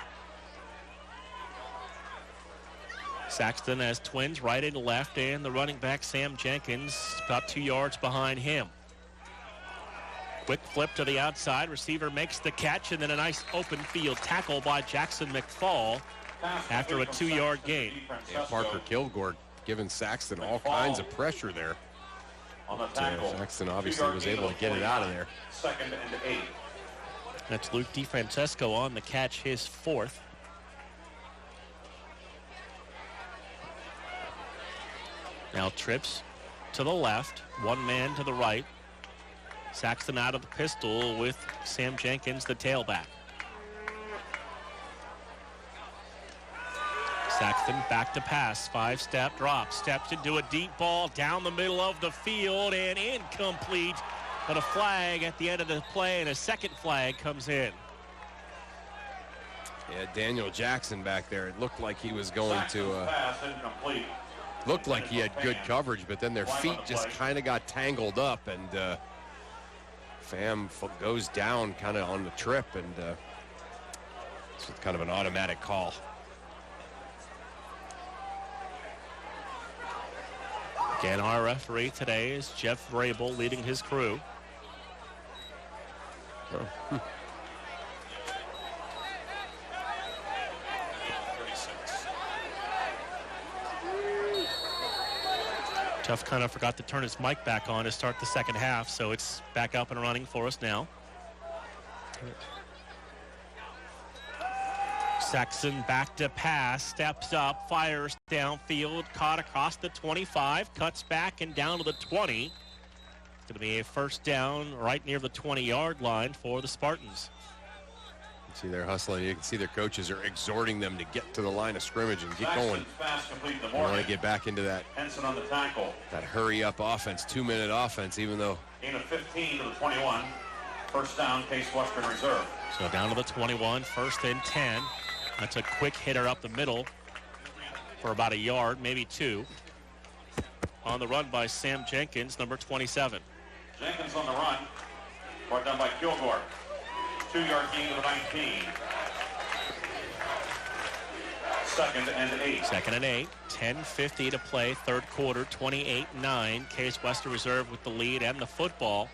Saxton has twins right and left, and the running back Sam Jenkins about 2 yards behind him. Quick flip to the outside. Receiver makes the catch, and then a nice open field tackle by Jackson McFall after a 2-yard gain. Yeah, Parker Kilgore giving Saxton all kinds of pressure there. Saxton obviously was able to get it out of there. 2nd and 8. That's Luke DeFrancesco on the catch, his 4th. Now trips to the left, 1 man to the right. Saxton out of the pistol with Sam Jenkins, the tailback. Saxton back to pass, 5-step drop, steps into a deep ball down the middle of the field and incomplete. But a flag at the end of the play, and a second flag comes in. Yeah, Daniel Jackson back there. It looked like he was going to. Looked like he had good coverage, but then their feet just kind of got tangled up, and Pham goes down kind of on the trip, and it's kind of an automatic call. Again, our referee today is Jeff Vrabel, leading his crew. Jeff kind of forgot to turn his mic back on to start the second half, so it's back up and running for us now. Saxon back to pass, steps up, fires downfield, caught across the 25, cuts back and down to the 20. It's going to be a first down right near the 20-yard line for the Spartans. You see they're hustling. You can see their coaches are exhorting them to get to the line of scrimmage and get going. They want to get back into that, Henson on the tackle. that hurry-up offense, 2-minute offense, even though. Gain of 15 to the 21. First down, Case Western Reserve. So down to the 21, first and 10. That's a quick hitter up the middle for about a yard, maybe two. On the run by Sam Jenkins, number 27. Jenkins on the run. Brought down by Kilgore. 2-yard gain to the 19. Second and 8. Second and 8. 10:50 to play, third quarter, 28-9. Case Western Reserve with the lead and the football.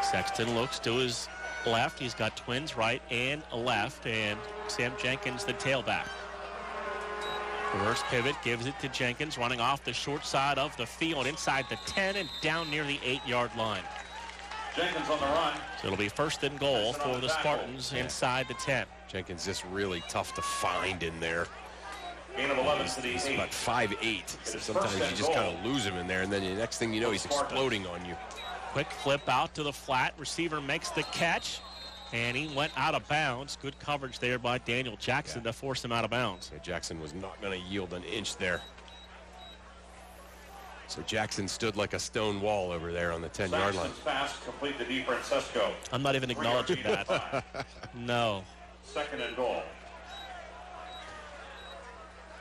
Sexton looks to his left. He's got twins right and left, and Sam Jenkins, the tailback. Reverse pivot, gives it to Jenkins, running off the short side of the field, inside the 10 and down near the 8-yard line. Jenkins on the run. So it'll be first and goal for the Spartans inside the 10. Jenkins just really tough to find in there. Gain of 11 to the 8. He's about 5'8". So sometimes you just kind of lose him in there, and then the next thing you know, he's exploding on you. Quick flip out to the flat. Receiver makes the catch, and he went out of bounds. Good coverage there by Daniel Jackson to force him out of bounds. Yeah, Jackson was not going to yield an inch there. So Jackson stood like a stone wall over there on the 10-yard line. Pass complete to DeFrancesco. I'm not even acknowledging that. No. Second and goal.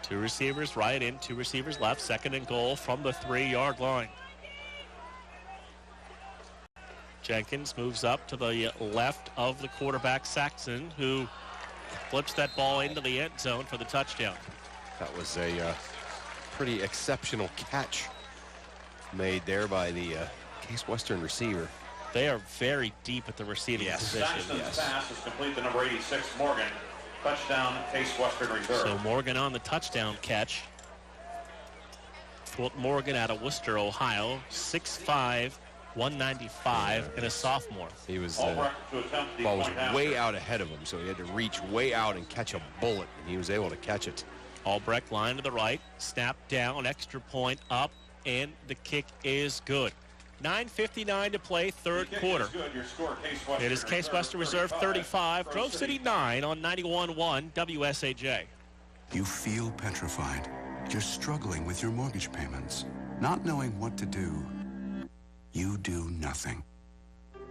Two receivers right in, two receivers left. Second and goal from the 3-yard line. Jenkins moves up to the left of the quarterback, Saxon, who flips that ball into the end zone for the touchdown. That was a pretty exceptional catch made there by the Case Western receiver. They are very deep at the receiving position. Saxton's pass is complete to number 86, Morgan. Touchdown, Case Western Reserve. So Morgan on the touchdown catch. Fulton Morgan out of Worcester, Ohio, 6'5", 195, and a sophomore. He was, ball was way out ahead of him, so he had to reach way out and catch a bullet, and he was able to catch it. Albrecht line to the right, snap down, extra point up, and the kick is good. 9:59 to play, third quarter. It is Case Western Reserve 35, Grove City 9 on 91.1 WSAJ. You feel petrified. You're struggling with your mortgage payments, not knowing what to do. You do nothing.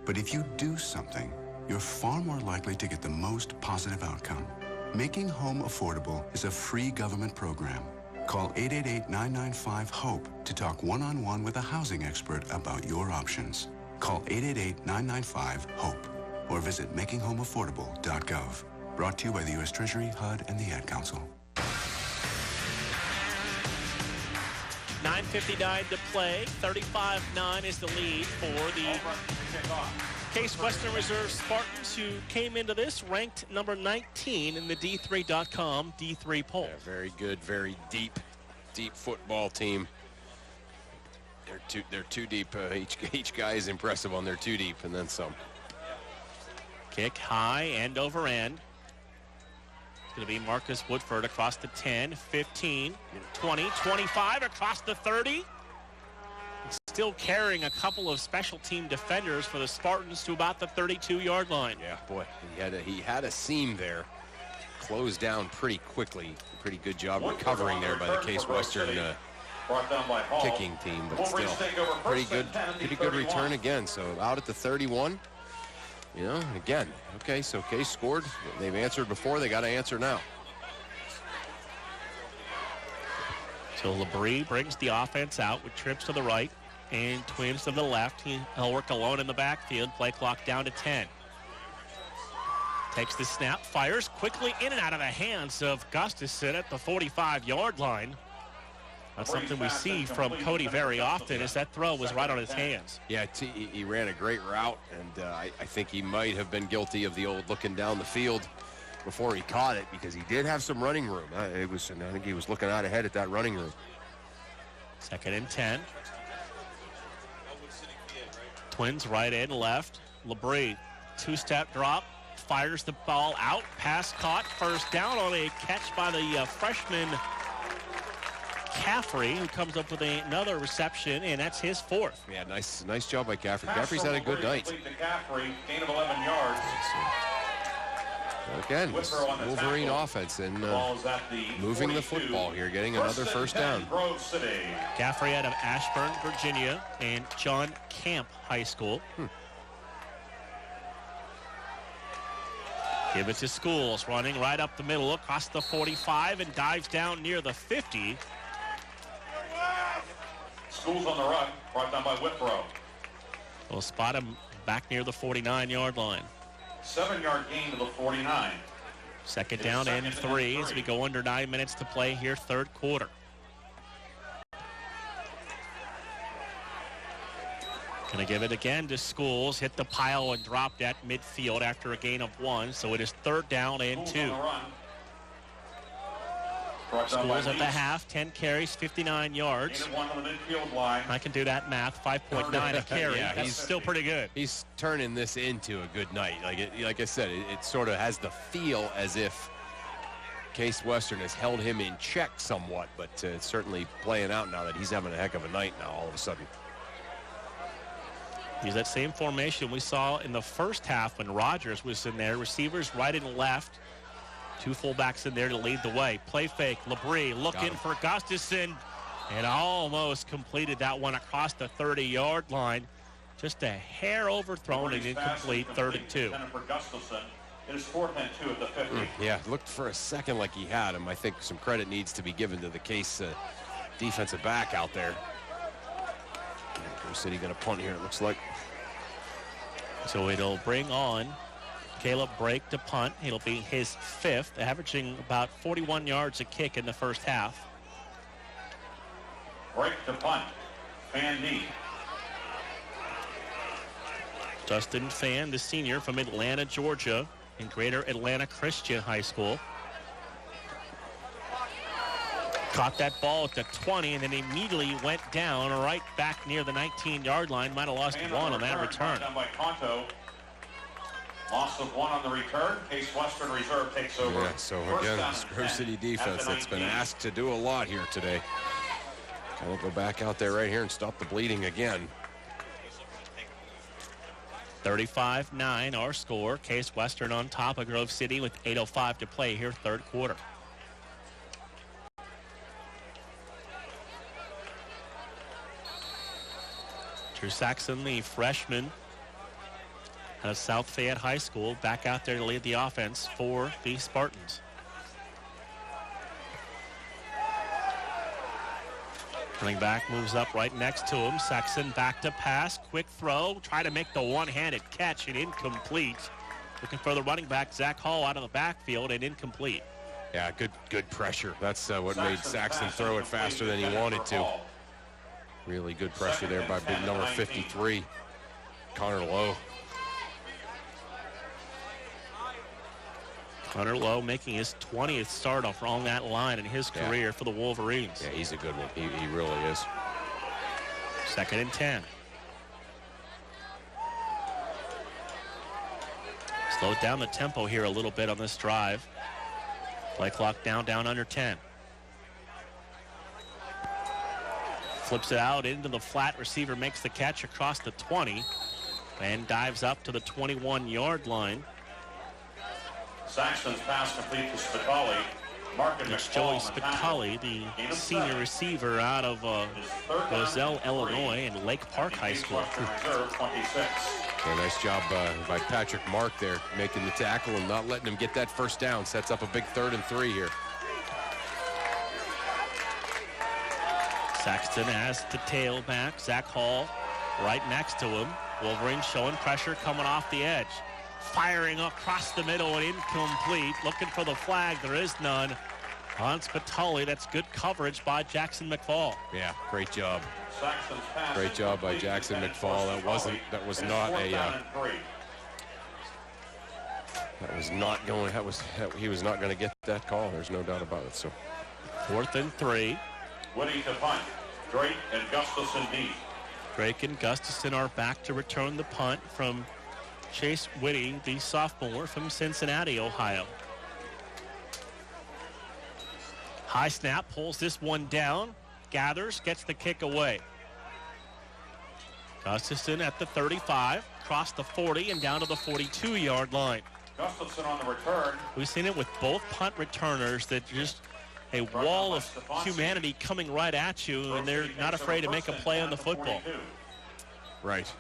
But if you do something, you're far more likely to get the most positive outcome. Making Home Affordable is a free government program. Call 888-995-HOPE to talk one-on-one with a housing expert about your options. Call 888-995-HOPE or visit makinghomeaffordable.gov. Brought to you by the U.S. Treasury, HUD, and the Ad Council. 9:59 to play. 35-9 is the lead for the Case Western Reserve Spartans, who came into this ranked number 19 in the D3.com D3 poll. Yeah, very good, very deep football team. They're too deep. Each guy is impressive on their too deep, and then some. Kick high, end over end. It's going to be Marcus Woodford across the 10, 15, 20, 25, across the 30. Still carrying a couple of special team defenders for the Spartans to about the 32-yard line. Yeah, boy, he had a seam there. Closed down pretty quickly. Pretty good job recovering there by the Case Western kicking team, but still pretty good return again. So out at the 31. You know, again, okay, so Case scored. They've answered before. They got to answer now. So LeBrie brings the offense out with trips to the right and twins to the left. He'll work alone in the backfield. Play clock down to 10. Takes the snap, fires quickly in and out of the hands of Gustafson at the 45-yard line. That's something we see from Cody very often, is that throw was right on his hands. Yeah, he ran a great route, and I think he might have been guilty of the old looking down the field before he caught it, because he did have some running room. I think he was looking out ahead at that running room. 2nd and 10. Twins right in, left. LeBrie, 2-step drop, fires the ball out, pass caught, first down on a catch by the freshman Caffrey, who comes up with another reception, and that's his 4th. Yeah, nice job by Caffrey. Caffrey's had a good night. Caffrey, gain of 11 yards. Again, Wolverine offense and moving the football here, getting another first down. Caffrey out of Ashburn, Virginia, and John Camp High School. Give it to Schools, running right up the middle, across the 45, and dives down near the 50. Schools on the run, brought down by Whitbro. We'll spot him back near the 49-yard line. 7-yard gain to the 49. 2nd down and 3 as we go under 9 minutes to play here, 3rd quarter. Gonna give it again to Schools, hit the pile and dropped at midfield after a gain of 1, so it is 3rd down and 2. Schools at the half, 10 carries, 59 yards. I can do that math, 5.9 a carry. Yeah, that's still pretty good. He's turning this into a good night. Like I said, it sort of has the feel as if Case Western has held him in check somewhat, but it's certainly playing out now that he's having a heck of a night now all of a sudden. Use that same formation we saw in the first half when Rogers was in there. Receivers right and left. 2 fullbacks in there to lead the way. Play fake. LeBrie looking for Gustafson, and almost completed that one across the 30-yard line. Just a hair overthrown and incomplete. 3rd and 2. It is 4th and 2 at the 50. Yeah, looked for a second like he had him. I think some credit needs to be given to the Case defensive back out there. Grove City going to punt here, it looks like. So it'll bring on Caleb Brake to punt. It'll be his 5th, averaging about 41 yards a kick in the first half. Brake to punt. Fan D. Justin Fan, the senior from Atlanta, Georgia, in Greater Atlanta Christian High School. Caught that ball at the 20 and then immediately went down right back near the 19-yard line. Might have lost 1 on that return. Down by Conto. Loss of 1 on the return. Case Western Reserve takes over. Yeah, so again, this Grove City defense that's been asked to do a lot here today. Kind of go back out there right here and stop the bleeding again. 35-9 our score. Case Western on top of Grove City with 8:05 to play here, 3rd quarter. Drew Saxon, the freshman out of South Fayette High School, back out there to lead the offense for the Spartans. Running back moves up right next to him. Saxon back to pass, quick throw, try to make the one-handed catch and incomplete. Looking for the running back, Zach Hall, out of the backfield and incomplete. Yeah, good pressure. That's what made Saxon throw it faster than he wanted to. Really good pressure there by big number 53, Connor Lowe. Connor Lowe making his 20th start off on that line in his career for the Wolverines. Yeah, he's a good one. He really is. 2nd and 10. Slowed down the tempo here a little bit on this drive. Play clock down under 10. Flips it out into the flat. Receiver makes the catch across the 20 and dives up to the 21-yard line. Saxton's pass complete to Spitali. It's Joey Spitali, the senior receiver out of Roselle, Illinois, and Lake Park High School. So nice job by Patrick Mark there, making the tackle and not letting him get that first down. Sets up a big 3rd and 3 here. Saxton has the tailback, Zach Hall, right next to him. Wolverine showing pressure coming off the edge. firing across the middle and incomplete. Looking for the flag. There is none on Spitali. That's good coverage by Jackson McFall. Yeah, great job. Great job by Jackson McFall. That was not going, he was not going to get that call. There's no doubt about it. So 4th and 3. Whitty to punt. Drake and Gustafson deep. Drake and Gustafson are back to return the punt from Chase Whitty, the sophomore from Cincinnati, Ohio. High snap, pulls this one down, gathers, gets the kick away. Gustafson at the 35, across the 40 and down to the 42-yard line. Gustafson on the return. We've seen it with both punt returners, that just a wall of humanity coming right at you, and they're not afraid to make a play on the football. Right.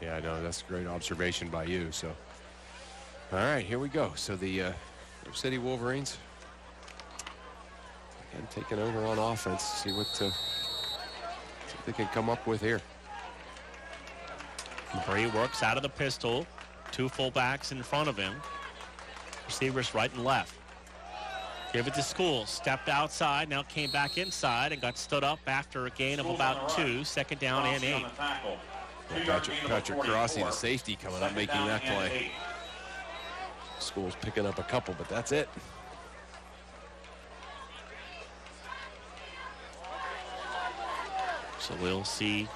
Yeah, no, that's a great observation by you. So, all right, here we go. So the Grove City Wolverines again taking over on offense. See what they can come up with here. Bree works out of the pistol. 2 fullbacks in front of him. Receivers right and left. Give it to Schools. Stepped outside, now came back inside and got stood up after a gain of about 2. 2nd down and 8. Yeah, Patrick Crossie, the safety, coming up making that play. Schools picking up a couple, but that's it. So we'll see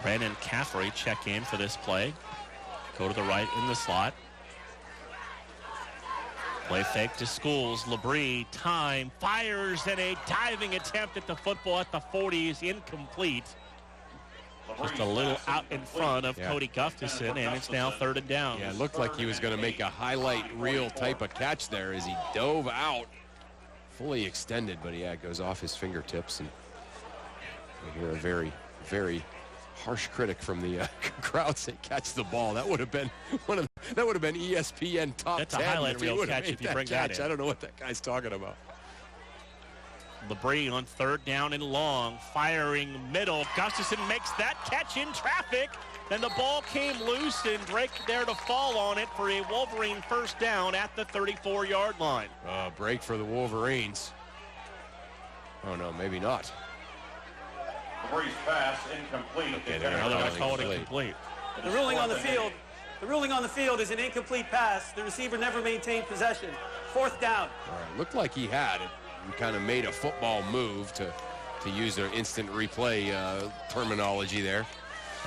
Brandon Caffrey check in for this play. Go to the right in the slot. Play fake to Schools. Labrie, time, fires, and a diving attempt at the football at the 40 is incomplete. Just a little out in front of Cody Gustafson, and it's now 3rd and down. Yeah, it looked like he was going to make a highlight reel type of catch there as he dove out, fully extended, but yeah, it goes off his fingertips. And we hear a very, very harsh critic from the crowd say, "Catch the ball." That would have been ESPN top 10. That's a highlight reel catch if you bring that in. I don't know what that guy's talking about. Labrie on 3rd down and long, firing middle. Gustafson makes that catch in traffic. Then the ball came loose, and Drake there to fall on it for a Wolverine 1st down at the 34-yard line. Break for the Wolverines. Oh, no, maybe not. Labrie's pass incomplete. Okay, they're going to call it incomplete. The ruling on the field is an incomplete pass. The receiver never maintained possession. 4th down. All right, looked like he had it. He kind of made a football move to use their instant replay terminology there.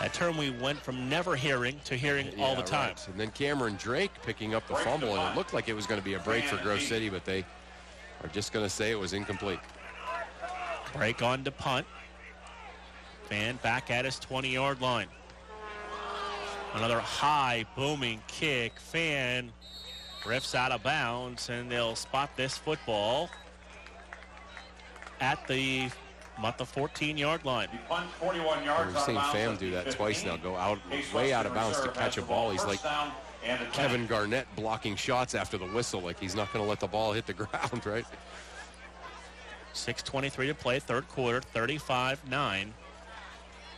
A term we went from never hearing to hearing all the time. Right. And then Cameron Drake picking up the fumble, and it looked like it was going to be a break for Grove City, but they are just going to say it was incomplete. Break on to punt. Fan back at his 20-yard line. Another high, booming kick. Fan rips out of bounds, and they'll spot this football at the 14-yard line. We've seen Pham do that twice now, go out way out of bounds to catch a ball. He's like Kevin Garnett blocking shots after the whistle, like he's not going to let the ball hit the ground, right? 6:23 to play, 3rd quarter, 35-9.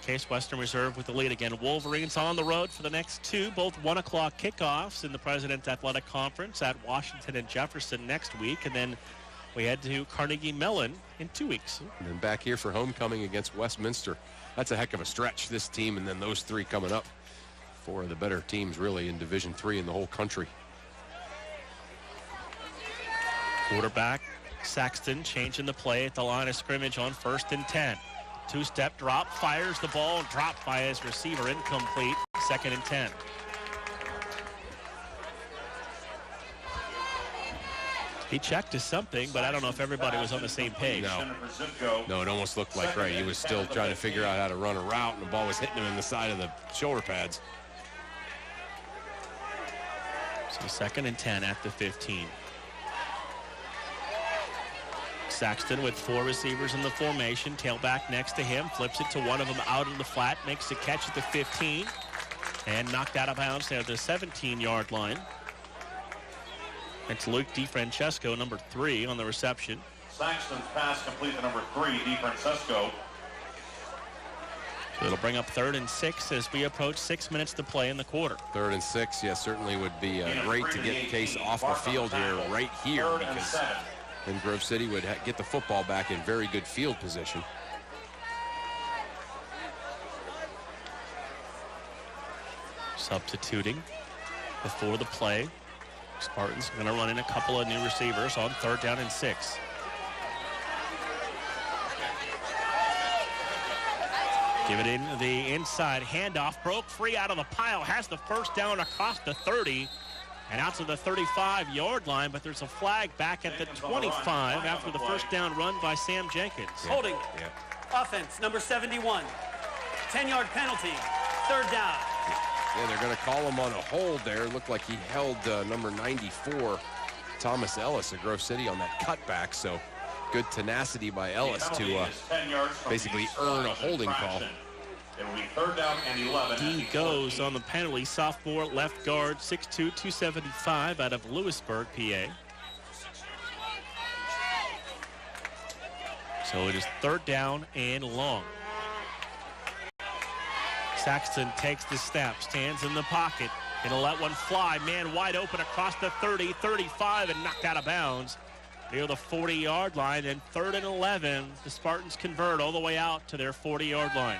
Case Western Reserve with the lead again. Wolverines on the road for the next 2, both 1 o'clock kickoffs in the President's Athletic Conference at Washington and Jefferson next week, and then we head to Carnegie Mellon in 2 weeks. And then back here for homecoming against Westminster. That's a heck of a stretch, this team, and then those 3 coming up. 4 of the better teams, really, in Division III in the whole country. Quarterback Saxton changing the play at the line of scrimmage on 1st and 10. 2-step drop, fires the ball, dropped by his receiver, incomplete. 2nd and 10. He checked to something, but I don't know if everybody was on the same page. No, it almost looked like, right, he was still trying to figure out how to run a route, and the ball was hitting him in the side of the shoulder pads. So 2nd and 10 at the 15. Saxton with 4 receivers in the formation. Tailback next to him, flips it to one of them out in the flat, makes the catch at the 15, and knocked out of bounds near the 17-yard line. It's Luke DiFrancesco, number 3, on the reception. Saxton's pass complete to number 3, DiFrancesco. So it'll bring up 3rd and 6 as we approach 6 minutes to play in the quarter. 3rd and 6, yeah, certainly would be great to get Case off the field here, right here, because then Grove City would get the football back in very good field position. Substituting before the play. Spartans going to run in a couple of new receivers on 3rd down and 6. Give it in the inside handoff. Broke free out of the pile. Has the first down across the 30 and out to the 35-yard line. But there's a flag back at the 25 after the first down run by Sam Jenkins. Holding. Offense, number 71. 10-yard penalty. 3rd down. Yeah, they're going to call him on a hold there. It looked like he held number 94, Thomas Ellis of Grove City, on that cutback. So good tenacity by Ellis to basically earn a holding call. It will be 3rd down and 11. He goes on the penalty. Sophomore left guard, 6'2", 275 out of Lewisburg, PA. So it is 3rd down and long. Saxton takes the snap, stands in the pocket. Gonna let one fly. Man wide open across the 30, 35, and knocked out of bounds near the 40-yard line. And 3rd and 11, the Spartans convert all the way out to their 40-yard line.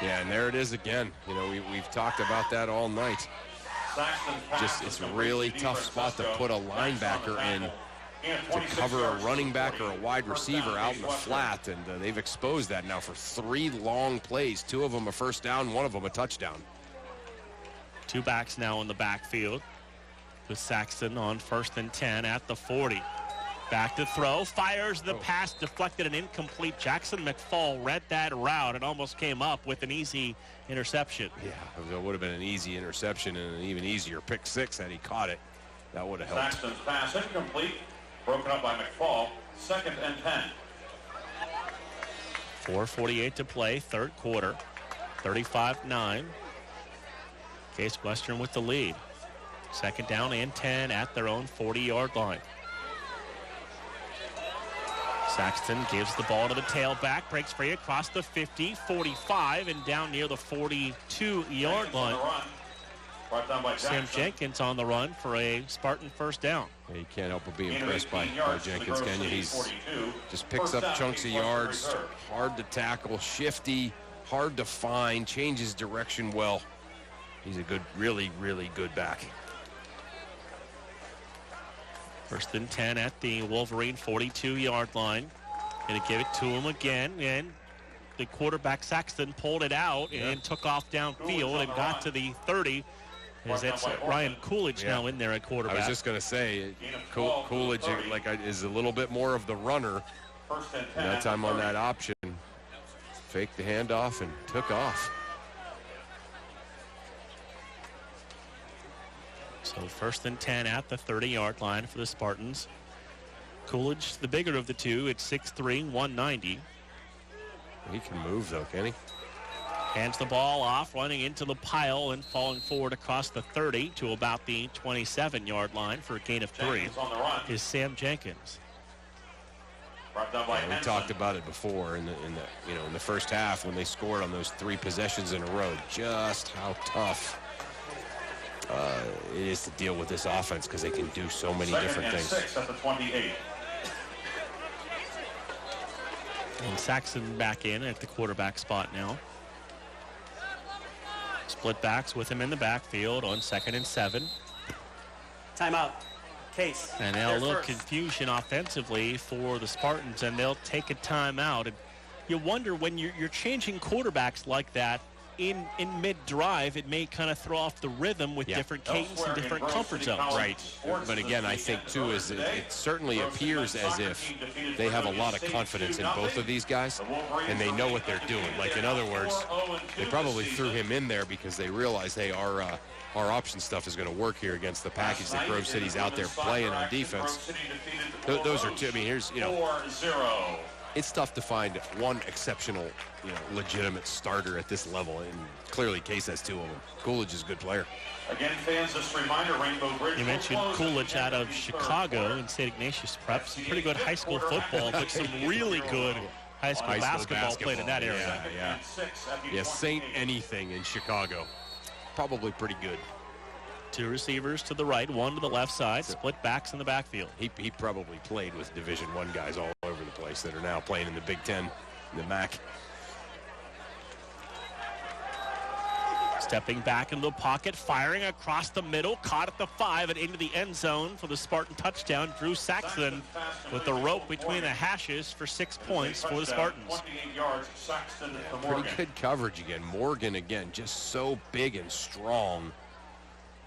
Yeah, and there it is again. You know, we've talked about that all night. Just it's a really tough spot to put a linebacker in to cover a running back or a wide receiver out in the flat, and they've exposed that now for 3 long plays. 2 of them a first down, 1 of them a touchdown. 2 backs now in the backfield with Saxton on 1st and 10 at the 40. Back to throw, fires the pass, deflected and incomplete. Jackson McFall read that route and almost came up with an easy interception. Yeah, it would have been an easy interception and an even easier pick 6 had he caught it. That would have helped. Saxton's pass incomplete. Broken up by McFall. 2nd and 10. 4:48 to play, 3rd quarter. 35-9. Case Western with the lead. 2nd down and 10 at their own 40-yard line. Saxton gives the ball to the tailback, breaks free across the 50, 45, and down near the 42-yard line. Sam Jenkins on the run for a Spartan first down. Yeah, you can't help but be impressed by Jenkins, can you? He's just picks up chunks of yards, hard to tackle, shifty, hard to find, changes direction well. He's a good, really, really good back. 1st and 10 at the Wolverine 42-yard line. Going to give it to him again, and the quarterback Saxton pulled it out and took off downfield and got to the 30. As that's Ryan Coolidge now in there at quarterback. I was just going to say, Coolidge is a little bit more of the runner. That time on that option, faked the handoff and took off. So 1st and 10 at the 30-yard line for the Spartans. Coolidge, the bigger of the two, at 6'3", 190. He can move, though, can he? Hands the ball off, running into the pile and falling forward across the 30 to about the 27-yard line for a gain of 3 is Sam Jenkins. We talked about it before in the first half when they scored on those 3 possessions in a row. Just how tough it is to deal with this offense because they can do so many different things. 6 at the 28. And Saxon back in at the quarterback spot now. Split backs with him in the backfield on 2nd and 7. Timeout. Case. And now a little confusion offensively for the Spartans, and they'll take a timeout. And you wonder when you're changing quarterbacks like that in mid-drive, it may kind of throw off the rhythm with different cadence and different comfort zones. Right. But again, I think, too, is it certainly appears as if they have a lot of confidence in both of these guys, and they know what they're doing. Like, in other words, they probably threw him in there because they realize, hey, our option stuff is going to work here against the package that Grove City's out there playing on defense. Those are two. I mean, here's, it's tough to find one exceptional, legitimate starter at this level, and clearly Case has 2 of them. Coolidge is a good player. Again, fans, just a reminder, Rainbow Bridge. You mentioned Coolidge out of Chicago and St. Ignatius Prep. Some pretty good high school football, but some really good high school basketball played in that area. Yeah, Saint anything in Chicago. Probably pretty good. 2 receivers to the right, 1 to the left side, split backs in the backfield. He probably played with Division I guys all over the place that are now playing in the Big Ten, the MAC. Stepping back into the pocket, firing across the middle, caught at the 5 and into the end zone for the Spartan touchdown. Drew Saxton with the rope between the hashes for 6 points for the Spartans. Pretty good coverage again. Morgan again, just so big and strong.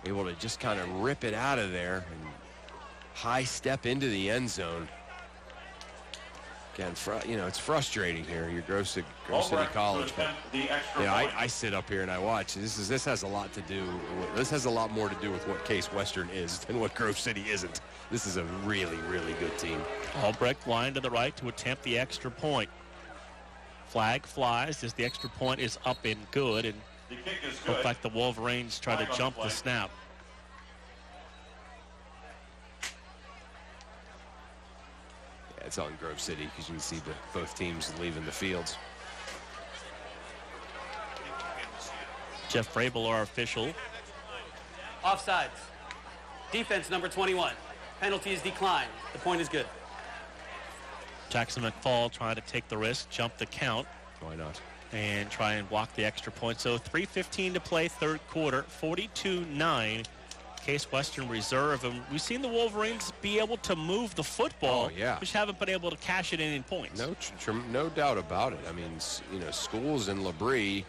Able to just kind of rip it out of there and high step into the end zone. Again, it's frustrating here. You're Grove City College, but I sit up here and I watch. This has a lot to do. This has a lot more to do with what Case Western is than what Grove City isn't. This is a really, really good team. Albrecht line to the right to attempt the extra point. Flag flies as the extra point is up and good, and looked like the Wolverines try to jump the snap. It's on Grove City because you can see both teams leaving the fields. Jeff Vrabel, our official. Offsides. Defense number 21. Penalty is declined. The point is good. Jackson McFall trying to take the risk, jump the count. Why not? And try and block the extra point. So 3:15 to play, third quarter, 42-9. Case Western reserve, and we've seen the Wolverines be able to move the football, which haven't been able to cash it in points. No doubt about it. I mean, schools in Labrie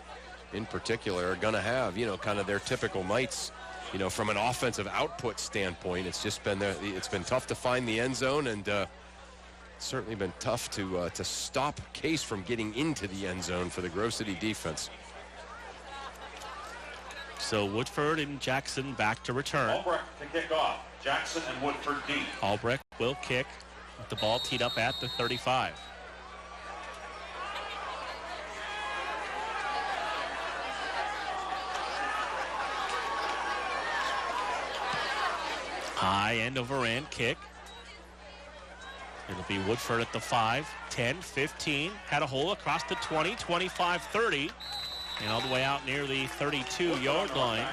in particular are going to have, kind of their typical nights, from an offensive output standpoint. It's just been it's been tough to find the end zone, and certainly been tough to stop Case from getting into the end zone for the Grove City defense. So Woodford and Jackson back to return. Albrecht to kick off. Jackson and Woodford deep. Albrecht will kick with the ball teed up at the 35. High end over end kick. It'll be Woodford at the 5, 10, 15. Had a hole across the 20, 25, 30. And all the way out near the 32-yard line.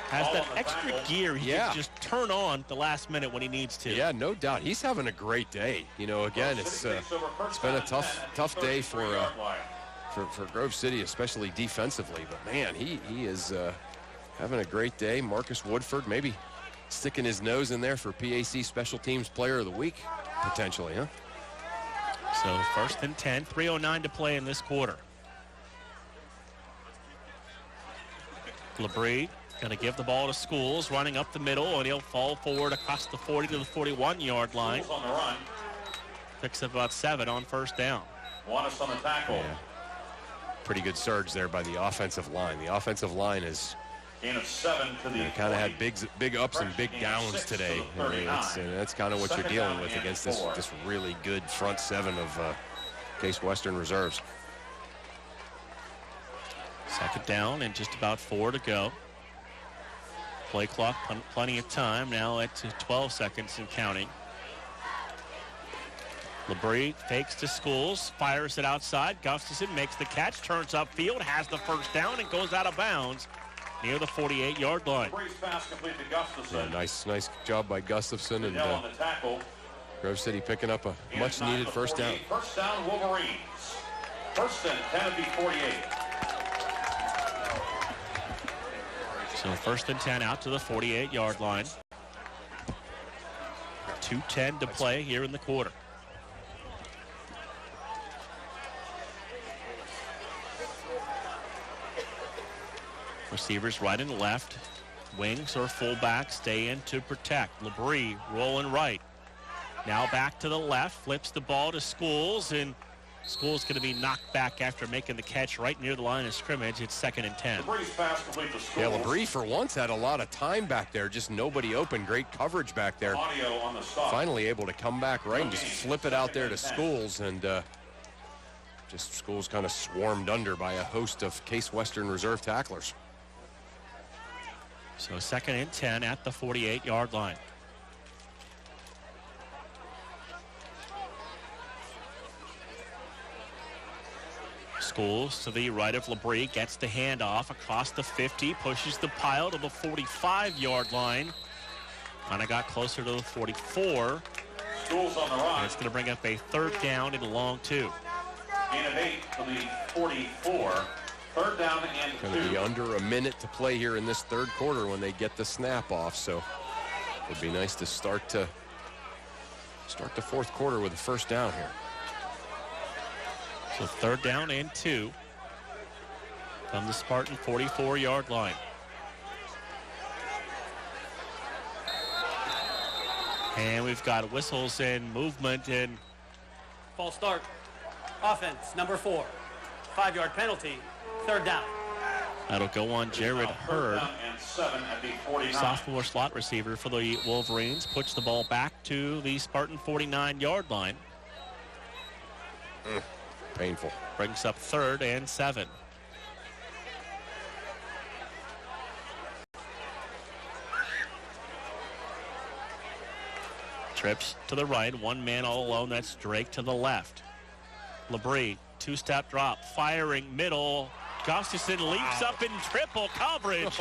Has that extra gear he can just turn on at the last minute when he needs to. Yeah, no doubt. He's having a great day. Again, it's been a tough day for Grove City, especially defensively. But, man, he is having a great day. Marcus Woodford maybe sticking his nose in there for PAC Special Teams Player of the Week, potentially, huh? So 1st and 10, 3:09 to play in this quarter. Labrie going to give the ball to Schools, running up the middle, and he'll fall forward across the 40 to the 41-yard line. On the run. Picks up about 7 on first down. Wallace on the tackle. Yeah. Pretty good surge there by the offensive line. The offensive line is gain of 7 to the kind of had big ups and big downs today. That's kind of what you're dealing with against this really good front 7 of Case Western reserves. Second down and just about 4 to go. Play clock, plenty of time. Now at 12 seconds and counting. Labrie fakes to Schools, fires it outside. Gustafson makes the catch, turns upfield, has the first down, and goes out of bounds near the 48-yard line. Pass complete to Gustafson. Yeah, nice job by Gustafson, and on the tackle. Grove City picking up a much-needed first down. First down, Wolverines. 1st and 10 at the 48. So 1st and 10 out to the 48-yard line. 2:10 to play here in the quarter. Receivers right and left. Wings or fullbacks stay in to protect. Labrie rolling right. Now back to the left. Flips the ball to Schools, and Schools going to be knocked back after making the catch right near the line of scrimmage. It's 2nd and 10. Yeah, Labrie for once had a lot of time back there. Just nobody open. Great coverage back there. Finally able to come back right and just flip it out there to Schools, and just Schools kind of swarmed under by a host of Case Western reserve tacklers. So 2nd and 10 at the 48-yard line. Schools to the right of Labrie, gets the handoff across the 50, pushes the pile to the 45-yard line. Kind of got closer to the 44. Schools on the run. And it's going to bring up a third down and a long 2. Gain of 8 to the 44. Third down and 2. Going to be under a minute to play here in this third quarter when they get the snap off. So it'd be nice to start the fourth quarter with a first down here. So third down and 2 from the Spartan 44-yard line. And we've got whistles and movement and False start. Offense, number 4. 5-yard penalty. Third down. that'll go on Jared Hurd, And 7 at the 49. sophomore slot receiver for the Wolverines. Puts the ball back to the Spartan 49-yard line. Painful. Brings up third and 7. Trips to the right, one man all alone, that's Drake to the left. Labrie, two-step drop, firing middle. Gustafson leaps up in triple coverage,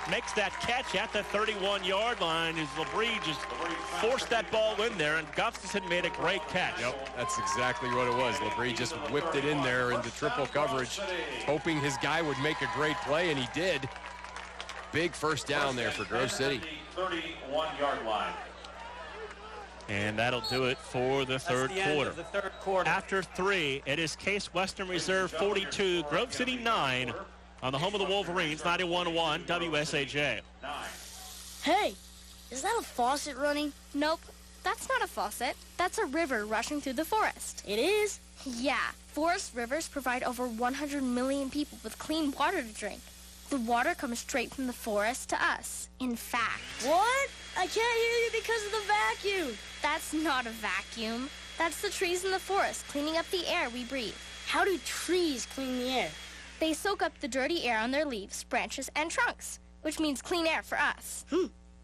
makes that catch at the 31-yard line as Labrie just forced that ball in there, and Gustafson made a great catch. Yep, that's exactly what it was. Labrie just whipped it in there into triple coverage, hoping his guy would make a great play, and he did. Big first down there for Grove City. 31-yard line. And that'll do it for the third quarter. After 3, it is Case Western Reserve 42, Grove City 9 on the home of the Wolverines, 91-1 WSAJ. Hey, is that a faucet running? Nope, that's not a faucet. That's a river rushing through the forest. It is? Yeah, forest rivers provide over 100 million people with clean water to drink. The water comes straight from the forest to us. In fact... What? I can't hear you because of the vacuum. That's not a vacuum. That's the trees in the forest cleaning up the air we breathe. How do trees clean the air? They soak up the dirty air on their leaves, branches, and trunks, which means clean air for us.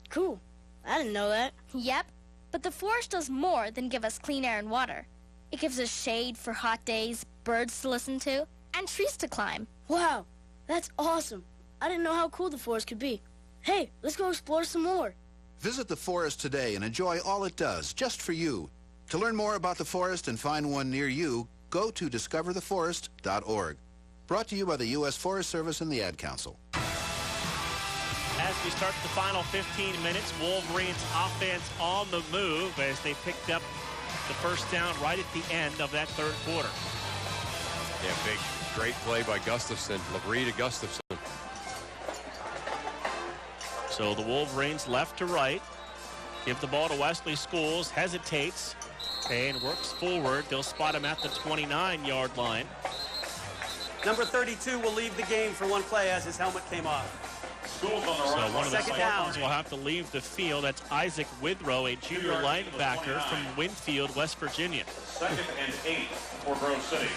Cool. I didn't know that. Yep, but the forest does more than give us clean air and water. It gives us shade for hot days, birds to listen to, and trees to climb. Wow, that's awesome. I didn't know how cool the forest could be. Hey, let's go explore some more. Visit the forest today and enjoy all it does, just for you. To learn more about the forest and find one near you, go to discovertheforest.org. Brought to you by the U.S. Forest Service and the Ad Council. As we start the final 15 minutes, Wolverines offense on the move as they picked up the first down right at the end of that third quarter. Yeah, great play by Gustafson. Labrie to Gustafson. So the Wolverines left to right. Give the ball to Wesley Schools. Hesitates and works forward. They'll spot him at the 29-yard line. Number 32 will leave the game for one play as his helmet came off. Schools on the So run. one of the Spartans will have to leave the field. That's Isaac Withrow, a junior linebacker from Winfield, West Virginia. 2nd and 8 for Grove City.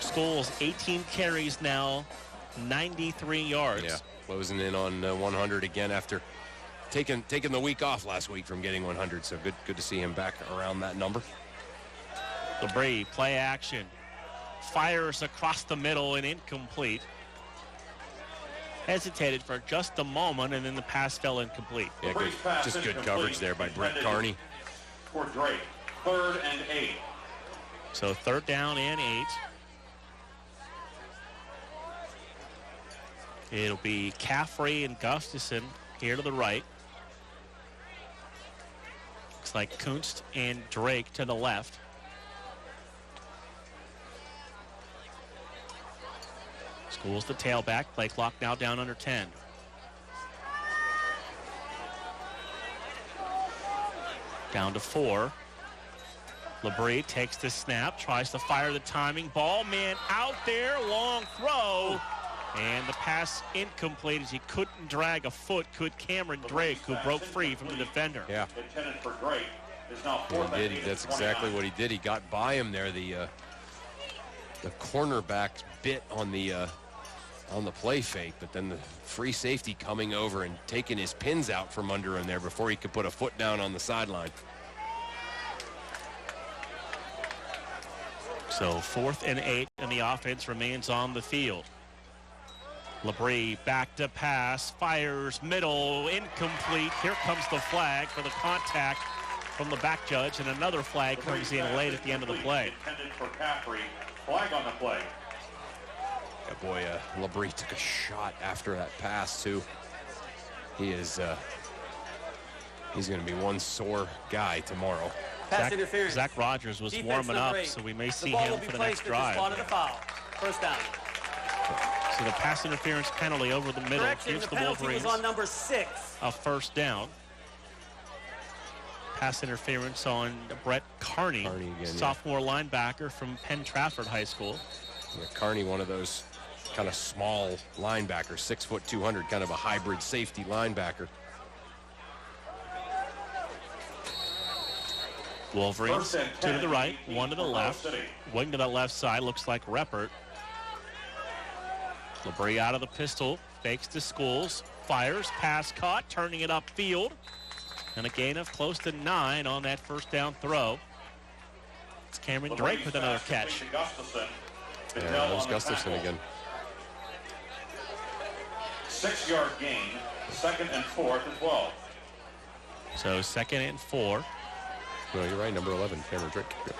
Schools 18 carries now, 93 yards. Yeah, closing in on 100 again after taking the week off last week from getting 100. So good to see him back around that number. Labrie, play action. Fires across the middle and incomplete. Hesitated for just a moment, and then the pass fell incomplete. Yeah, just good coverage there by Brett Carney. For Drake, 3rd and 8. So third down and 8. It'll be Caffrey and Gustafson here to the right. Looks like Kunst and Drake to the left. Schools the tailback. Play clock now down under 10. Down to 4. Labrie takes the snap, tries to fire the timing. Ball man out there, long throw. And the pass incomplete as he couldn't drag a foot, could Cameron Drake, who broke free from the defender. Yeah. Intended for Drake is now He did. That's exactly what he did. He got by him there. The cornerback bit on the play fake, but then the free safety coming over and taking his pins out from under him there before he could put a foot down on the sideline. So 4th and 8, and the offense remains on the field. Labrie back to pass, fires middle, incomplete. Here comes the flag for the contact from the back judge, and another flag comes in late at the end of the play. Intended for Caffrey. Flag on the play. Yeah, boy, Labrie took a shot after that pass, too. He is, he's going to be one sore guy tomorrow. Pass interference. Zach Rogers was Defense warming up, 8. so we may The see ball him will be for the placed next at the drive. spot of the foul. First down. So the pass interference penalty over the middle Correction, gives the the penalty Wolverines was on number 6. a first down. Pass interference on Brett Carney again, sophomore linebacker from Penn Trafford High School. Yeah, Carney, one of those kind of small linebackers, 6 foot 200, kind of a hybrid safety linebacker. Wolverines 2 to the right, 1 to the left. Wing to the left side, looks like Reppert. Labrie out of the pistol, fakes to Schools, fires, pass caught, turning it upfield. And a gain of close to 9 on that first down throw. It's Cameron Drake with another catch. Yeah, there's Gustafson again. 6-yard gain, 2nd and 4th and 12. So 2nd and 4. No, you're right, number 11, Cameron Drake. Yep.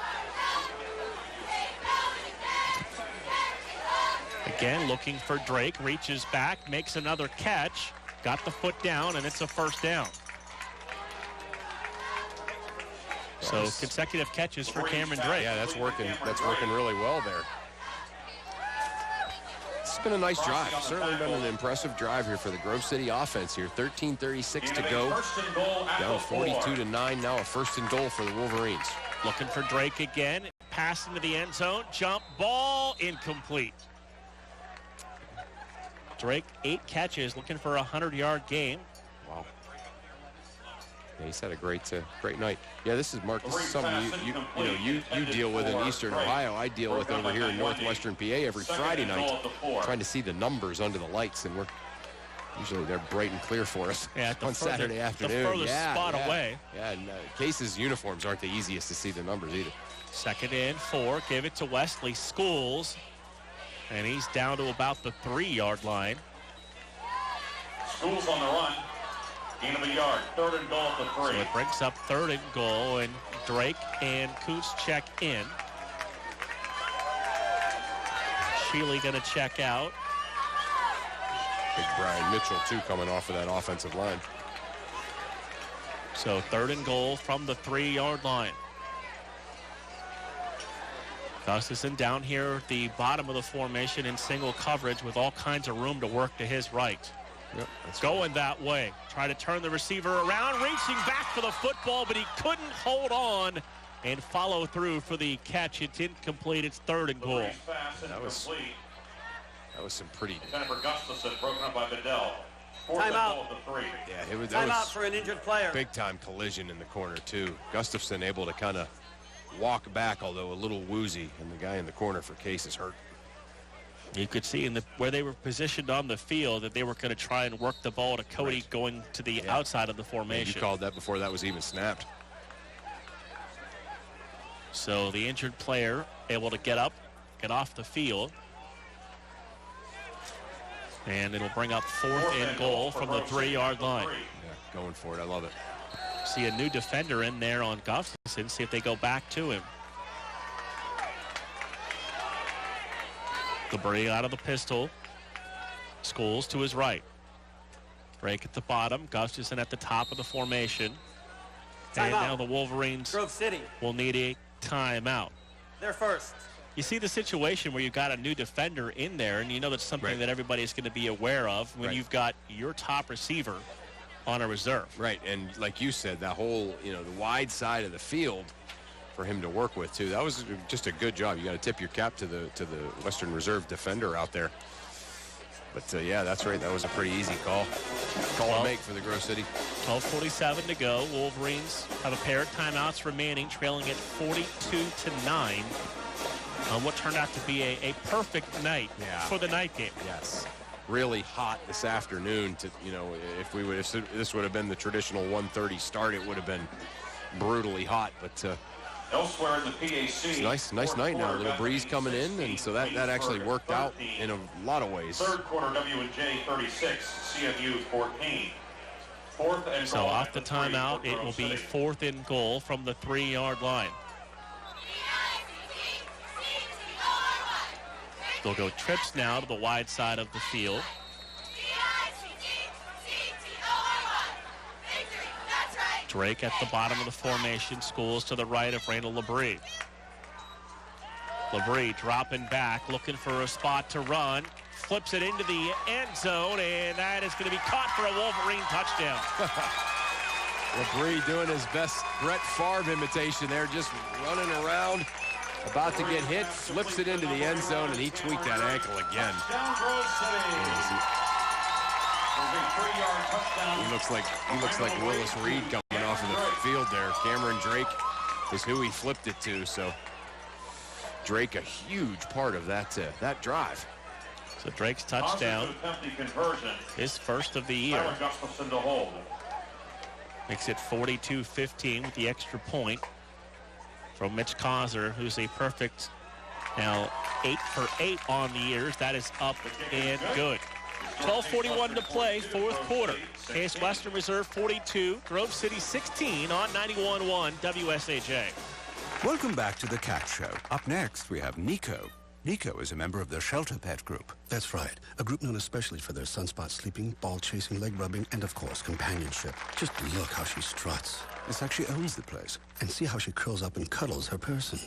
Again, looking for Drake, reaches back, makes another catch, got the foot down, and it's a first down. So consecutive catches for Cameron Drake. Yeah, that's working really well there. It's been a nice drive. Certainly been an impressive drive here for the Grove City offense here. 13:36 to go. Down 42-9 now, a 1st and goal for the Wolverines. Looking for Drake again. Pass into the end zone. Jump ball. Incomplete. Drake, 8 catches, looking for a 100-yard game. Wow. Yeah, he's had a great night. Yeah, this is Mark. This is something you deal with in Eastern Ohio. I deal with over here in Northwestern PA every Friday night, trying to see the numbers under the lights, and usually they're bright and clear for us on Saturday afternoon. The furthest spot away. Yeah, and Case's uniforms aren't the easiest to see the numbers either. 2nd and 4. Give it to Wesley Schools, and he's down to about the 3-yard line. Schools on the run. Gain of a yard. 3rd and goal at the 3. So it brings up 3rd and goal, and Drake and Coots check in. Shealy going to check out. Big Brian Mitchell, too, coming off of that offensive line. So 3rd and goal from the 3-yard line. Gustafson down here at the bottom of the formation in single coverage with all kinds of room to work to his right. Yep, going that way. Try to turn the receiver around, reaching back for the football, but he couldn't hold on and follow through for the catch. It's incomplete. It's 3rd and goal. That was some pretty. Jennifer Gustafson broken up by Bedell. Timeout. Yeah, it was Timeout for an injured player. Big time collision in the corner too. Gustafson able to kind of walk back, although a little woozy, and the guy in the corner for Case is hurt. You could see where they were positioned on the field that they were going to try and work the ball to Cody going to the outside of the formation. You called that before that was even snapped. So the injured player able to get up, get off the field. And it'll bring up 4th and goal from the 3-yard line. Yeah, going for it. I love it. See a new defender in there on Gustafson. See if they go back to him. Labrie out of the pistol. Schools to his right. Drake at the bottom. Gustafson at the top of the formation. And now the Wolverines Grove City will need a timeout. They're first. You see the situation where you've got a new defender in there, and you know that's something that everybody's going to be aware of when you've got your top receiver on a reserve. Right, and like you said, that whole, the wide side of the field for him to work with too. That was just a good job. You got to tip your cap to the Western Reserve defender out there. But yeah, that's right. That was a pretty easy call to make for the Grove City. 12:47 to go. Wolverines have a pair of timeouts remaining, trailing at 42-9 on what turned out to be a perfect night for the night game. Yes. Really hot this afternoon. If this would have been the traditional 1:30 start, it would have been brutally hot. But Elsewhere in the PAC. It's nice night now. A little breeze coming in, and so that actually worked out in a lot of ways. Third quarter, W&J 36, CMU 14. Fourth and So goal off the timeout, it will be 4th and goal from the 3-yard line. They'll go trips now to the wide side of the field. Drake at the bottom of the formation. Schools to the right of Randall Labrie. Labrie dropping back, looking for a spot to run. Flips it into the end zone, and that is going to be caught for a Wolverine touchdown. Labrie doing his best Brett Favre imitation there, just running around, about to get hit, flips it into the end zone, and he tweaked that ankle again. He looks like Willis Reed coming off of the field there. Cameron Drake is who he flipped it to, so Drake a huge part of that drive. So Drake's touchdown, his first of the year. Makes it 42-15 with the extra point from Mitch Causer, who's a perfect, now 8 for 8 on the years. That is up and good. 12:41 to play, fourth quarter. Case Western Reserve 42, Grove City 16 on 91.1 WSAJ. Welcome back to the Cat Show. Up next, we have Nico. Nico is a member of the Shelter Pet Group. That's right. A group known especially for their sunspot sleeping, ball chasing, leg rubbing, and of course, companionship. Just look how she struts. It's like she owns the place. And see how she curls up and cuddles her person.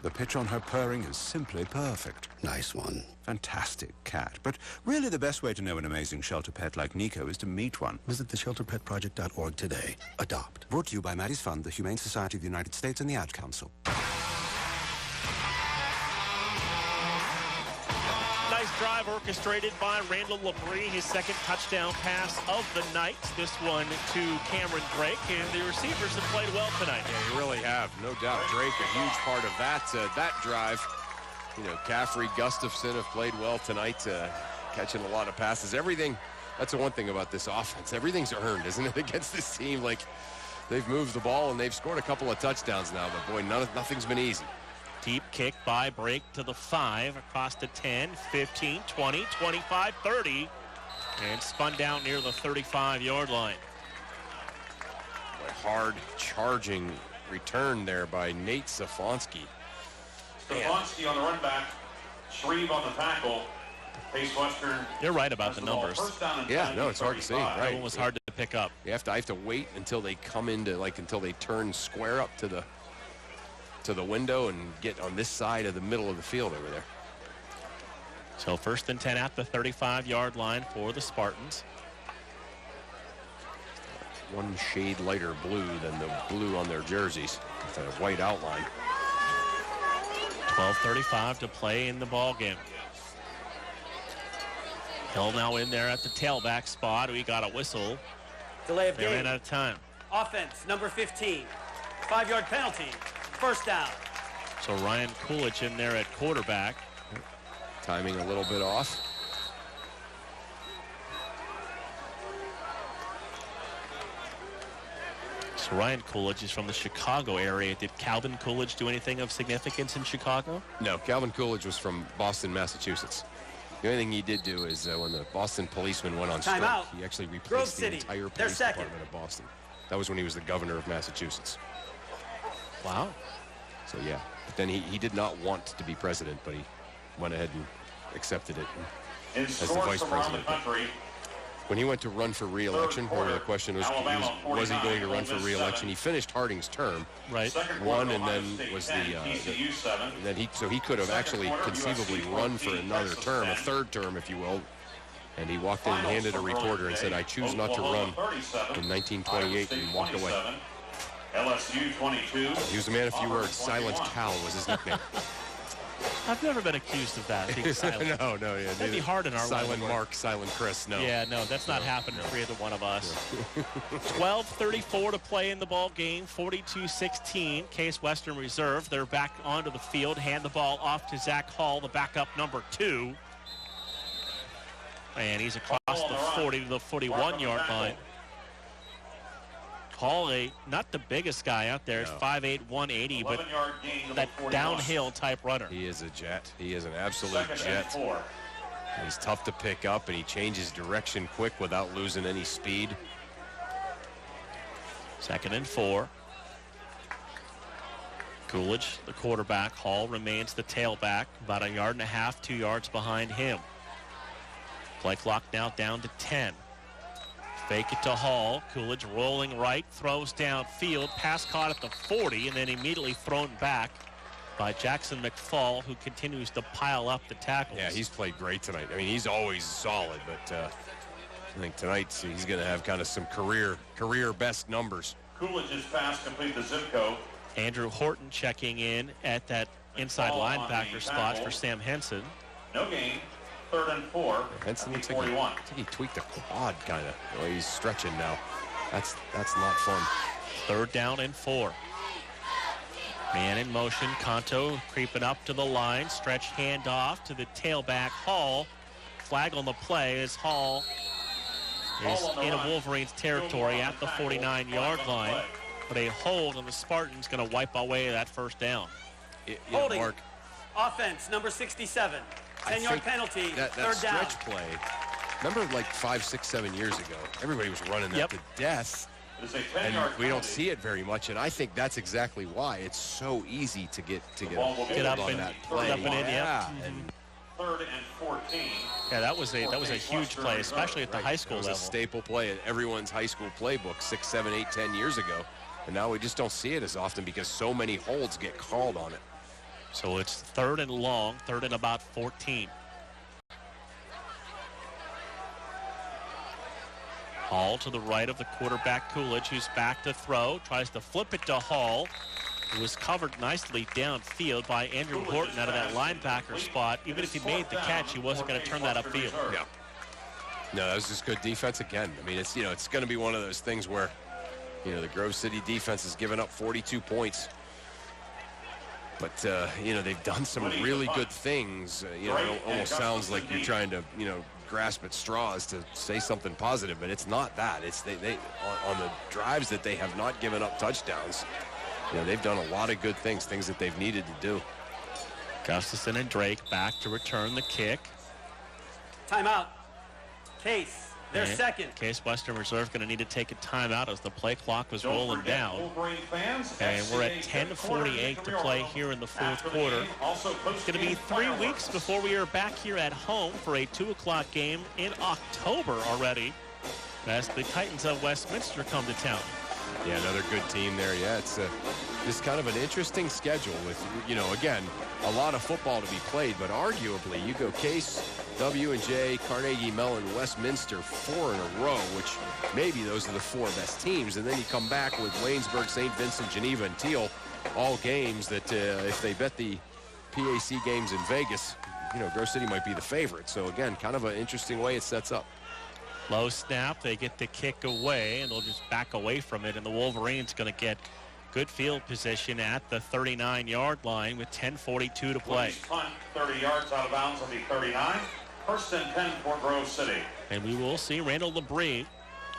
The pitch on her purring is simply perfect. Nice one. Fantastic cat. But really the best way to know an amazing shelter pet like Nico is to meet one. Visit theshelterpetproject.org today. Adopt. Brought to you by Maddie's Fund, the Humane Society of the United States, and the Ad Council. Nice drive orchestrated by Randall Labrie, his second touchdown pass of the night. This one to Cameron Drake, and the receivers have played well tonight. Yeah, you really have, no doubt. Drake, a huge part of that drive. You know, Caffrey, Gustafson have played well tonight, catching a lot of passes. Everything, that's the one thing about this offense. Everything's earned, isn't it, against this team? Like, they've moved the ball, and they've scored a couple of touchdowns now, but boy, nothing's been easy. Deep kick by Brake to the 5, across to 10, 15, 20, 25, 30, and spun down near the 35-yard line. A hard charging return there by Nate Stefanski. Stefanski on the run back, Shreve on the tackle. Case Western. You're right about the numbers. Yeah, no, it's hard to see. Right, that one was hard to pick up. I have to wait until they come into, until they turn square up to the window and get on this side of the middle of the field over there. So 1st and 10 at the 35-yard line for the Spartans. One shade lighter blue than the blue on their jerseys with a white outline. 12:35 to play in the ball game. Hill now in there at the tailback spot. We got a whistle. Delay of They game. ran out of time. Offense, number 15. 5-yard penalty. First down. So Ryan Coolidge in there at quarterback. Timing a little bit off. So Ryan Coolidge is from the Chicago area. Did Calvin Coolidge do anything of significance in Chicago? No, Calvin Coolidge was from Boston, Massachusetts. The only thing he did do is when the Boston policemen went on strike, he actually replaced the entire police department of Boston. That was when he was the governor of Massachusetts. Wow. So, yeah. But then he did not want to be president, but he went ahead and accepted it as the vice president. When he went to run for re-election, where the question was he going to run for re-election? He finished Harding's term, right? Won, and then was so he could have actually conceivably run for another term, a third term, if you will. And he walked in and handed a reporter and said, "I choose not to run," in 1928, and walked away. LSU 22. He was a man of few words. Silent Cal was his nickname. I've never been accused of that, being silent. No, yeah. That'd be hard in our Silent Mark, Silent Chris, no. Yeah, no, that's not happening for either one of us. 12:34 to play in the ball game, 42-16. Case Western Reserve. They're back onto the field, hand the ball off to Zach Hall, the backup number 2. And he's across the 40 to the 41-yard line. Hall, not the biggest guy out there, No. 5'8", 180, but 11-yard gain, that 41. downhill type runner. He is a jet. He is an absolute Second jet. and 4. He's tough to pick up, and he changes direction quick without losing any speed. 2nd and 4. Coolidge, the quarterback. Hall remains the tailback, about 1.5 yards, 2 yards behind him. Play clock now down to 10. Fake it to Hall. Coolidge rolling right, throws downfield. Pass caught at the 40, and then immediately thrown back by Jackson McFall, who continues to pile up the tackles. Yeah, he's played great tonight. I mean, he's always solid, but I think tonight he's going to have kind of some career best numbers. Coolidge's pass complete the zip code. Andrew Horton checking in at that inside linebacker spot for Sam Henson. No gain. 3rd and 4. Henson looks like 41. I think he tweaked the quad kind of the way he's stretching now. That's not fun. 3rd down and 4. Man in motion. Conto creeping up to the line. Stretch handoff to the tailback Hall. Flag on the play as Hall is in a Wolverines territory at the 49-yard line. But a hold on the Spartans going to wipe away that 1st down. Holding. Mark, Offense, number 67. 10-yard penalty, that 3rd down. stretch play, remember like 5, 6, 7 years ago, everybody was running that to death. And we don't see it very much, and I think that's exactly why. It's so easy to get up on and that play. up and in, yeah. Mm-hmm. And 3rd and 14. Yeah, that was a huge play, especially at the high school it was level. a staple play at everyone's high school playbook 6, 7, 8, 10 years ago. And now we just don't see it as often because so many holds get called on it. So it's 3rd and long, 3rd and about 14. Hall to the right of the quarterback Coolidge, who's back to throw, tries to flip it to Hall, who was covered nicely downfield by Andrew Horton out of that linebacker spot. Even if he made the catch, he wasn't going to turn that upfield. Yeah. No, that was just good defense again. I mean, it's going to be one of those things where, the Grove City defense has given up 42 points. But, they've done some really good things. It almost sounds like you're trying to, grasp at straws to say something positive, but it's not that. It's they on the drives that they have not given up touchdowns. They've done a lot of good things that they've needed to do. Gustafson and Drake back to return the kick. Timeout. Case. Their second. Case Western Reserve going to need to take a timeout as the play clock was rolling down. And we're at 10:48 to play here in the 4th quarter. It's going to be 3 weeks before we are back here at home for a 2 o'clock game in October already as the Titans of Westminster come to town. Yeah, another good team there. Yeah, it's just kind of an interesting schedule with, again, a lot of football to be played, but arguably you go Case, W&J, Carnegie Mellon, Westminster 4 in a row, which maybe those are the 4 best teams, and then you come back with Waynesburg, St. Vincent, Geneva, and Teal, all games that if they bet the PAC games in Vegas, Grove City might be the favorite. So again, kind of an interesting way it sets up. Low snap, they get the kick away, and they'll just back away from it, and the Wolverines going to get good field position at the 39-yard line with 10:42 to play. Punt 30 yards out of bounds on the 39. 1st and 10 for Grove City. And we will see Randall LeBrie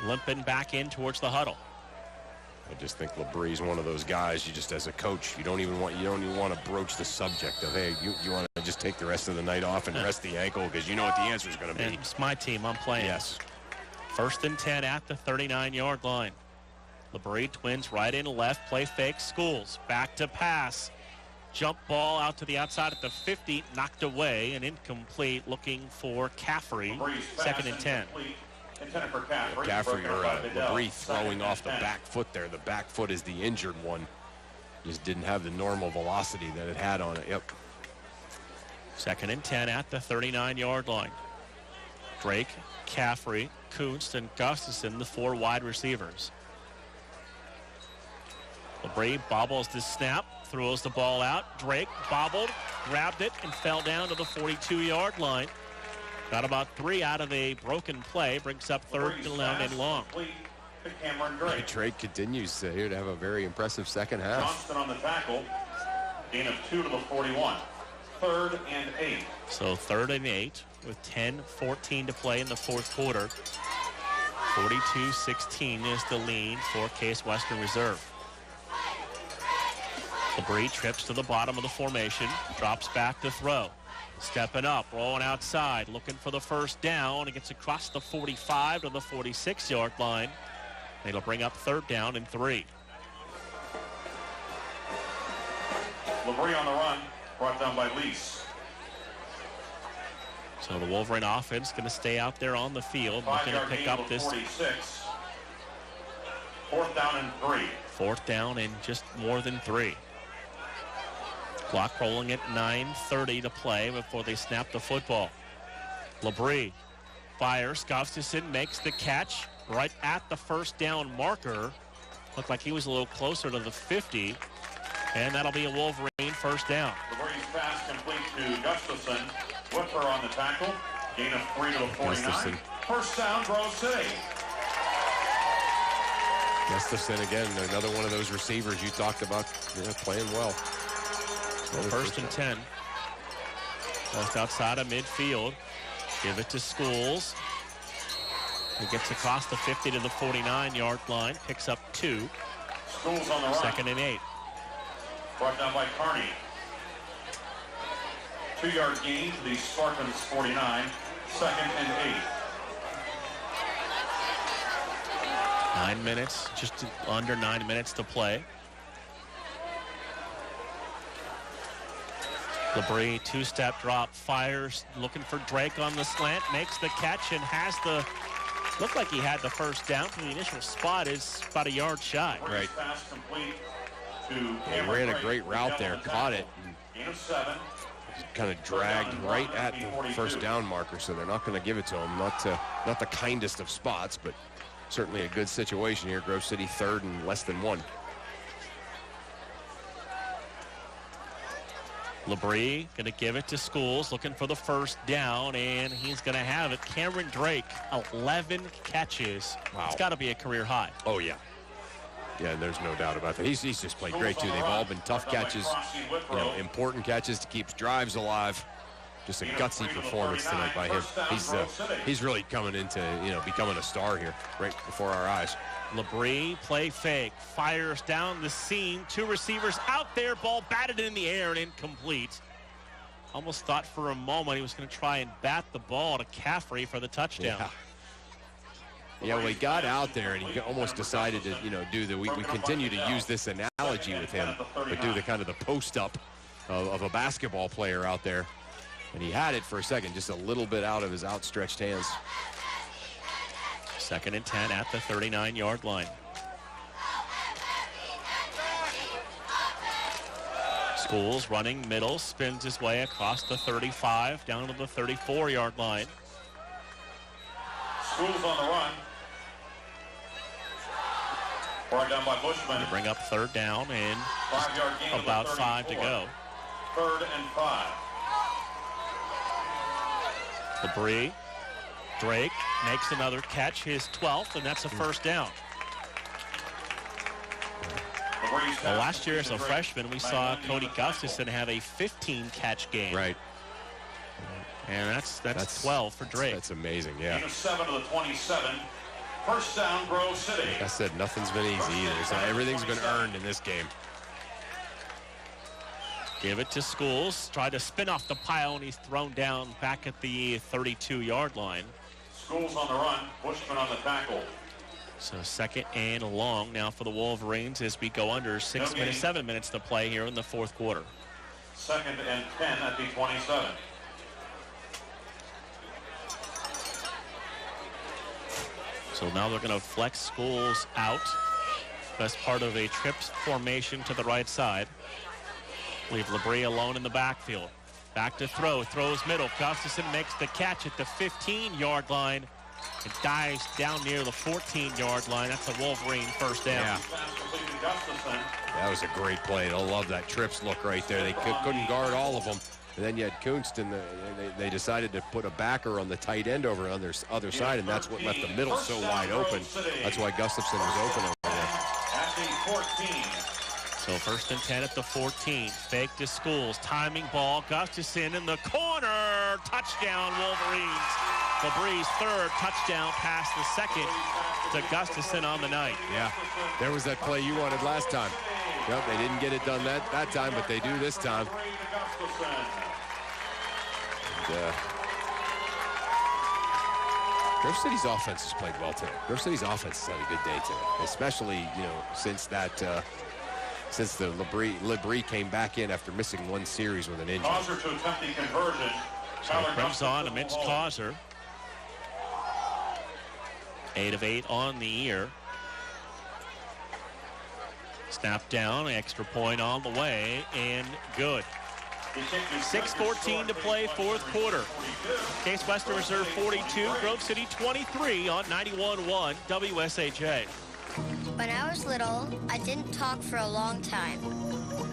limping back in towards the huddle. I just think LeBrie's one of those guys. You just, as a coach, you don't even want to broach the subject of, hey, you want to just take the rest of the night off and rest the ankle because you know what the answer is going to be. It's my team. I'm playing. Yes. 1st and 10 at the 39-yard line. LeBrie twins right in left, play fake. Schools back to pass. Jump ball out to the outside at the 50, knocked away and incomplete, looking for Caffrey. 2nd and 10. Caffrey or LeBrie throwing off the back foot there. The back foot is the injured one. Just didn't have the normal velocity that it had on it. Yep. 2nd and 10 at the 39-yard line. Drake, Caffrey, Kunst, and Gustafson, the 4 wide receivers. LeBrie bobbles the snap, throws the ball out. Drake bobbled, grabbed it, and fell down to the 42-yard line. Got about 3 out of a broken play, brings up 3rd down and long. Drake continues here to have a very impressive second half. Johnston on the tackle. Gain of 2 to the 41. 3rd and 8. So 3rd and 8 with 10:14 to play in the 4th quarter. 42-16 is the lead for Case Western Reserve. LeBrie trips to the bottom of the formation, drops back to throw. Stepping up, rolling outside, looking for the first down. It gets across the 45 to the 46-yard line. It'll bring up 3rd down and 3. LeBrie on the run, brought down by Lease. So the Wolverine offense going to stay out there on the field, looking to pick up this 46. 4th down and 3. 4th down and just more than 3. Clock rolling at 9:30 to play before they snap the football. LeBrie fires. Gustafson makes the catch right at the first down marker. Looked like he was a little closer to the 50. And that'll be a Wolverine first down. LeBrie's pass complete to Gustafson. Whipper on the tackle. Gain of 3 to the 49. Gustafson. First down, Grove City. Gustafson again, another one of those receivers you talked about, playing well. First and 10. Just outside of midfield. Give it to Schools. He gets across the 50 to the 49-yard line. Picks up 2. Schools on the run. 2nd and 8. Brought down by Carney. 2-yard gain to the Spartans 49. 2nd and 8. 9 minutes, just under 9 minutes to play. LeBrie, 2-step drop, fires, looking for Drake on the slant, makes the catch and has the, looked like he had the first down from the initial spot, is about a yard shy. Right. Pass complete to He ran a great route there, caught it. Gain of 7. Kind of dragged right at the first down marker, so they're not going to give it to him. Not the kindest of spots, but certainly a good situation here. Grove City 3rd and less than 1. LeBrie going to give it to Schools, looking for the first down, and he's going to have it. Cameron Drake, 11 catches. Wow. It's got to be a career high. Oh, yeah. Yeah, there's no doubt about that. He's just played great, too. They've all been tough catches, important catches to keep drives alive. Just a gutsy performance tonight by him. He's really coming into, becoming a star here right before our eyes. LeBrie, play fake, fires down the seam. 2 receivers out there, ball batted in the air and incomplete. Almost thought for a moment he was going to try and bat the ball to Caffrey for the touchdown. Yeah, well, he got out there and he almost decided to, we continue to use this analogy with him, but do the kind of the post-up of a basketball player out there. And he had it for a second, just a little bit out of his outstretched hands. 2nd and 10 at the 39-yard line. Schools running middle, spins his way across the 35, down to the 34-yard line. Schools on the run. Brought down by Bushman. They bring up 3rd down and 5-yard gain about 5 to go. 3rd and 5. LeBrie, Drake makes another catch, his 12th, and that's a first down. Well, last year as a freshman, we saw Cody Gustafson have a 15-catch game. Right. And that's 12 for Drake. That's amazing, yeah. Gain of 7 to the 27. First down, Grove City. Like I said, nothing's been easy either. So everything's been earned in this game. Give it to Schools. Tried to spin off the pile, and he's thrown down back at the 32-yard line. Schools on the run. Bushman on the tackle. So 2nd and long now for the Wolverines as we go under 7 minutes to play here in the 4th quarter. 2nd and 10 at the 27. So now they're going to flex Schools out. That's part of a trips formation to the right side. Leave LeBrie alone in the backfield. Back to throw. Throws middle. Gustafson makes the catch at the 15-yard line. It dives down near the 14-yard line. That's a Wolverine first down. Yeah. That was a great play. I love that trips look right there. They couldn't guard all of them. And then you had Kunst, and they decided to put a backer on the tight end over on their other side, and that's what left the middle so wide open. That's why Gustafson was open over there. At the 14. So 1st and 10 at the 14. Fake to Schools. Timing ball. Gustafson in the corner. Touchdown, Wolverines. LeBrie's 3rd touchdown pass, the 2nd to Gustafson on the night. Yeah, there was that play you wanted last time. Yep, they didn't get it done that time, but they do this time. And, Grove City's offense has played well today. Grove City's offense has had a good day today, especially, since the Labrie came back in after missing one series with an injury. Causer to attempt the conversion. So it brings on a Mitch Causer. 8 of 8 on the year. Snap down, extra point on the way, and good. 6:14 to play, fourth quarter. Case Western Reserve 42, Grove City 23 on 91.1 WSAJ. When I was little, I didn't talk for a long time.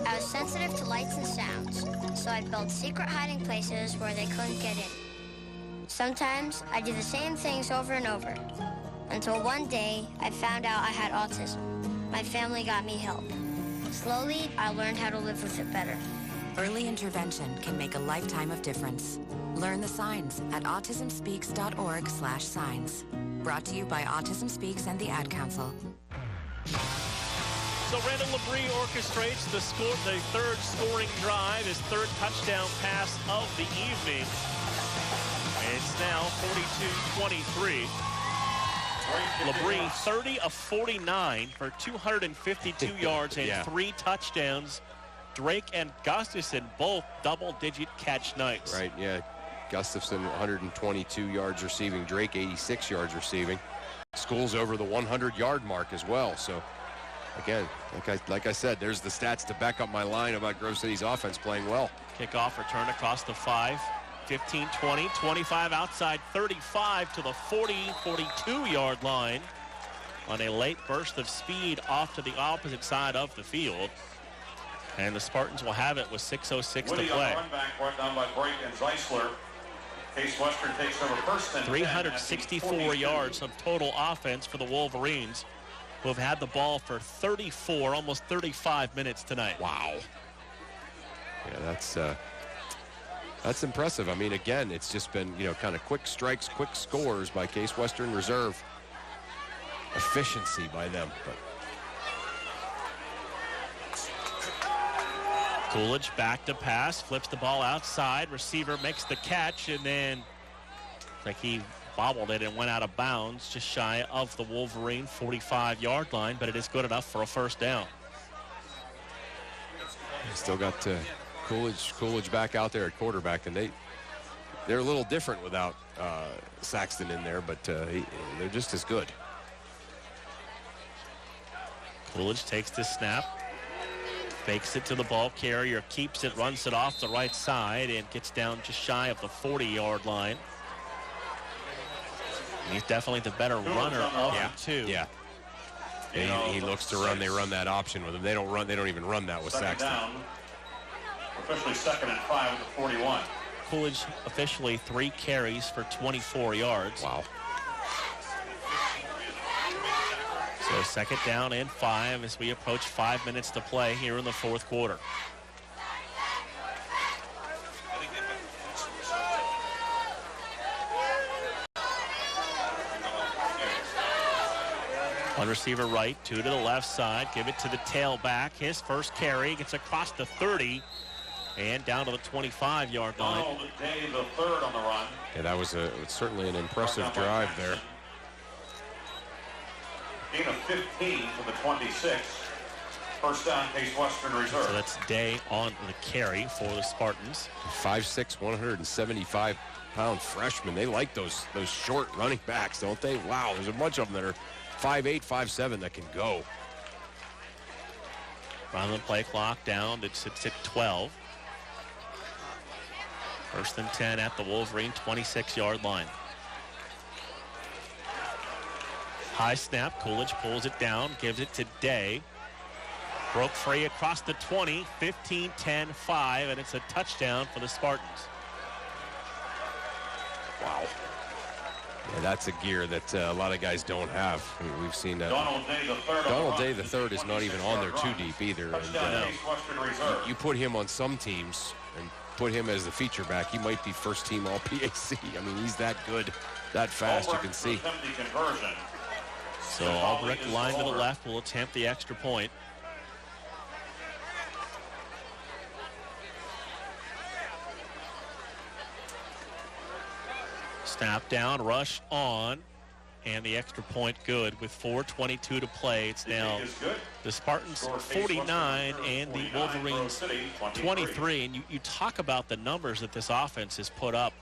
I was sensitive to lights and sounds, so I built secret hiding places where they couldn't get in. Sometimes I do the same things over and over, until one day I found out I had autism. My family got me help. Slowly, I learned how to live with it better. Early intervention can make a lifetime of difference. Learn the signs at autismspeaks.org/signs. Brought to you by Autism Speaks and the Ad Council. So Randall Labrie orchestrates the third scoring drive, his third touchdown pass of the evening. And it's now 42-23. Labrie 30 of 49 for 252 yards and 3 touchdowns. Drake and Gustafson both double-digit catch nights. Right, yeah. Gustafson 122 yards receiving, Drake 86 yards receiving. School's over the 100-yard mark as well. So, again, like I said, there's the stats to back up my line about Grove City's offense playing well. Kickoff return across the 5, 15, 20, 25 outside 35 to the 40, 42-yard line on a late burst of speed off to the opposite side of the field. And the Spartans will have it with 6:06 to play. Run back brought down by Brake and Zeisler. Case Western takes over first and 364 yards of total offense for the Wolverines, who have had the ball for 34, almost 35 minutes tonight. Wow. Yeah, that's impressive. I mean, again, it's just been, kind of quick strikes, quick scores by Case Western Reserve. Efficiency by them, but Coolidge back to pass, flips the ball outside, receiver makes the catch, and then like he bobbled it and went out of bounds just shy of the Wolverine 45-yard line, but it is good enough for a first down. Still got Coolidge back out there at quarterback, and they're a little different without Saxton in there, but they're just as good. Coolidge takes the snap, fakes it to the ball carrier, keeps it, runs it off the right side, and gets down just shy of the 40-yard line. And he's definitely the better runner of the two. Yeah. He looks to run. They run that option with him. They don't even run that with Saxton. Down. Officially 2nd and 5 at the 41. Coolidge officially 3 carries for 24 yards. Wow. So 2nd down and 5 as we approach 5 minutes to play here in the fourth quarter. One receiver right, 2 to the left side. Give it to the tailback. His first carry gets across the 30 and down to the 25-yard line. Donald Day, the third on the run. Yeah, that was certainly an impressive drive there. Gain of 15 to the 26. First down, Case Western Reserve. So that's Day on the carry for the Spartans. 5'6", 175-pound freshman. They like those short running backs, don't they? Wow, there's a bunch of them that are 5'8", 5'7" that can go. Run the play clock down. It sits at 12. First and 10 at the Wolverine 26-yard line. High snap. Coolidge pulls it down, gives it to Day. Broke free across the 20, 15, 10, 5, and it's a touchdown for the Spartans. Wow. Yeah, that's a gear that a lot of guys don't have. I mean, we've seen that. Donald Day the third is not even on there too deep either. And, you put him on some teams and put him as the feature back, he might be first team all PAC. I mean, he's that good, that fast, you can see. So Albrecht, line to the left, will attempt the extra point. Snap down, rush on, and the extra point good with 4:22 to play. It's now the Spartans 49 and the Wolverines 23. And you talk about the numbers that this offense has put up.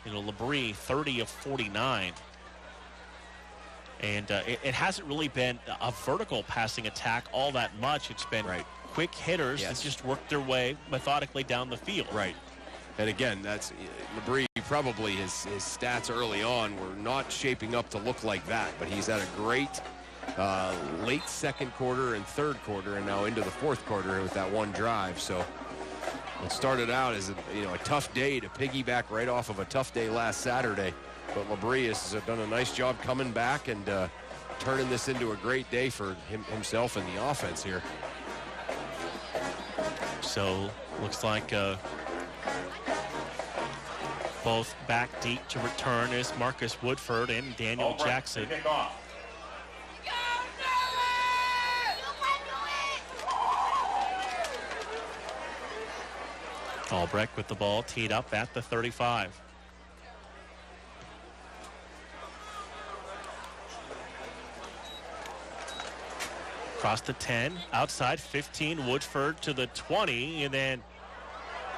You know, Labrie 30 of 49. And it hasn't really been a vertical passing attack all that much. It's been quick hitters that just work their way methodically down the field. Right. And again, that's Labrie, probably his stats early on were not shaping up to look like that, but he's had a great late second quarter and third quarter, and now into the fourth quarter with that one drive. So it started out as a tough day to piggyback right off of a tough day last Saturday, but Labrie has done a nice job coming back and turning this into a great day for himself and the offense here. So looks like both back deep to return is Marcus Woodford and Daniel Jackson. Albrecht with the ball teed up at the 35. Across the 10, outside 15, Woodford to the 20, and then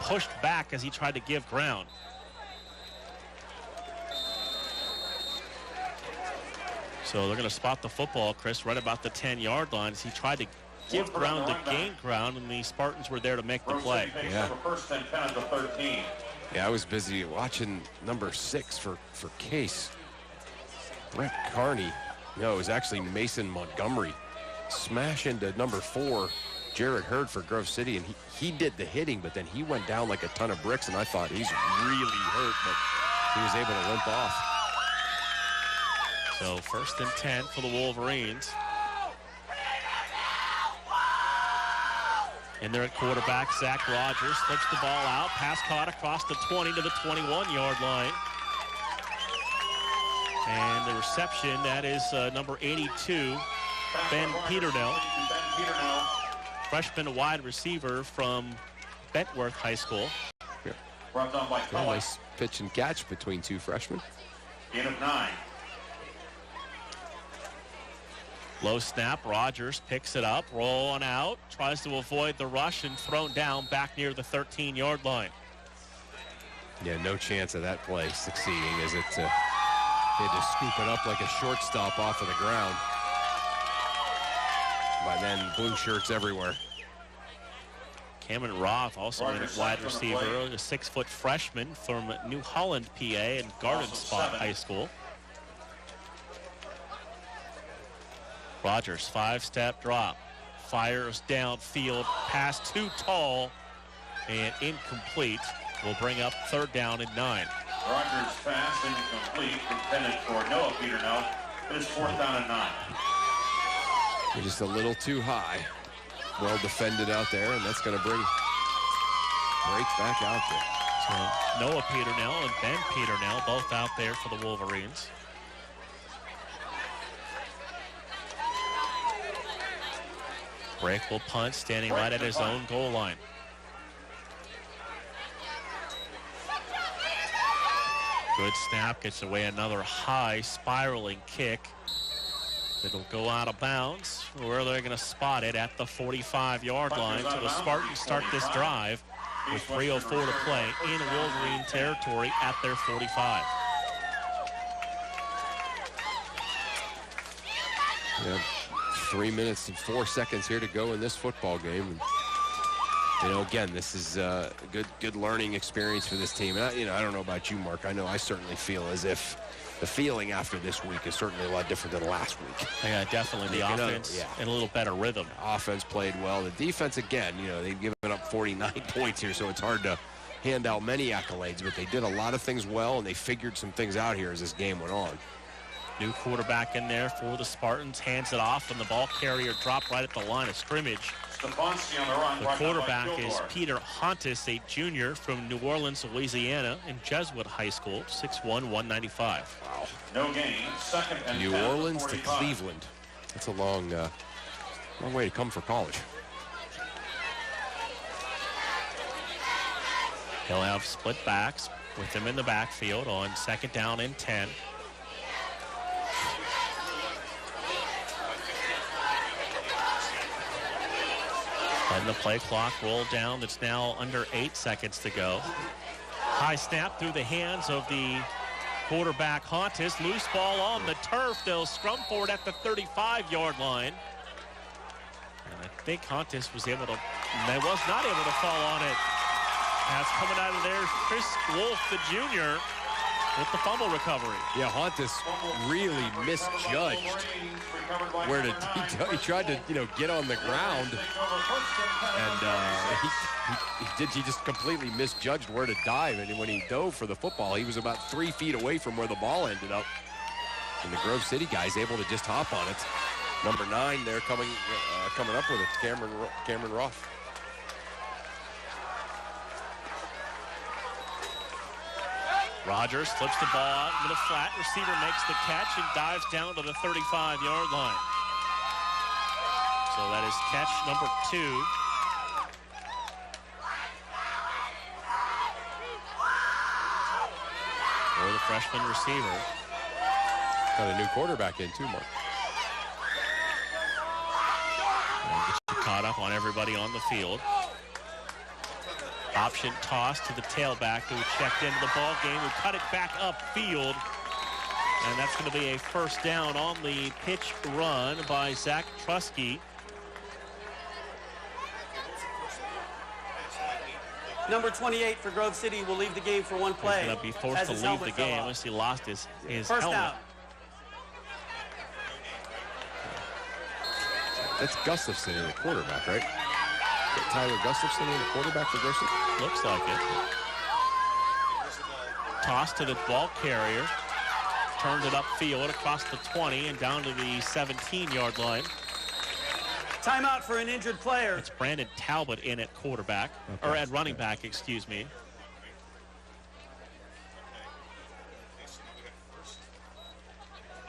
pushed back as he tried to give ground. So they're going to spot the football, Chris, right about the 10-yard line as he tried to give ground to gain ground, and the Spartans were there to make the play. Yeah. Yeah, I was busy watching number 6 for Case. Brett Carney. No, it was actually Mason Montgomery. Smash into number 4, Jared Hurd for Grove City, and he did the hitting, but then he went down like a ton of bricks, and I thought he's really hurt, but he was able to limp off. So 1st and 10 for the Wolverines. In there at quarterback, Zach Rogers flips the ball out. Pass caught across the 20 to the 21-yard line. And the reception, that is number 82, Ben Peternell. Freshman wide receiver from Bentworth High School. Yeah. Nice pitch and catch between two freshmen. Gain of 9. Low snap, Rogers picks it up, rolling out, tries to avoid the rush and thrown down back near the 13-yard line. Yeah, no chance of that play succeeding as it they had to scoop it up like a shortstop off of the ground. By then, blue shirts everywhere. Cameron Roth, also a wide receiver, a 6-foot freshman from New Holland, PA, and Garden Spot High School. Rogers, 5-step drop, fires downfield, pass too tall, and incomplete. Will bring up 3rd down and 9. Rogers pass incomplete, intended for Noah Peternell. It is 4th down and 9. They're just a little too high. Well defended out there, and that's going to break back out there. So Noah Peternell and Ben Peternell both out there for the Wolverines. Brake will punt, standing right at his own goal line. Good snap, gets away another high spiraling kick. It'll go out of bounds. Where they're going to spot it at the 45-yard line. So the Spartans start this drive with 3:04 to play in Wolverine territory at their 45. Yeah, 3 minutes and 4 seconds here to go in this football game. And, you know, again, this is a good learning experience for this team. And I don't know about you, Mark. I know I certainly feel as if the feeling after this week is certainly a lot different than last week. Yeah, definitely. The offense in a little better rhythm. The offense played well. The defense, again, they've given up 49 points here, so it's hard to hand out many accolades, but they did a lot of things well, and they figured some things out here as this game went on. New quarterback in there for the Spartans, hands it off, and the ball carrier dropped right at the line of scrimmage. The quarterback is Peter Hontis, a junior from New Orleans, Louisiana, in Jesuit High School, 6'1", 195. Wow. No gain. 2nd and New 10 Orleans to 45. Cleveland. That's a long way to come for college. He'll have split backs with him in the backfield on 2nd down and 10. Letting the play clock roll down. It's now under 8 seconds to go. High snap through the hands of the quarterback, Hontus. Loose ball on the turf. They'll scrum forward at the 35-yard line. And I think Hontus was not able to fall on it. As coming out of there, Chris Wolf, the junior, with the fumble recovery. Yeah, Hontus really misjudged where he tried to, get on the ground, and he just completely misjudged where to dive. And when he dove for the football, he was about 3 feet away from where the ball ended up. And the Grove City guy's able to just hop on it. Number 9 there coming up with it, Cameron Ruff. Rogers flips the ball out into the flat. Receiver makes the catch and dives down to the 35-yard line. So that is catch number 2. For the freshman receiver. Got a new quarterback in too, Mark. Get you caught up on everybody on the field. Option toss to the tailback who checked into the ball game, who cut it back upfield. And that's going to be a first down on the pitch run by Zach Trusky. Number 28 for Grove City will leave the game for one play. He's going to be forced to leave the game unless he lost his first helmet. Down. That's Gustafson in the quarterback, right? Tyler Gustafson in the quarterback for Grove City? Looks like it. Toss to the ball carrier. Turned it upfield across the 20 and down to the 17-yard line. Timeout for an injured player. It's Brandon Talbot in at quarterback, or at running back, excuse me.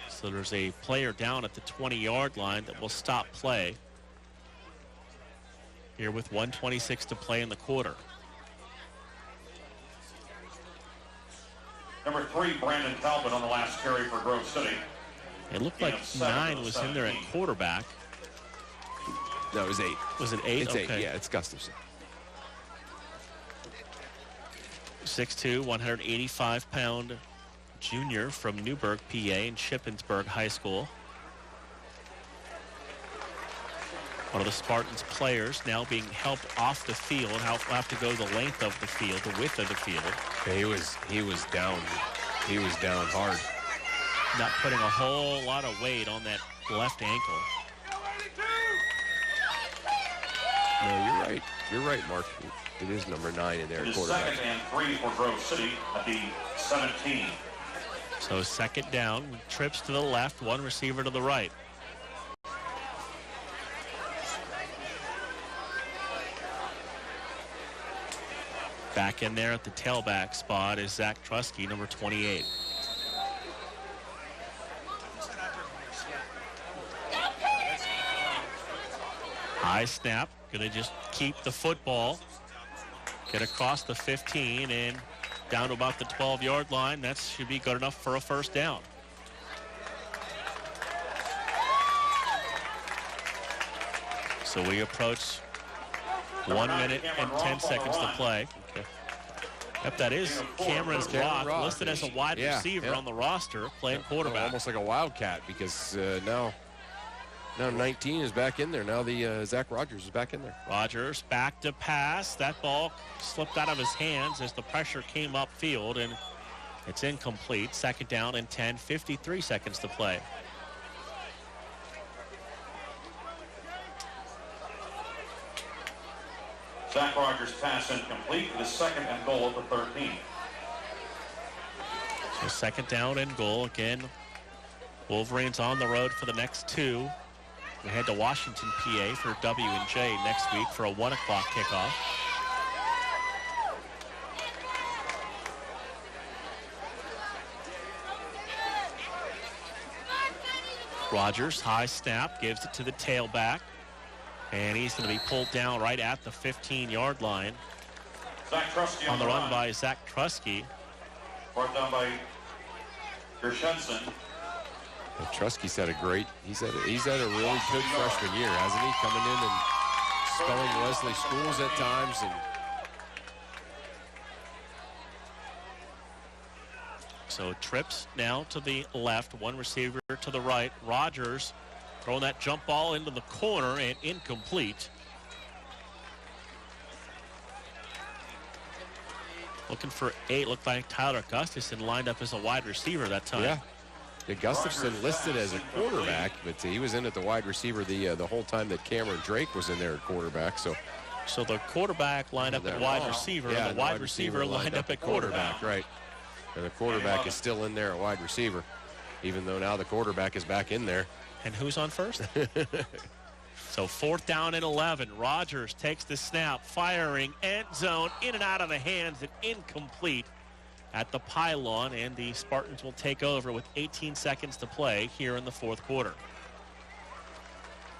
So there's a player down at the 20-yard line that will stop play. Here with 1:26 to play in the quarter. Number 3, Brandon Talbot on the last carry for Grove City. It looked like 9 was in there at quarterback. No, it was 8. Was it 8? It's okay. 8, yeah, it's Gustafson. 6'2", 185-pound junior from Newburgh, PA, and Shippensburg High School. One of the Spartans players now being helped off the field. Will have to go the length of the field, the width of the field. Yeah, he was down. He was down hard. Not putting a whole lot of weight on that left ankle. No, you're right. You're right, Mark. It is number 9 in there. It is quarterback. 2nd and 3 for Grove City at the 17. So 2nd down, trips to the left, one receiver to the right. Back in there at the tailback spot is Zach Trusky, number 28. High snap, gonna just keep the football. Get across the 15 and down to about the 12-yard line. That should be good enough for a first down. So we approach 1 minute and 10 seconds to play. Okay. Yep, that is Cameron Roth, listed as a wide receiver on the roster, playing quarterback. Almost like a wildcat, because now 19 is back in there. Now the Zach Rogers is back in there. Rogers back to pass. That ball slipped out of his hands as the pressure came upfield, and it's incomplete. 2nd down and 10, 53 seconds to play. Zach Rogers pass incomplete. It is 2nd and goal at the 13. So 2nd down and goal again. Wolverines on the road for the next 2. We head to Washington, PA for W&J next week for a 1 o'clock kickoff. Rogers, high snap, gives it to the tailback. And he's going to be pulled down right at the 15-yard line. Zach Trusky on the run by Zach Trusky. Brought down by Gershenson. Trusky's had a great, he's had a really good freshman year, hasn't he? Coming in and spelling Wesley Schools at times. And so trips now to the left, one receiver to the right. Rogers throwing that jump ball into the corner and incomplete. Looking for 8, looked like Tyler Gustafson lined up as a wide receiver that time. Yeah. Gustafson listed as a quarterback, but he was in at the wide receiver the whole time that Cameron Drake was in there at quarterback. So the quarterback lined up at wide receiver, and the wide receiver lined up at quarterback. Right. And the quarterback is still in there at wide receiver, even though now the quarterback is back in there. And who's on first? So 4th down and 11. Rogers takes the snap, firing, end zone, in and out of the hands, and incomplete at the pylon, and the Spartans will take over with 18 seconds to play here in the 4th quarter.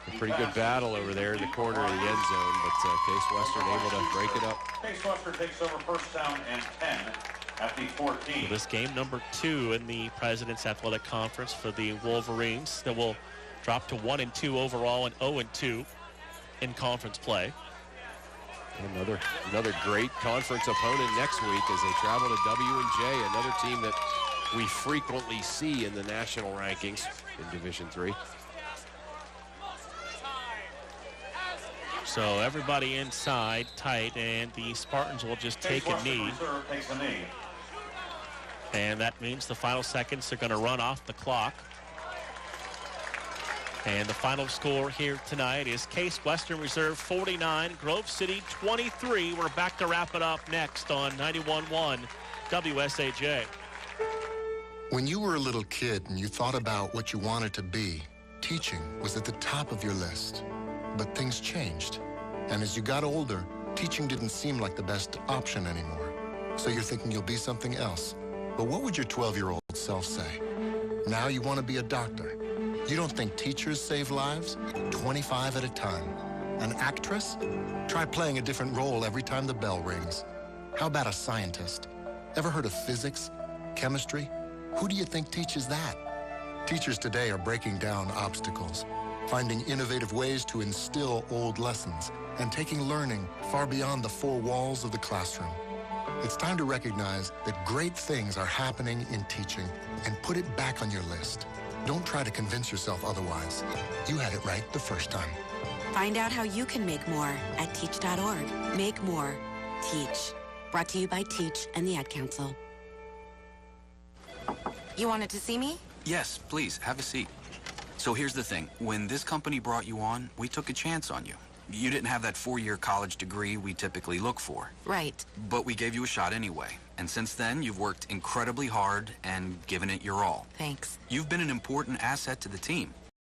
A pretty good battle over there in the corner of the end zone, but Case Western able to break it up. Case Western takes over 1st down and 10 at the 14. So this game number 2 in the President's Athletic Conference for the Wolverines that will drop to 1-2 overall and 0-2 in conference play. Another great conference opponent next week as they travel to W&J, another team that we frequently see in the national rankings in Division III. So everybody inside tight, and the Spartans will just take a knee. And that means the final seconds are going to run off the clock. And the final score here tonight is Case Western Reserve 49, Grove City 23. We're back to wrap it up next on 91.1 WSAJ. When you were a little kid and you thought about what you wanted to be, teaching was at the top of your list. But things changed. And as you got older, teaching didn't seem like the best option anymore. So you're thinking you'll be something else. But what would your 12-year-old self say? Now you want to be a doctor. You don't think teachers save lives? 25 at a time. An actress? Try playing a different role every time the bell rings. How about a scientist? Ever heard of physics? Chemistry? Who do you think teaches that? Teachers today are breaking down obstacles, finding innovative ways to instill old lessons, and taking learning far beyond the 4 walls of the classroom. It's time to recognize that great things are happening in teaching and put it back on your list. Don't try to convince yourself otherwise. You had it right the first time. Find out how you can make more at teach.org. Make more. Teach. Brought to you by Teach and the Ad Council. You wanted to see me? Yes, please, have a seat. So here's the thing. When this company brought you on, we took a chance on you. You didn't have that 4-year college degree we typically look for. Right. But we gave you a shot anyway. And since then, you've worked incredibly hard and given it your all. Thanks. You've been an important asset to the team.